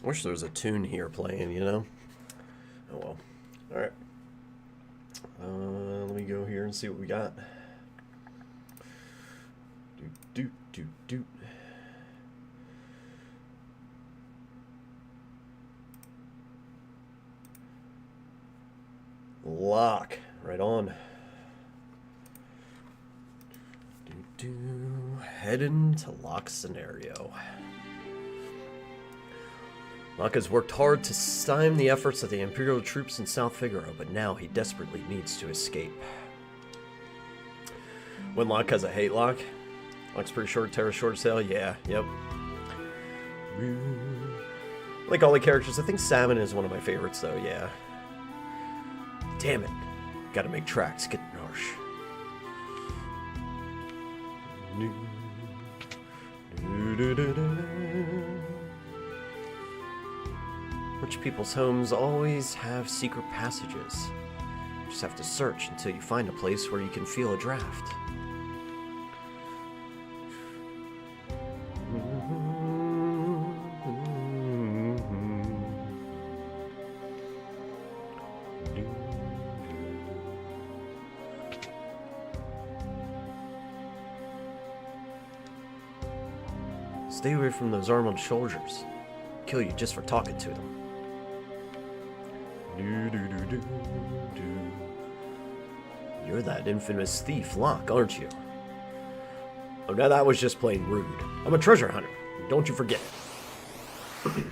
I wish there was a tune here playing, you know? Oh well. Alright. Let me go here and see what we got. Doot, doot, doot. Lock. Right on. Heading to lock scenario. Locke has worked hard to stymie the efforts of the Imperial troops in South Figaro, but now he desperately needs to escape. When Locke has a hate lock? Locke's pretty short, Terra's short sale? Yeah, yep. Like all the characters, I think Salmon is one of my favorites, though, yeah. Damn it. Gotta make tracks, get Narsh. Rich people's homes always have secret passages. You just have to search until you find a place where you can feel a draft. Stay away from those armored soldiers. Kill you just for talking to them. You're that infamous thief, Locke, aren't you? Oh, now that was just plain rude. I'm a treasure hunter. Don't you forget it.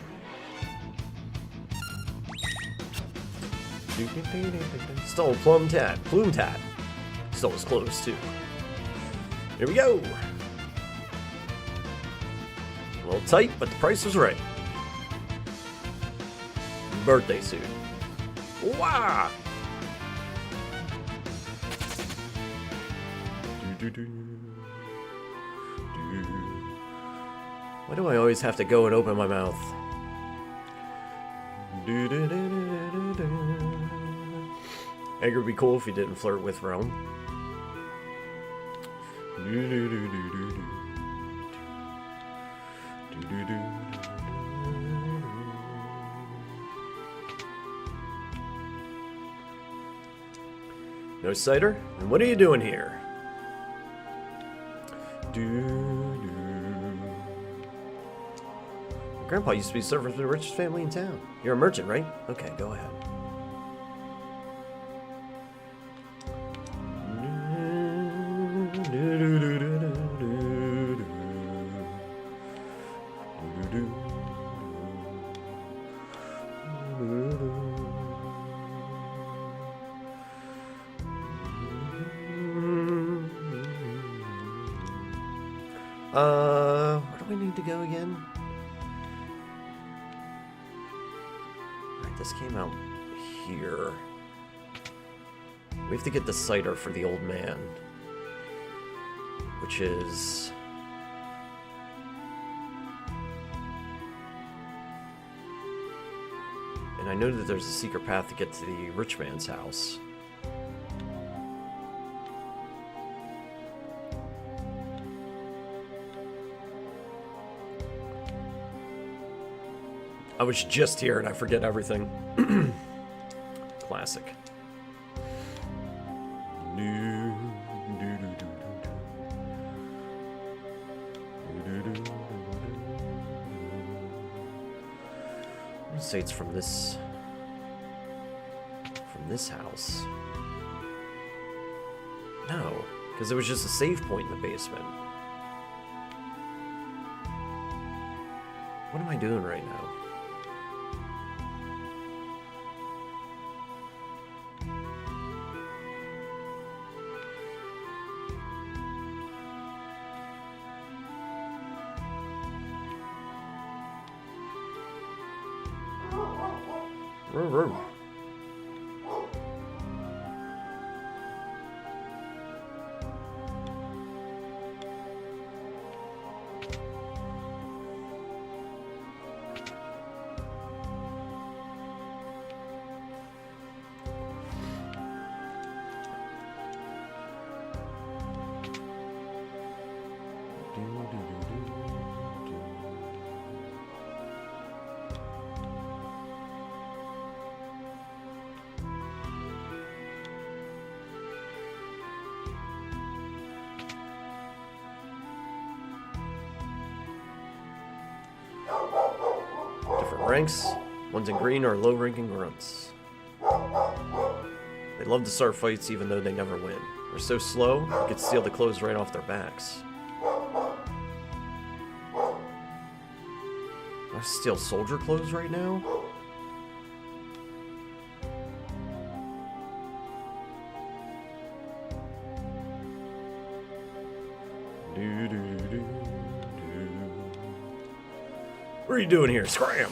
Stole Plume Tat. Stole his clothes, too. Here we go. A little tight, but the price was right. Birthday suit. Wow! Why do I always have to go and open my mouth? Edgar would be cool if he didn't flirt with Rome. No cider? And what are you doing here? Grandpa used to be servant for the richest family in town. You're a merchant, right? Okay, go ahead. Where do we need to go again? Alright, this came out here. We have to get the cider for the old man. Which is... And I know that there's a secret path to get to the rich man's house. I was just here and I forget everything. Classic. I'd say it's from this house. No, because there was just a save point in the basement. What am I doing right now? ranks. Ones in green are low-ranking grunts. They love to start fights even though they never win. They're so slow, you could steal the clothes right off their backs. I steal soldier clothes right now? What are you doing here? Scram!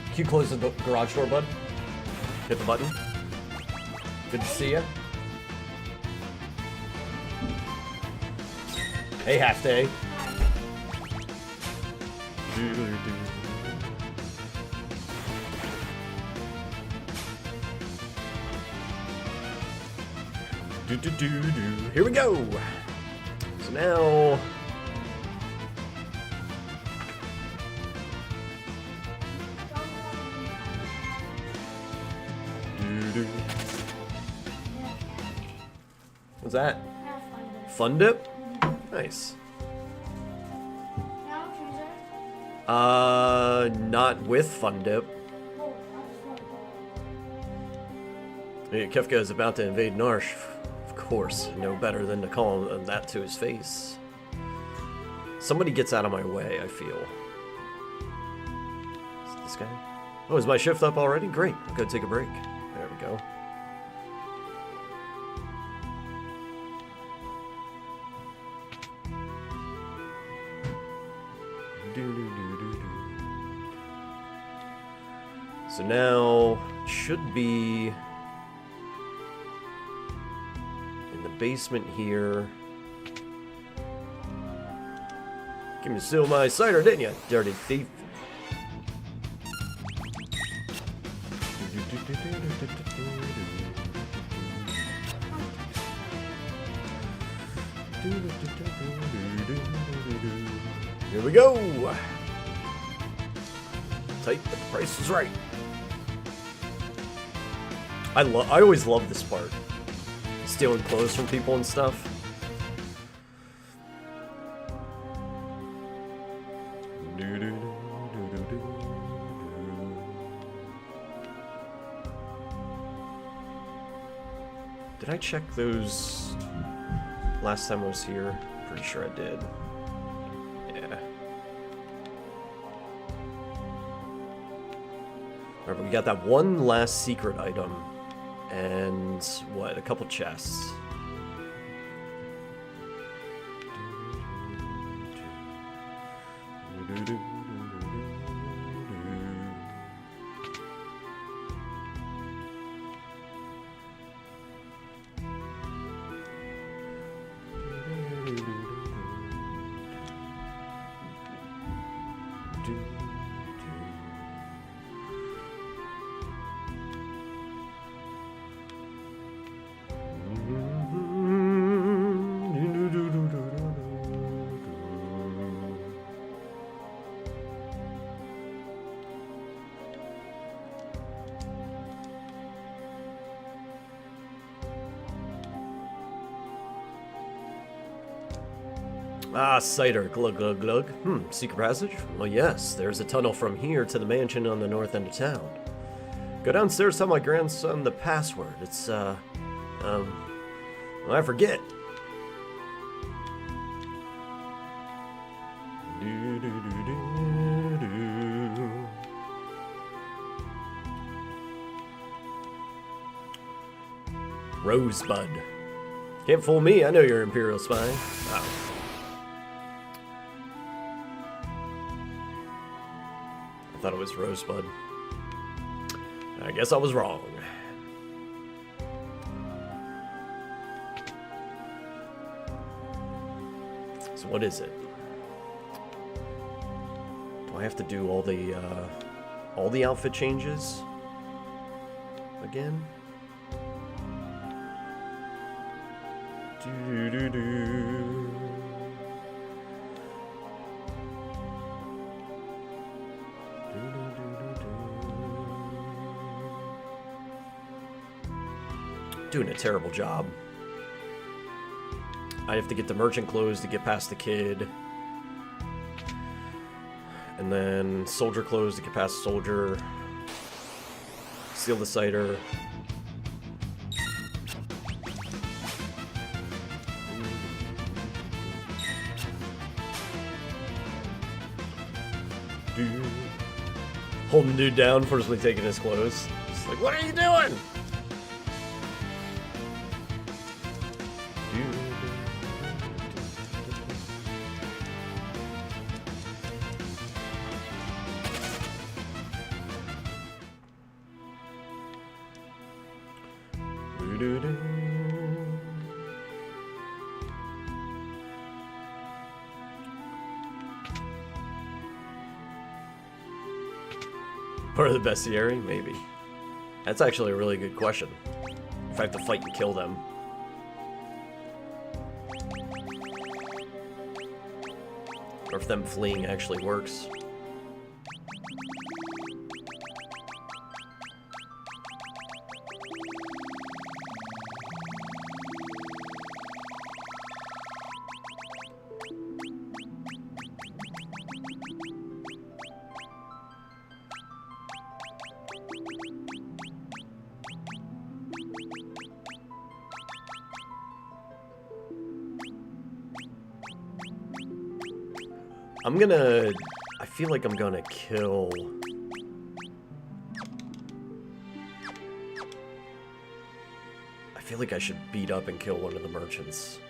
Can you close the garage door, bud? Hit the button. Good to see ya. Hey, half day. Here we go. So now, what's that? Fun dip? Nice. Not with Fun Dip. Kefka is about to invade Narsh. Of course, no better than to call him that to his face. Somebody gets out of my way, I feel. Is it this guy? Oh, is my shift up already? Great. I'll go take a break. There we go. So now, it should be in the basement here. Came to steal my cider, didn't you, dirty thief? Here we go! Tight, but the price is right. I always love this part. Stealing clothes from people and stuff. Did I check those last time I was here? Pretty sure I did. Yeah. Alright, but we got that one last secret item. And what? A couple chests. Ah, cider. Glug, glug, glug. Secret passage? Well, yes. There's a tunnel from here to the mansion on the north end of town. Go downstairs, tell my grandson the password. It's, well, I forget. Rosebud. Can't fool me, I know you're Imperial spy. Oh. I thought it was Rosebud. I guess I was wrong. So what is it? Do I have to do all the outfit changes again? Doing a terrible job. I have to get the merchant clothes to get past the kid. And then soldier clothes to get past the soldier. Steal the cider. Holding dude down, forcibly taking his clothes. It's like, what are you doing? Part of the bestiary? Maybe. That's actually a really good question. If I have to fight and kill them. Or if them fleeing actually works. I feel like I'm gonna kill... I feel like I should beat up and kill one of the merchants.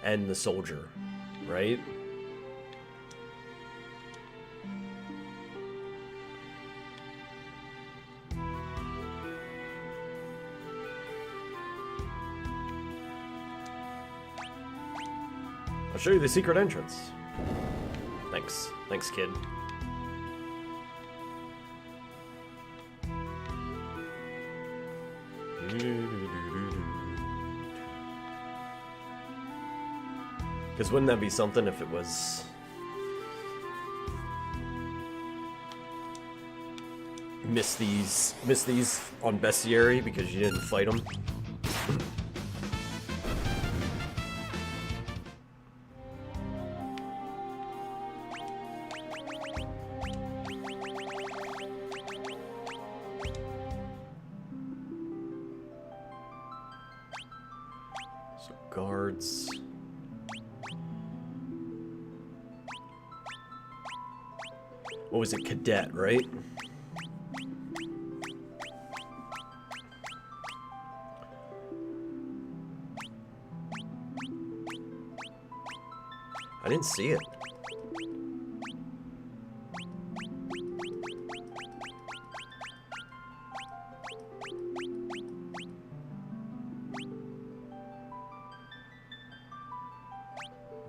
And the soldier, right? I'll show you the secret entrance. Thanks. Thanks, kid. Because wouldn't that be something if it was... Miss these on bestiary because you didn't fight them? Guards. What was it? Cadet, right? I didn't see it.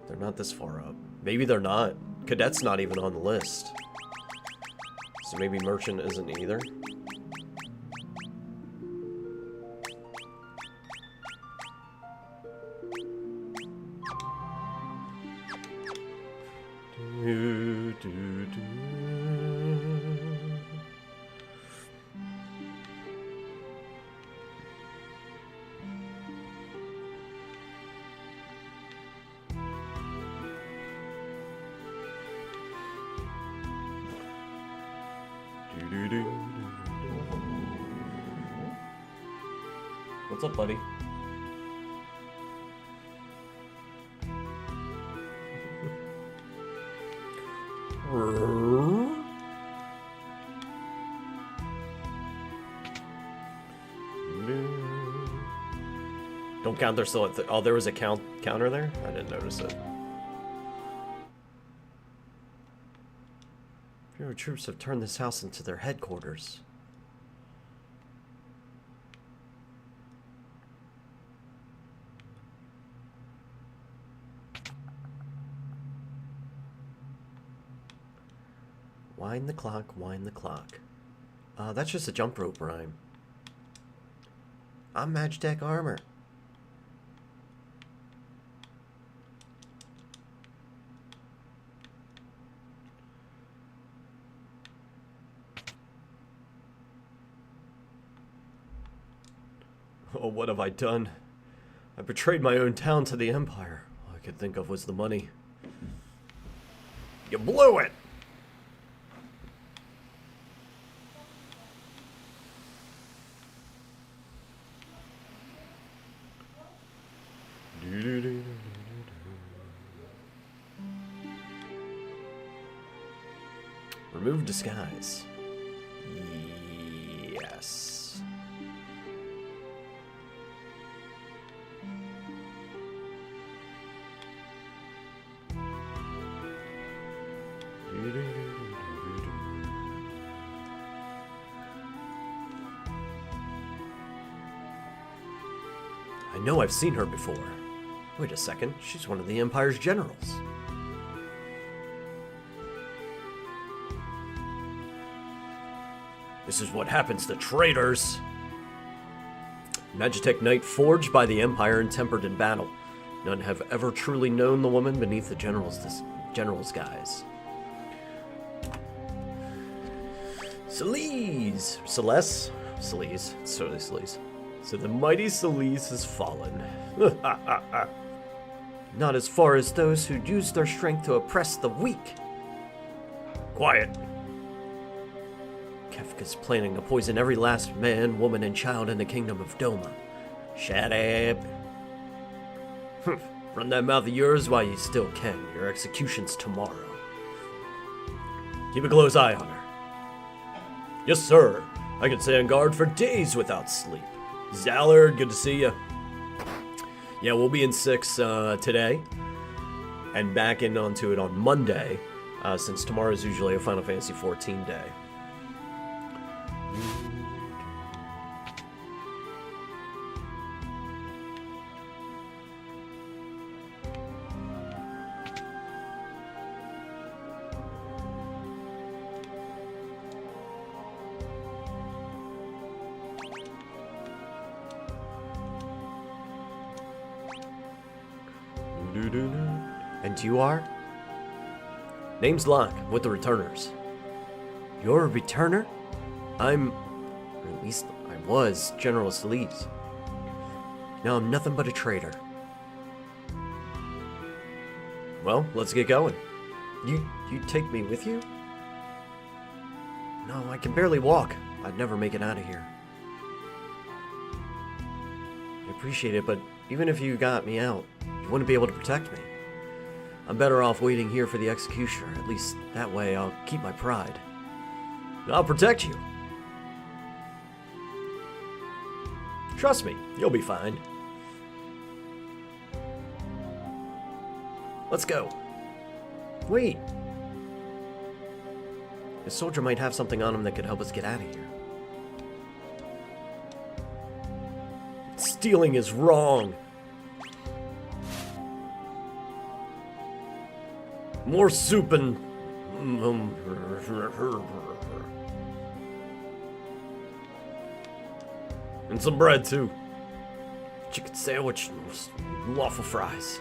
They're not this far up. Maybe they're not. Cadet's not even on the list. So maybe merchant isn't either. What's up, buddy? Don't count, they're still at oh, there was a counter there? I didn't notice it. Bureau troops have turned this house into their headquarters. Wind the clock, wind the clock. That's just a jump rope rhyme. I'm Magitech Armor. Oh, what have I done? I betrayed my own town to the Empire. could think of was the money. You blew it! Remove disguise. Yes. I know I've seen her before. Wait a second, she's one of the Empire's generals. This is what happens to traitors. Magitech Knight forged by the Empire and tempered in battle. None have ever truly known the woman beneath the general's guise. Celeste! Celeste. So the mighty Celeste has fallen. Not as far as those who use their strength to oppress the weak. Quiet. Kefka's planning to poison every last man, woman, and child in the kingdom of Doma. Shut up. Run that mouth of yours while you still can. Your execution's tomorrow. Keep a close eye on her. Yes, sir. I can stay on guard for days without sleep. Zallard, good to see you. Yeah, we'll be in 6 today. And back in onto it on Monday, since tomorrow is usually a Final Fantasy XIV day. And you are? Name's Locke, with the Returners. You're a Returner? Or at least I was, General Celeste. Now I'm nothing but a traitor. Well, let's get going. You take me with you? No, I can barely walk. I'd never make it out of here. I appreciate it, but even if you got me out, you wouldn't be able to protect me. I'm better off waiting here for the executioner. At least that way I'll keep my pride. I'll protect you. Trust me, you'll be fine. Let's go. Wait. This soldier might have something on him that could help us get out of here. Stealing is wrong. More soup and... and some bread, too. Chicken sandwich and waffle fries.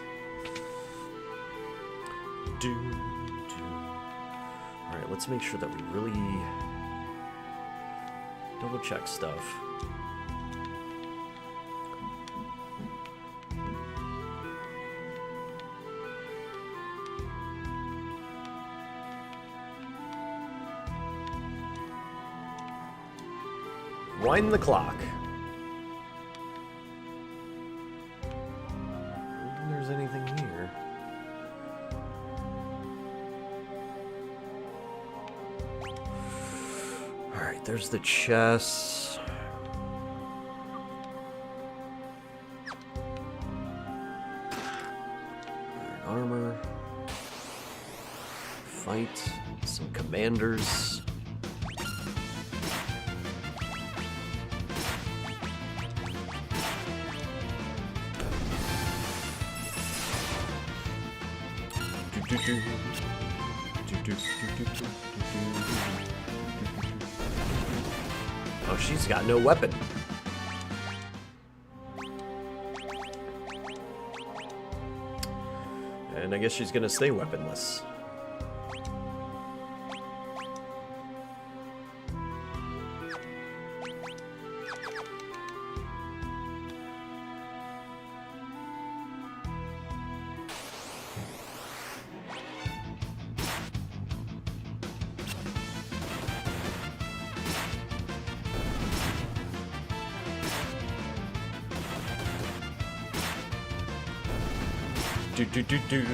Alright, let's make sure that we really double check stuff. Wind the clock. I don't think there's anything here. Alright, there's the chest. Iron armor. Fight. Some commanders. Oh, she's got no weapon. And I guess she's gonna stay weaponless. Do do do do.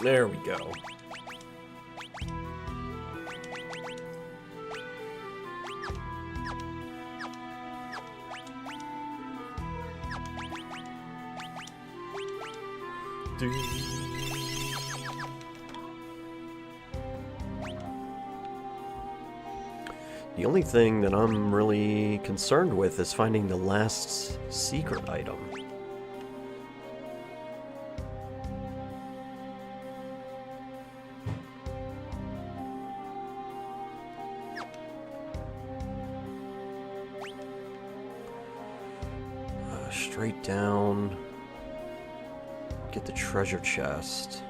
There we go. The only thing that I'm really concerned with is finding the last secret item. Straight down. Get the treasure chest.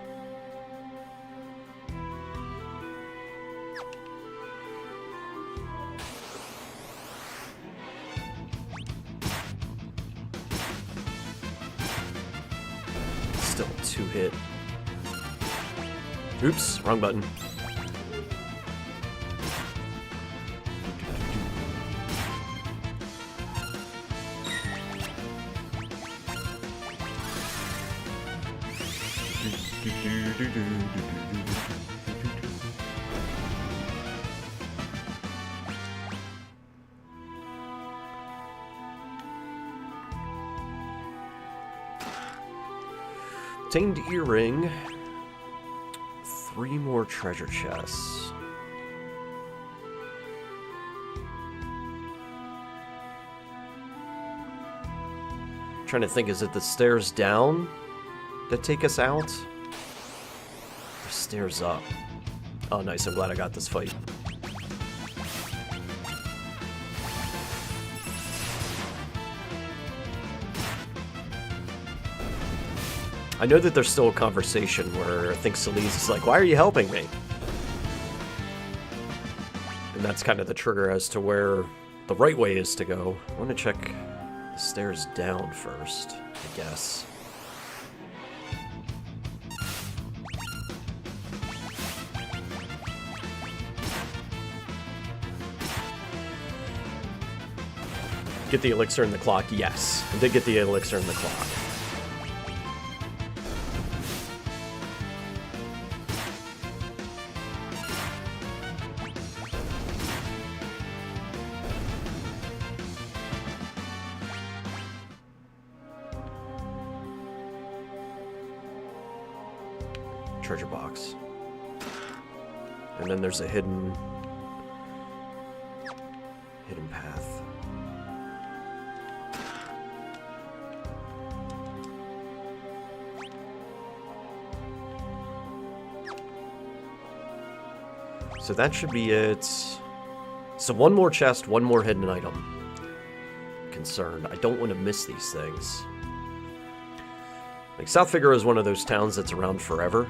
Still 2-hit. Oops, wrong button. Obtained earring. 3 more treasure chests. Trying to think, is it the stairs down that take us out? Or stairs up? Oh, nice. I'm glad I got this fight. I know that there's still a conversation where I think Celise is like, why are you helping me? And that's kind of the trigger as to where the right way is to go. I want to check the stairs down first, I guess. Get the elixir in the clock? Yes. I did get the elixir in the clock. Treasure box. And then there's a hidden path. So that should be it. So one more chest, one more hidden item. Concerned. I don't want to miss these things. Like, South Figaro is one of those towns that's around forever.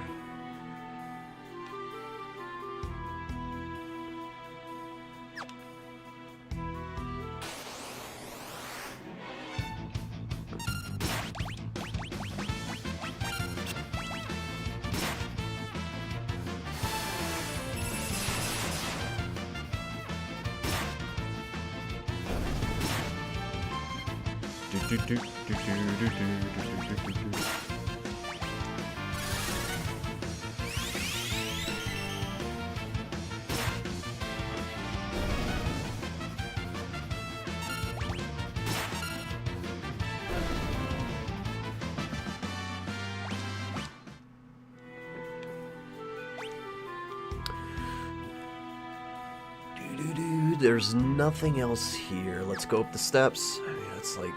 There's nothing else here. Let's go up the steps. I mean, it's like...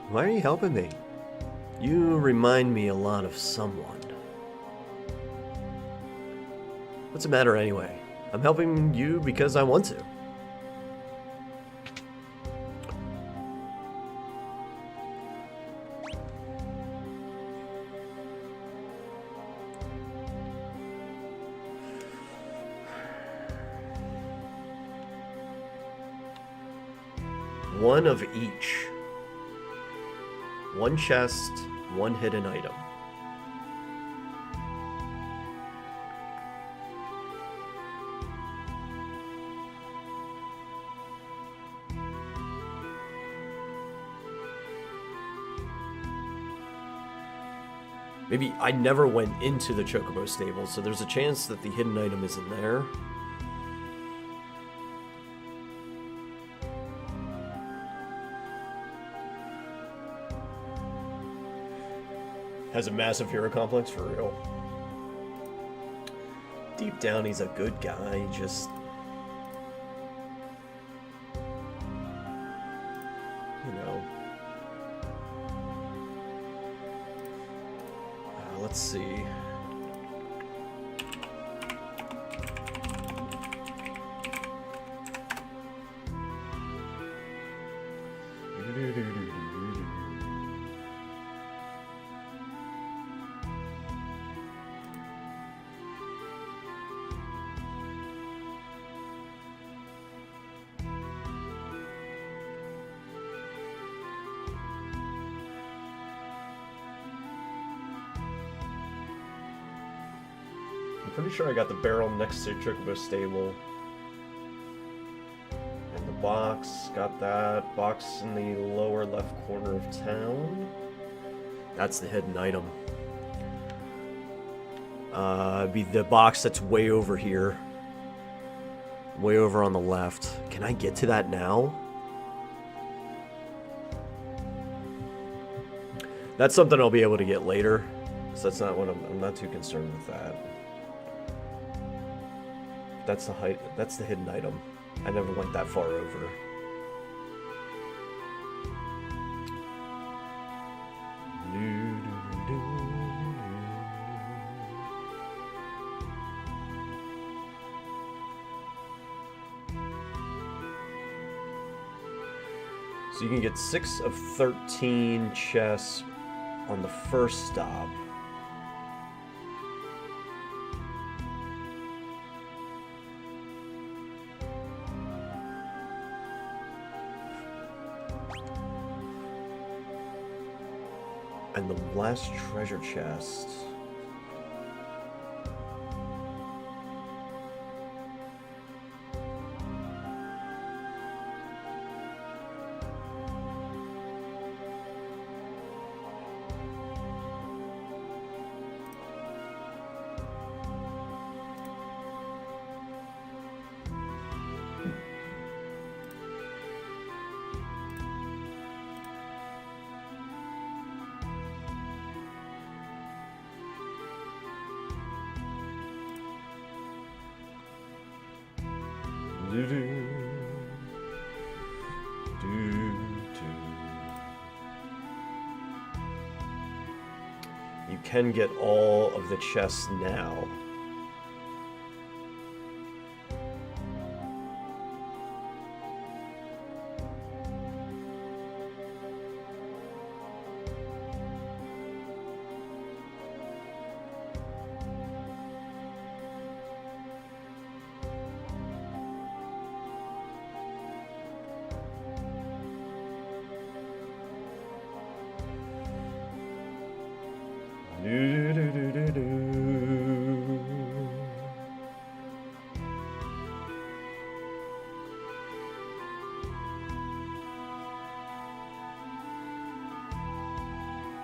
Why are you helping me? You remind me a lot of someone. What's the matter anyway? I'm helping you because I want to. One of each. One chest, one hidden item. Maybe I never went into the Chocobo stable, so there's a chance that the hidden item is in there. Has a massive hero complex, for real. Deep down, he's a good guy, just... you know... let's see... I'm pretty sure I got the barrel next to Chocobo stable. And the box, got that. Box in the lower left corner of town. That's the hidden item. Be the box that's way over here. Way over on the left. Can I get to that now? That's something I'll be able to get later. So that's not what I'm not too concerned with that. That's the hidden item. I never went that far over. So you can get 6 of 13 chests on the first stop. And the last treasure chest. You can get all of the chests now.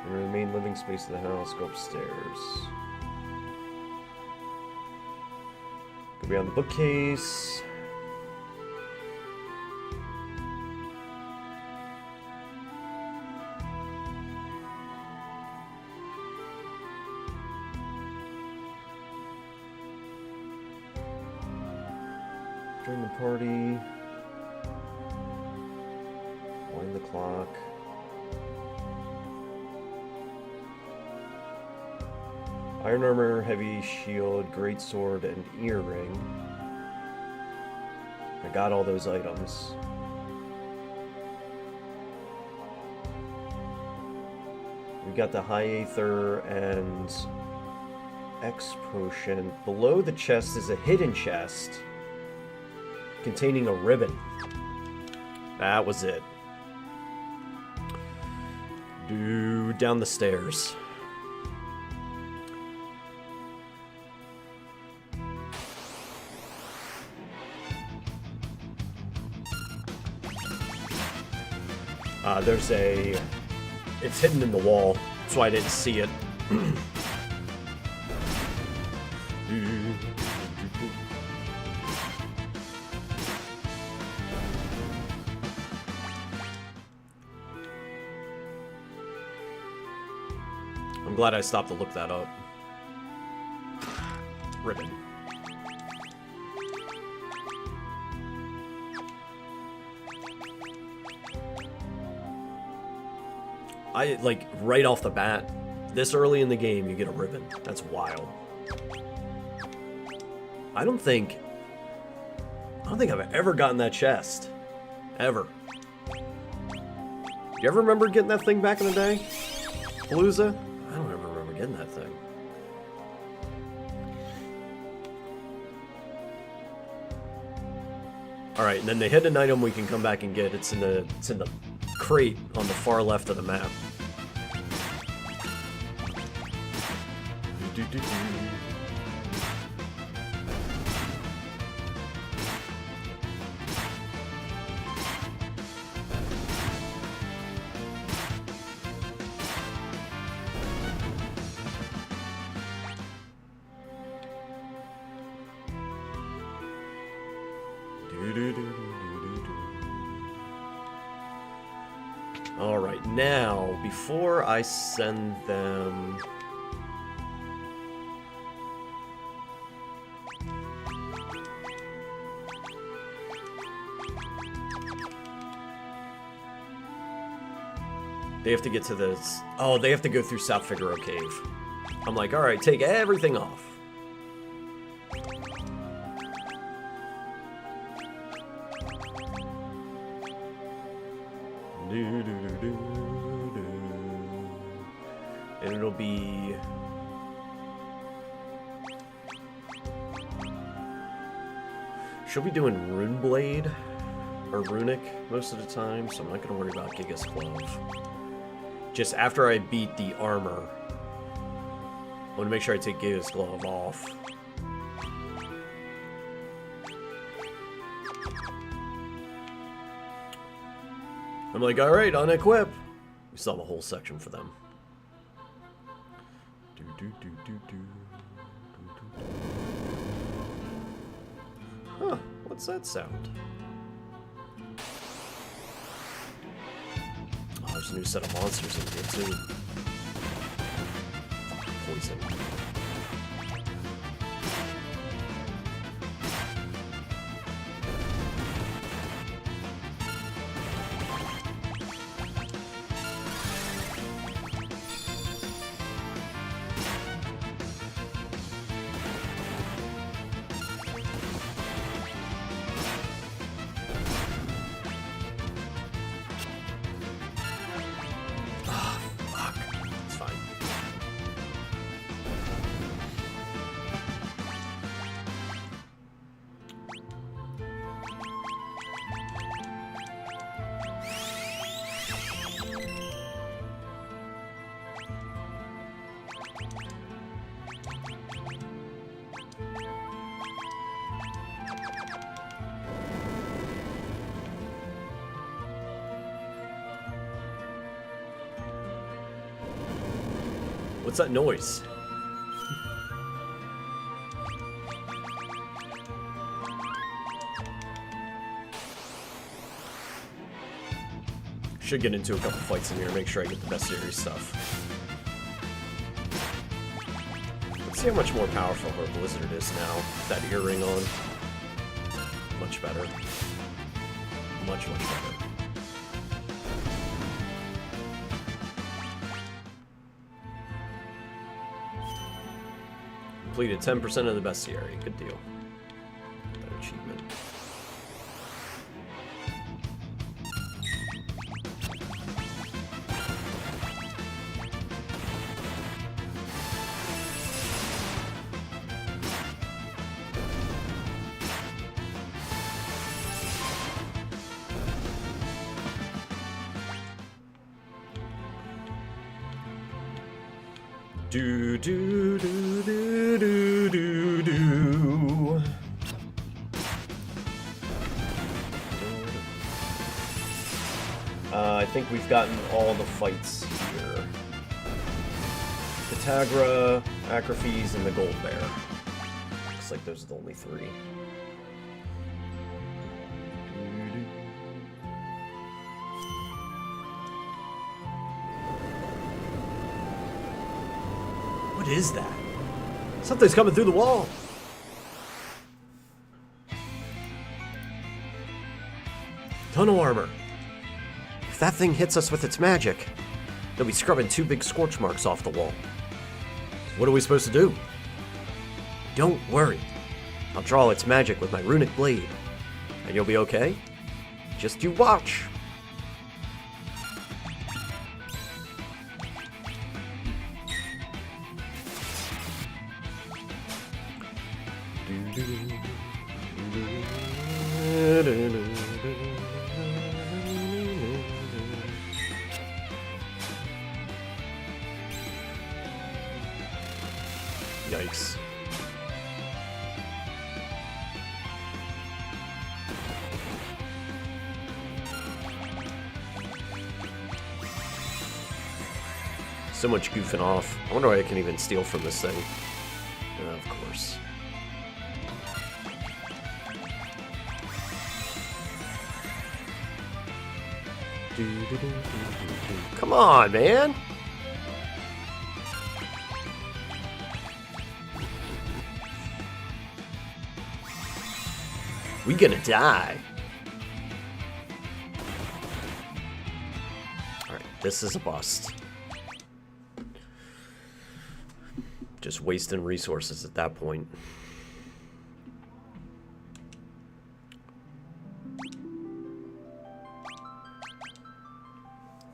Enter the main living space of the house, go upstairs. Go beyond the bookcase. Join the party. Wind the clock. Iron armor, heavy shield, great sword, and earring. I got all those items. We got the high aether and X potion. Below the chest is a hidden chest containing a ribbon. That was it. Down the stairs. It's hidden in the wall, so I didn't see it. I'm glad I stopped to look that up. Ribbon. Like, right off the bat, this early in the game, you get a ribbon. That's wild. I don't think I've ever gotten that chest. Ever. You ever remember getting that thing back in the day? Palooza? I don't ever remember getting that thing. Alright, and then the hidden item we can come back and get, it's in the crate on the far left of the map. Alright, now, before I send them... They have to get to this... Oh, they have to go through South Figaro Cave. I'm like, alright, take everything off. And it'll be... She'll be doing Rune Blade, or Runic, most of the time, so I'm not going to worry about Giga's Glove. Just after I beat the armor, I want to make sure I take Giga's Glove off. I'm like, alright, unequip. We still have a whole section for them. Huh, what's that sound? Oh, there's a new set of monsters in here, too. Poison. What's that noise? Should get into a couple fights in here, make sure I get the best series stuff. Let's see how much more powerful her Blizzard is now. That earring on. Much better. Much, much better. Completed 10% of the bestiary. Good deal. That achievement. Do do do do do do do. I think we've gotten all the fights here. Katagra, Acrophes, and the Gold Bear. looks like those are the only 3. What is that? Something's coming through the wall. Tunnel armor. If that thing hits us with its magic, they'll be scrubbing 2 big scorch marks off the wall. What are we supposed to do? Don't worry. I'll draw its magic with my runic blade. And you'll be okay? Just you watch. Yikes. So much goofing off. I wonder why I can even steal from this thing. Of course. Come on, man! We gonna die. Alright, this is a bust. Just wasting resources at that point.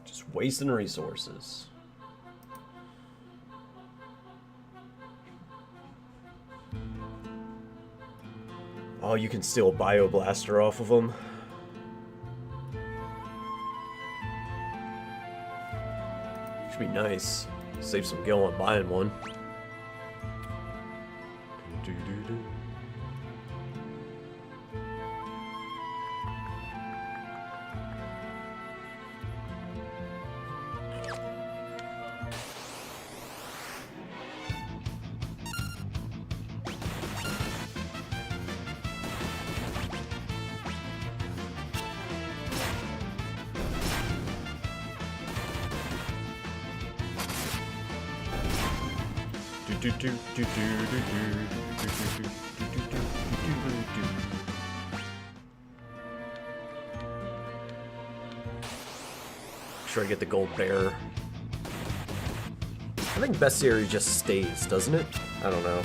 Just wasting resources. Oh, you can steal a Bioblaster off of them. Should be nice. Save some gil on buying one. Sure I get the gold bear. I think bestiary just stays, doesn't it? I don't know.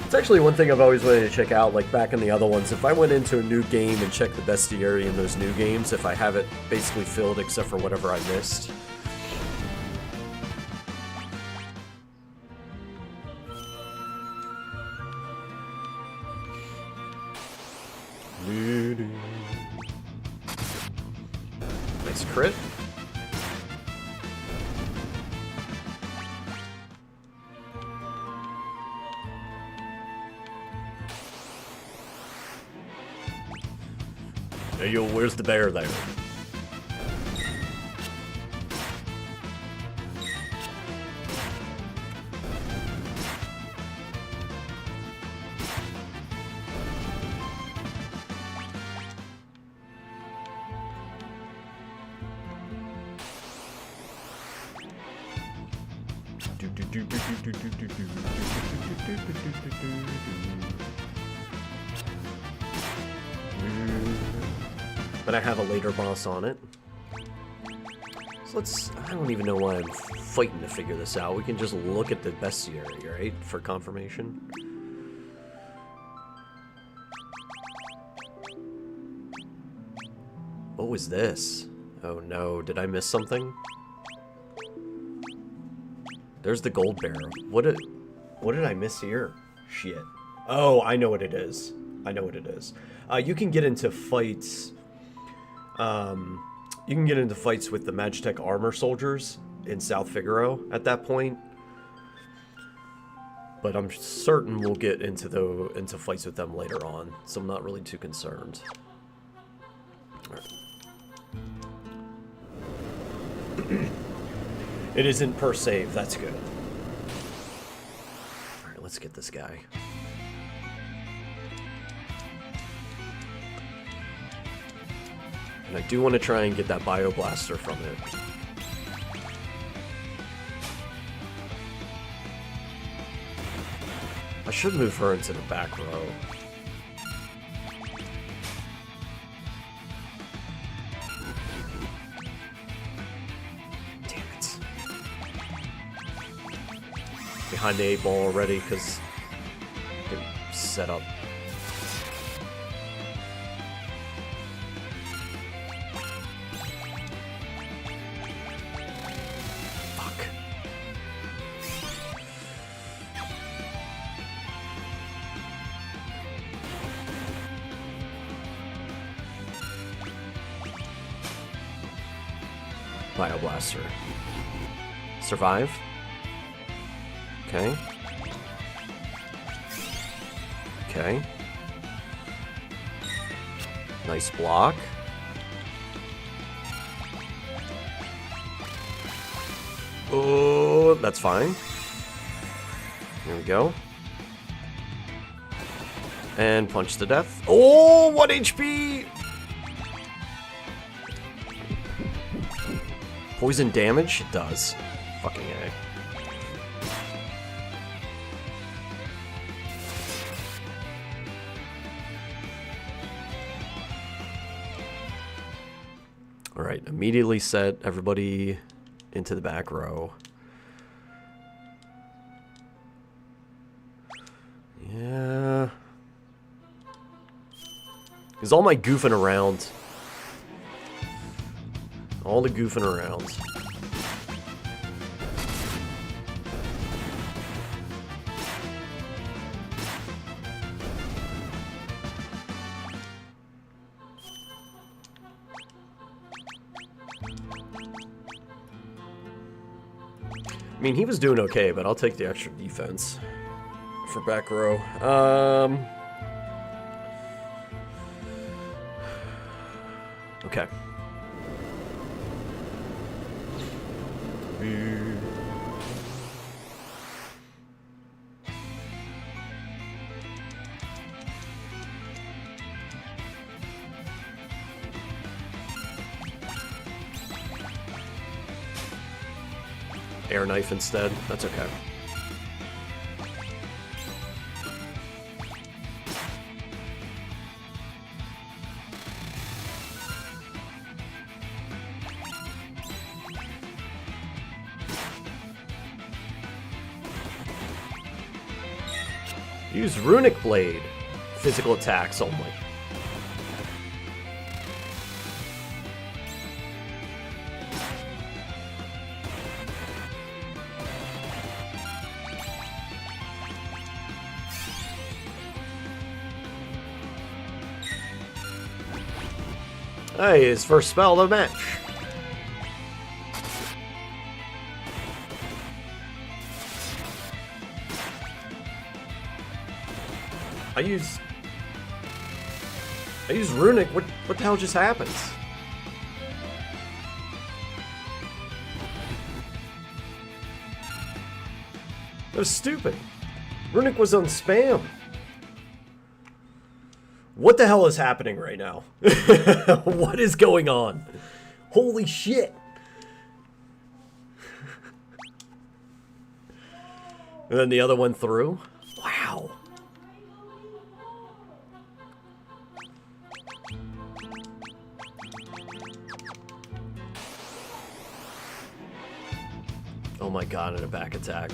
It's actually one thing I've always wanted to check out, like back in the other ones. If I went into a new game and checked the bestiary in those new games, if I have it basically filled except for whatever I missed. Nice crit. Hey yo, where's the bear there? But I have a later boss on it. So I don't even know why I'm fighting to figure this out. We can just look at the bestiary, right? For confirmation. What was this? Oh no, did I miss something? There's the gold bear. What did I miss here? Shit. Oh, I know what it is. I know what it is. You can get into fights. You can get into fights with the Magitech armor soldiers in South Figaro at that point. But I'm certain we'll get into fights with them later on, so I'm not really too concerned. All right. It isn't per save. That's good. All right, let's let's get this guy. And I do want to try and get that Bio Blaster from it. I should move her into the back row. Damn it. Behind the 8 ball already, because they set up. Fuck. Bio Blaster. Survive. Okay. Okay. Nice block. Oh, that's fine. Here we go. And punch to death. Oh, 1 HP! Poison damage? It does. Fucking A. Alright, immediately set everybody into the back row. Yeah. Because all my goofing around. All the goofing around. I mean, he was doing okay, but I'll take the extra defense for back row. Okay. Air knife instead. That's okay. Use Runic Blade. Physical attacks only. Hey, his first spell of the match. I use Runic. What the hell just happened? That was stupid. Runic was on spam. What the hell is happening right now? What is going on? Holy shit. And then the other one through? Wow. Oh my god, and a back attack.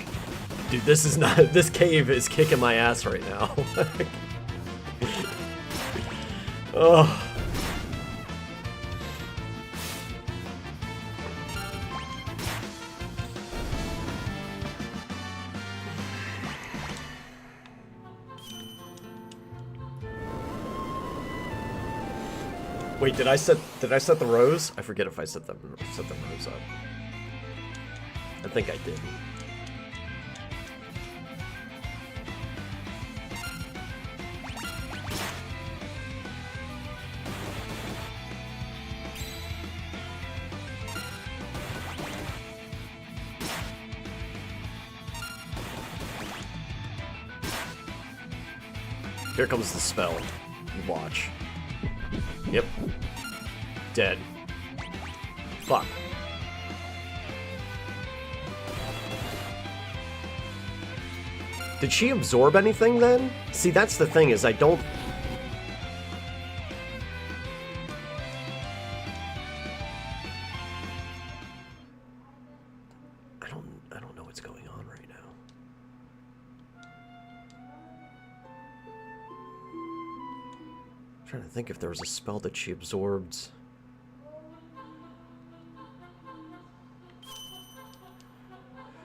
Dude, this is not... This cave is kicking my ass right now. Oh. Wait, did I set the rows? I forget if I set the rows up. I think I did. Here comes the spell. You watch. Yep. Dead. Fuck. Did she absorb anything then? See, that's the thing, is I don't... I don't know what's going on right now. I'm trying to think if there was a spell that she absorbed.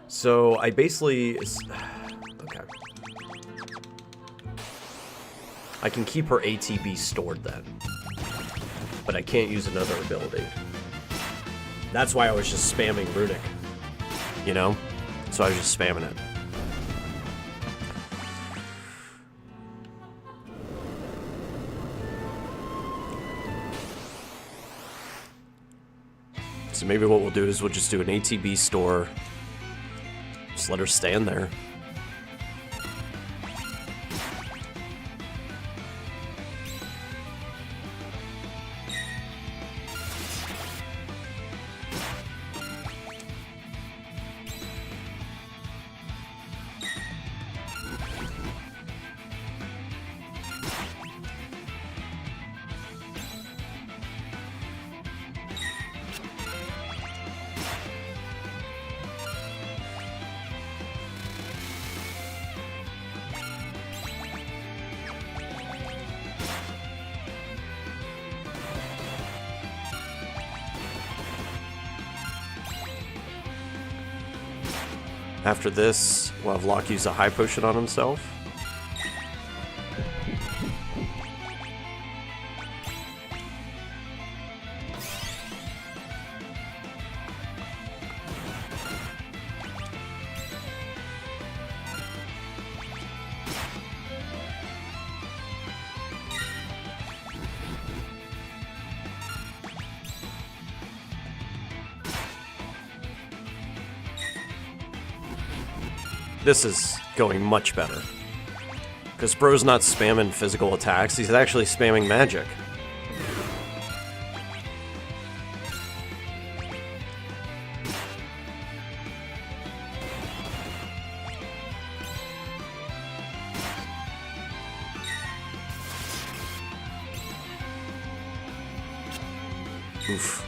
So I basically... Okay. I can keep her ATB stored then. But I can't use another ability. That's why I was just spamming Runic. You know? So I was just spamming it. So maybe what we'll do is we'll just do an ATB store. Just let her stand there. After this, we'll have Locke use a high potion on himself. This is going much better. Because bro's not spamming physical attacks, he's actually spamming magic. Oof.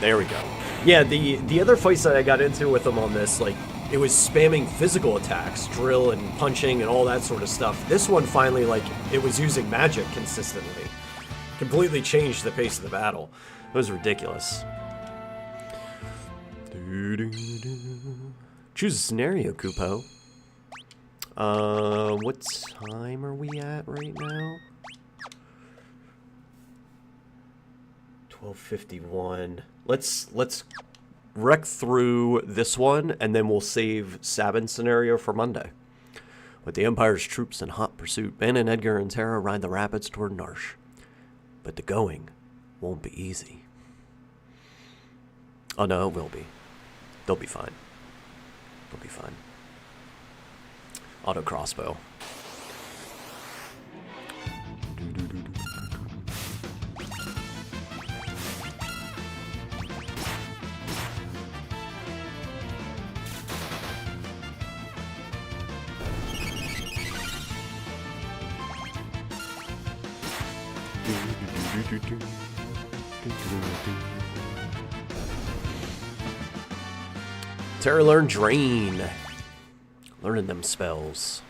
There we go. Yeah, the other fights that I got into with him on this, like, it was spamming physical attacks, drill and punching and all that sort of stuff. This one finally, like, it was using magic consistently. Completely changed the pace of the battle. It was ridiculous. Choose a scenario, Kupo. What time are we at right now? 12:51. Let's wreck through this one, and then we'll save Sabin's scenario for Monday. With the Empire's troops in hot pursuit, Ben and Edgar and Tara ride the rapids toward Narsh. But the going won't be easy. Oh no, it will be. They'll be fine. They'll be fine. Auto crossbow. Terra learn Drain. Learning them spells.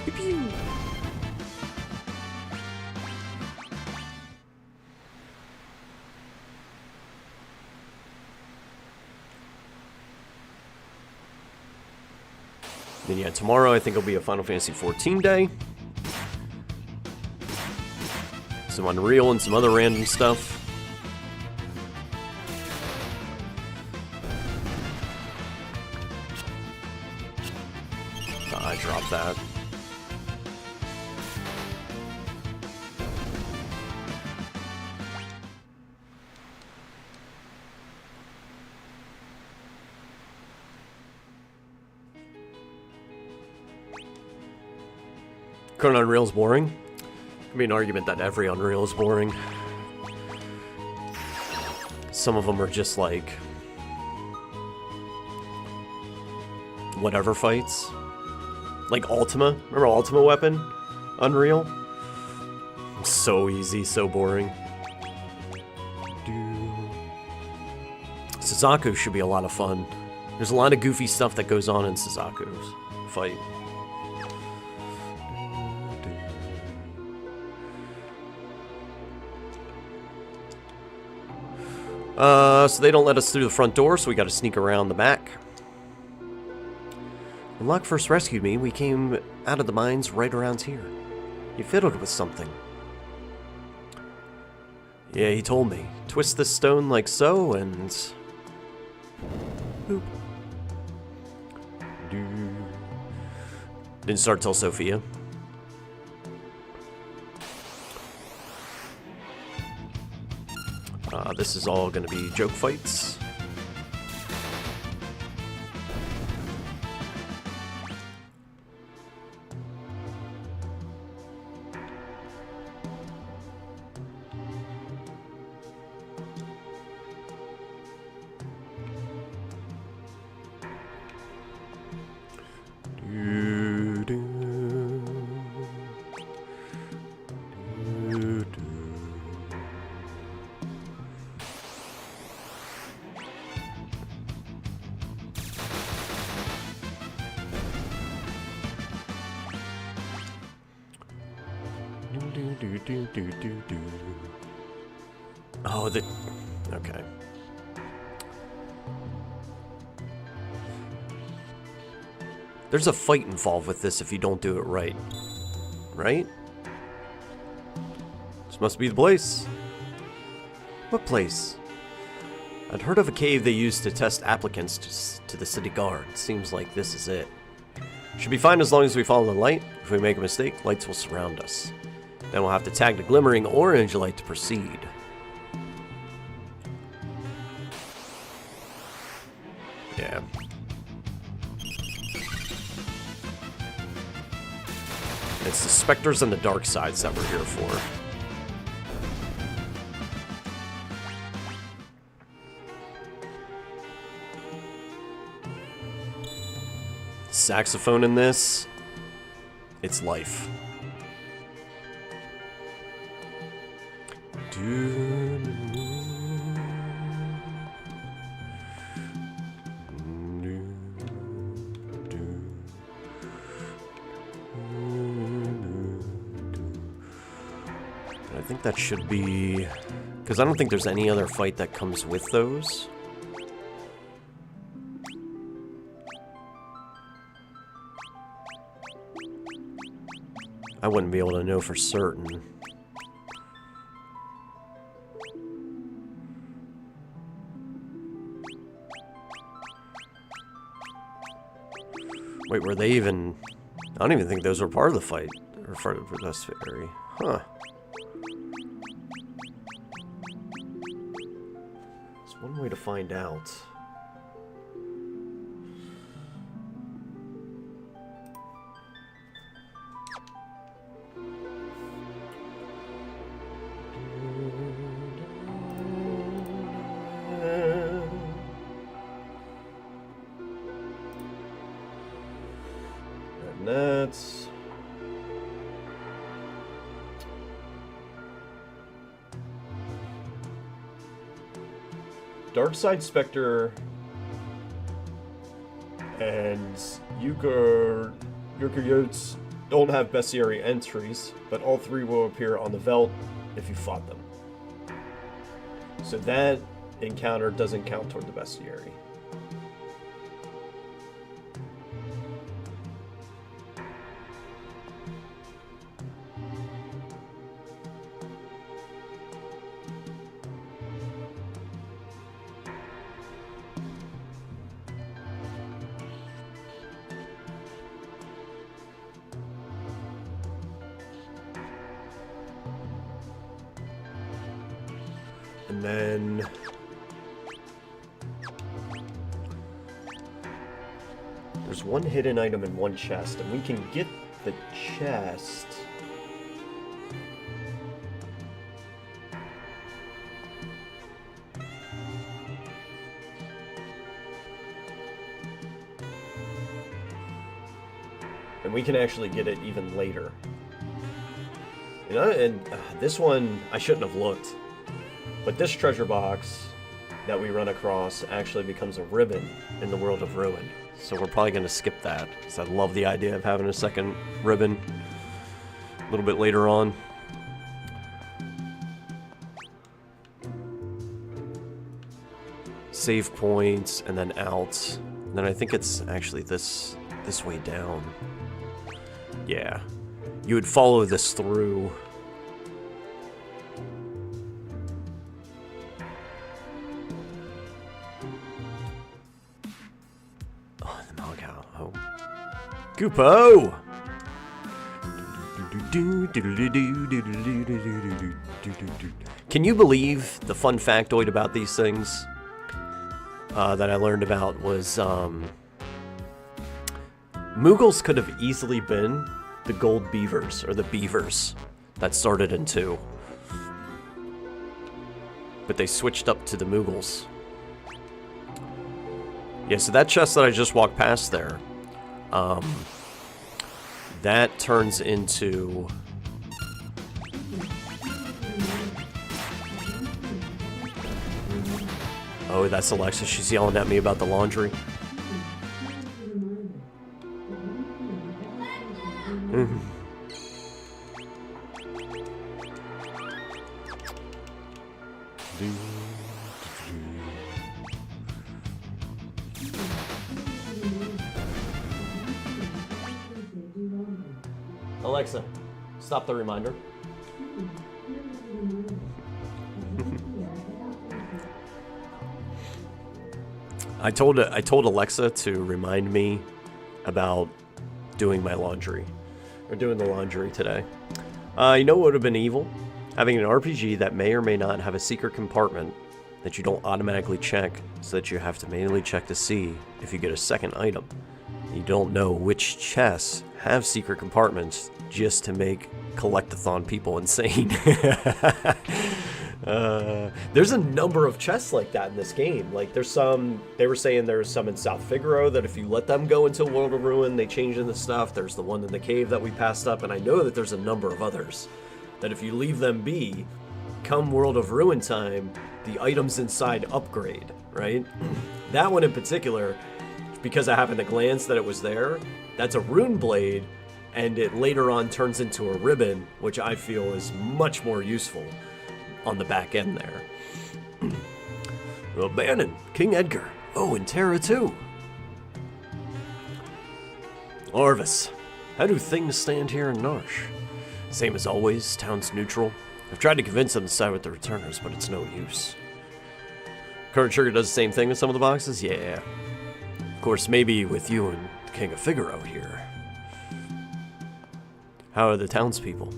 Pew. Then yeah, tomorrow I think it'll be a Final Fantasy XIV day. Some Unreal and some other random stuff. I dropped that. Current Unreal is boring? Could be an argument that every Unreal is boring. Some of them are just like whatever fights. Like Ultima. Remember Ultima Weapon? Unreal? So easy, so boring. Suzaku should be a lot of fun. There's a lot of goofy stuff that goes on in Suzaku's fight. So they don't let us through the front door, so we gotta sneak around the back. When Locke first rescued me, we came out of the mines right around here. He fiddled with something. Yeah, he told me. Twist this stone like so, and... boop. Didn't start till Sophia. This is all gonna be joke fights. Oh, okay. There's a fight involved with this if you don't do it right. Right? This must be the place. What place? I'd heard of a cave they used to test applicants to the city guard. Seems like this is it. Should be fine as long as we follow the light. If we make a mistake, lights will surround us. Then we'll have to tag the glimmering orange light to proceed. Yeah. It's the specters and the dark sides that we're here for. Saxophone in this, it's life. I think that should be, because I don't think there's any other fight that comes with those. I wouldn't be able to know for certain. Wait, were they even... I don't even think those were part of the fight. Or part of this fairy. Huh. There's one way to find out. That's... Darkside Spectre and Eukaryotes don't have bestiary entries, but all three will appear on the Veldt if you fought them. So that encounter doesn't count toward the bestiary. then... There's one hidden item in one chest, and we can get the chest... And we can actually get it even later. You know, and this one, I shouldn't have looked. But this treasure box that we run across actually becomes a ribbon in the World of Ruin. So we're probably going to skip that, because I love the idea of having a second ribbon a little bit later on. Save points, and then out. And then I think it's actually this way down. Yeah. You would follow this through. Oh, the Malachite. Oh. Goopo! Can you believe the fun factoid about these things that I learned about was Moogles could have easily been the gold beavers, or the beavers, that started in 2. But they switched up to the Moogles. Yeah, so that chest that I just walked past there, that turns into... Oh, that's Alexa. She's yelling at me about the laundry. Alexa, stop the reminder. I told Alexa to remind me about doing my laundry. Or doing the laundry today. You know what would have been evil? Having an RPG that may or may not have a secret compartment that you don't automatically check, so that you have to manually check to see if you get a second item. You don't know which chests have secret compartments just to make collectathon people insane. There's a number of chests like that in this game. Like, there's some, they were saying there's some in South Figaro that if you let them go into World of Ruin, they change into stuff. There's the one in the cave that we passed up, and I know that there's a number of others that if you leave them be, come World of Ruin time, the items inside upgrade, right? That one in particular, because I happened to glance that it was there, that's a rune blade, and it later on turns into a ribbon, which I feel is much more useful on the back end there. Well, Bannon, King Edgar. Oh, and Terra too. Orvis, how do things stand here in Narsh? Same as always, town's neutral. I've tried to convince them to side with the returners, but it's no use. Current Sugar does the same thing with some of the boxes? Yeah. Of course, maybe with you and King of Figaro here. How are the townspeople?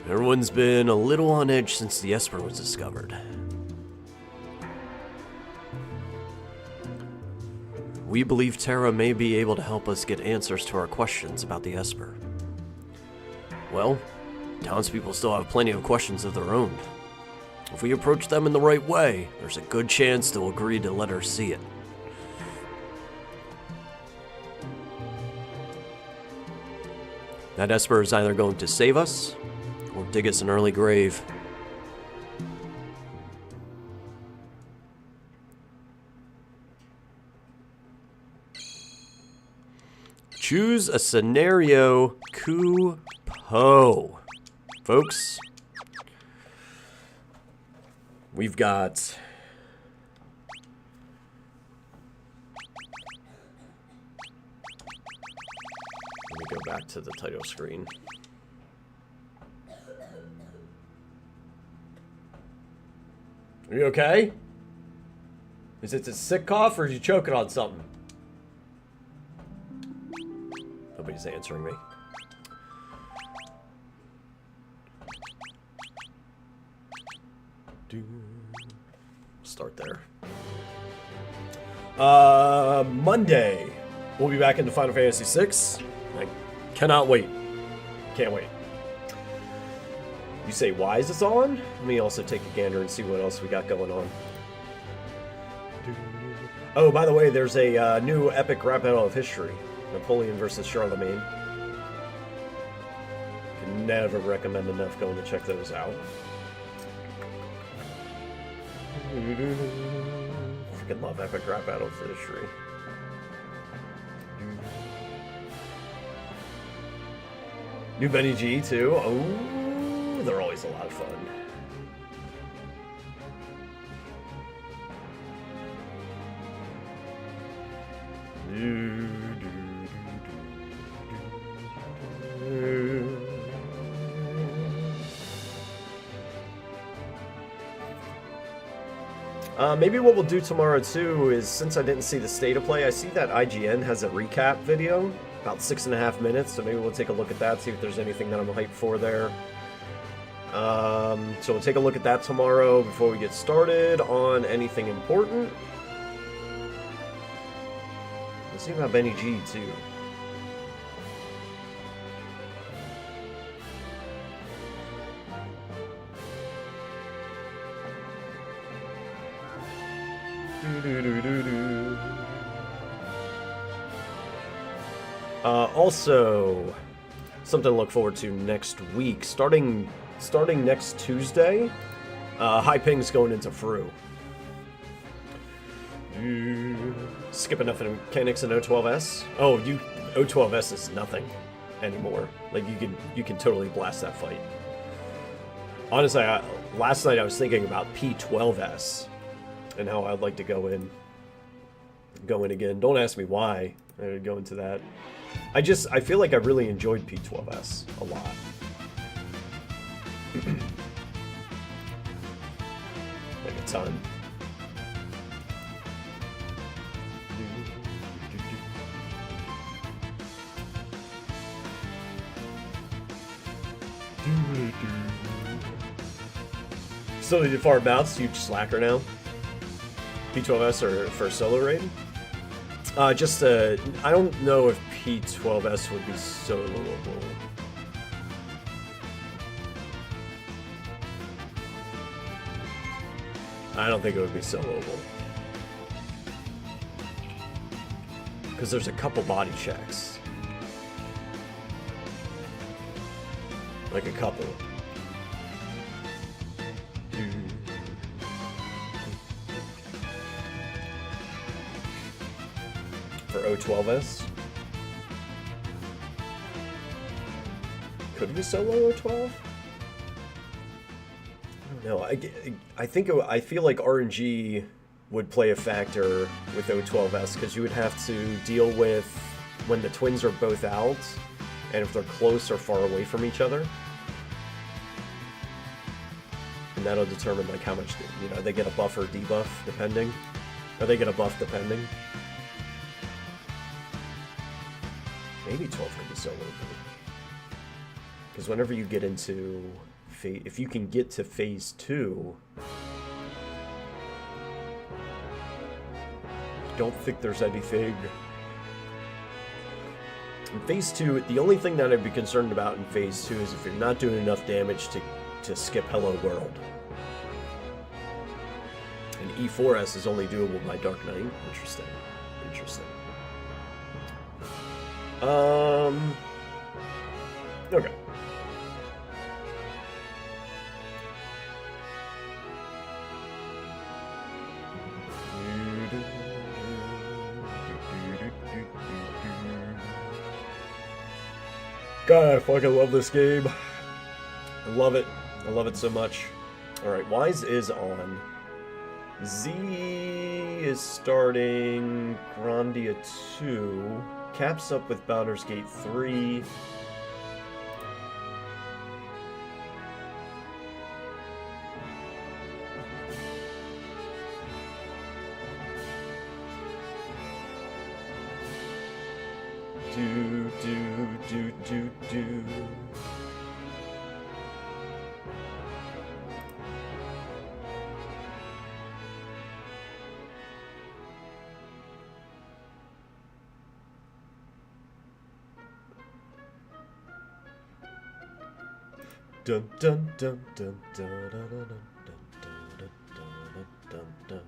Everyone's been a little on edge since the Esper was discovered. We believe Terra may be able to help us get answers to our questions about the Esper. Well, townspeople still have plenty of questions of their own. If we approach them in the right way, there's a good chance they'll agree to let her see it. That Esper is either going to save us, or dig us an early grave. Choose a scenario coup-po. Folks, we've got... Let me go back to the title screen. Are you okay? Is it a sick cough or is you choking on something? Nobody's answering me. Start there. Monday, we'll be back into Final Fantasy VI. I cannot wait. Can't wait. You say, why is this on? Let me also take a gander and see what else we got going on. Oh, by the way, there's a new epic rap battle of history. Napoleon versus Charlemagne. Can never recommend enough going to check those out. Freaking love epic rap battle of history. New Benny G too. Oh, they're always a lot of fun. Maybe what we'll do tomorrow too is, since I didn't see the state of play, I see that IGN has a recap video, about 6.5 minutes, so maybe we'll take a look at that, see if there's anything that I'm hyped for there. So we'll take a look at that tomorrow before we get started on anything important. We'll see about Benny G too. Also, something to look forward to next week. Starting next Tuesday, High Ping's going into Fru. Skip enough of the mechanics in O12S. Oh, O12S is nothing anymore. Like you can totally blast that fight. Honestly, last night I was thinking about P12S and how I'd like to go in again. Don't ask me why I would go into that. I feel like I really enjoyed P12S a lot. Like a ton. Still need to far bounce, huge slacker now. P12S or for solo raid? I don't know if P12S would be soloable. I don't think it would be soloable. Because there's a couple body checks. Like a couple. For O12S? Could we solo O12? I don't know. I feel like RNG would play a factor with O12S because you would have to deal with when the twins are both out and if they're close or far away from each other. And that'll determine like how much, they get a buff or debuff depending. Or they get a buff depending. Maybe 12 could be soloable. Because whenever you get into if you can get to phase 2, don't think there's anything. In phase 2, the only thing that I'd be concerned about in phase 2 is if you're not doing enough damage to skip Hello World. And E4S is only doable by Dark Knight. Interesting. Okay. God, I fucking love this game. I love it. I love it so much. Alright, Wise is on. Z is starting Grandia 2. Caps up with Baldur's Gate 3. dun dun dun dun dun dun dun dun dun dun.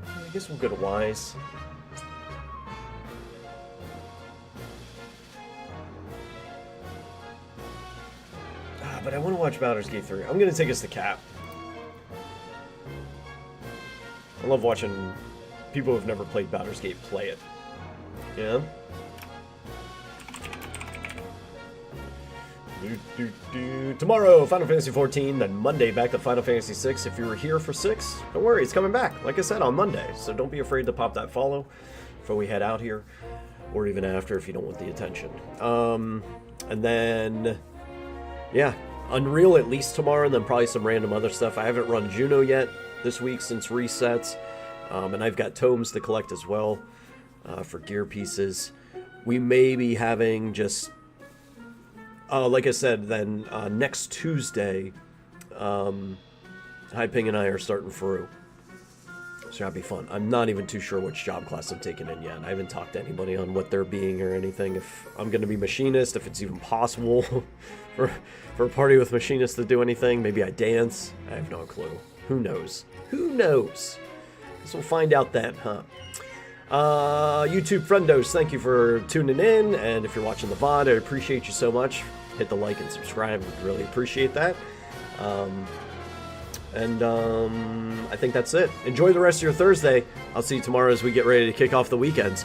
I guess we'll go to Wise. But I want to watch Baldur's Gate 3. I'm going to take us to Cap. I love watching people who've never played Baldur's Gate play it. Yeah? Tomorrow, Final Fantasy 14, then Monday back to Final Fantasy 6. If you were here for 6, don't worry, it's coming back. Like I said, on Monday. So don't be afraid to pop that follow before we head out here. Or even after if you don't want the attention. And then... yeah, Unreal at least tomorrow, and then probably some random other stuff. I haven't run Juno yet this week since resets, and I've got tomes to collect as well for gear pieces. We may be having just, like I said, then next Tuesday, Haiping and I are starting Faru. So that'll be fun. I'm not even too sure which job class I'm taking in yet. I haven't talked to anybody on what they're being or anything. If I'm going to be machinist, if it's even possible for a party with machinists to do anything. Maybe I dance. I have no clue. Who knows? Who knows? Guess we'll find out then, huh? YouTube friendos, thank you for tuning in. And if you're watching the VOD, I appreciate you so much. Hit the like and subscribe. We'd really appreciate that. I think that's it. Enjoy the rest of your Thursday. I'll see you tomorrow as we get ready to kick off the weekends.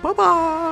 Bye-bye!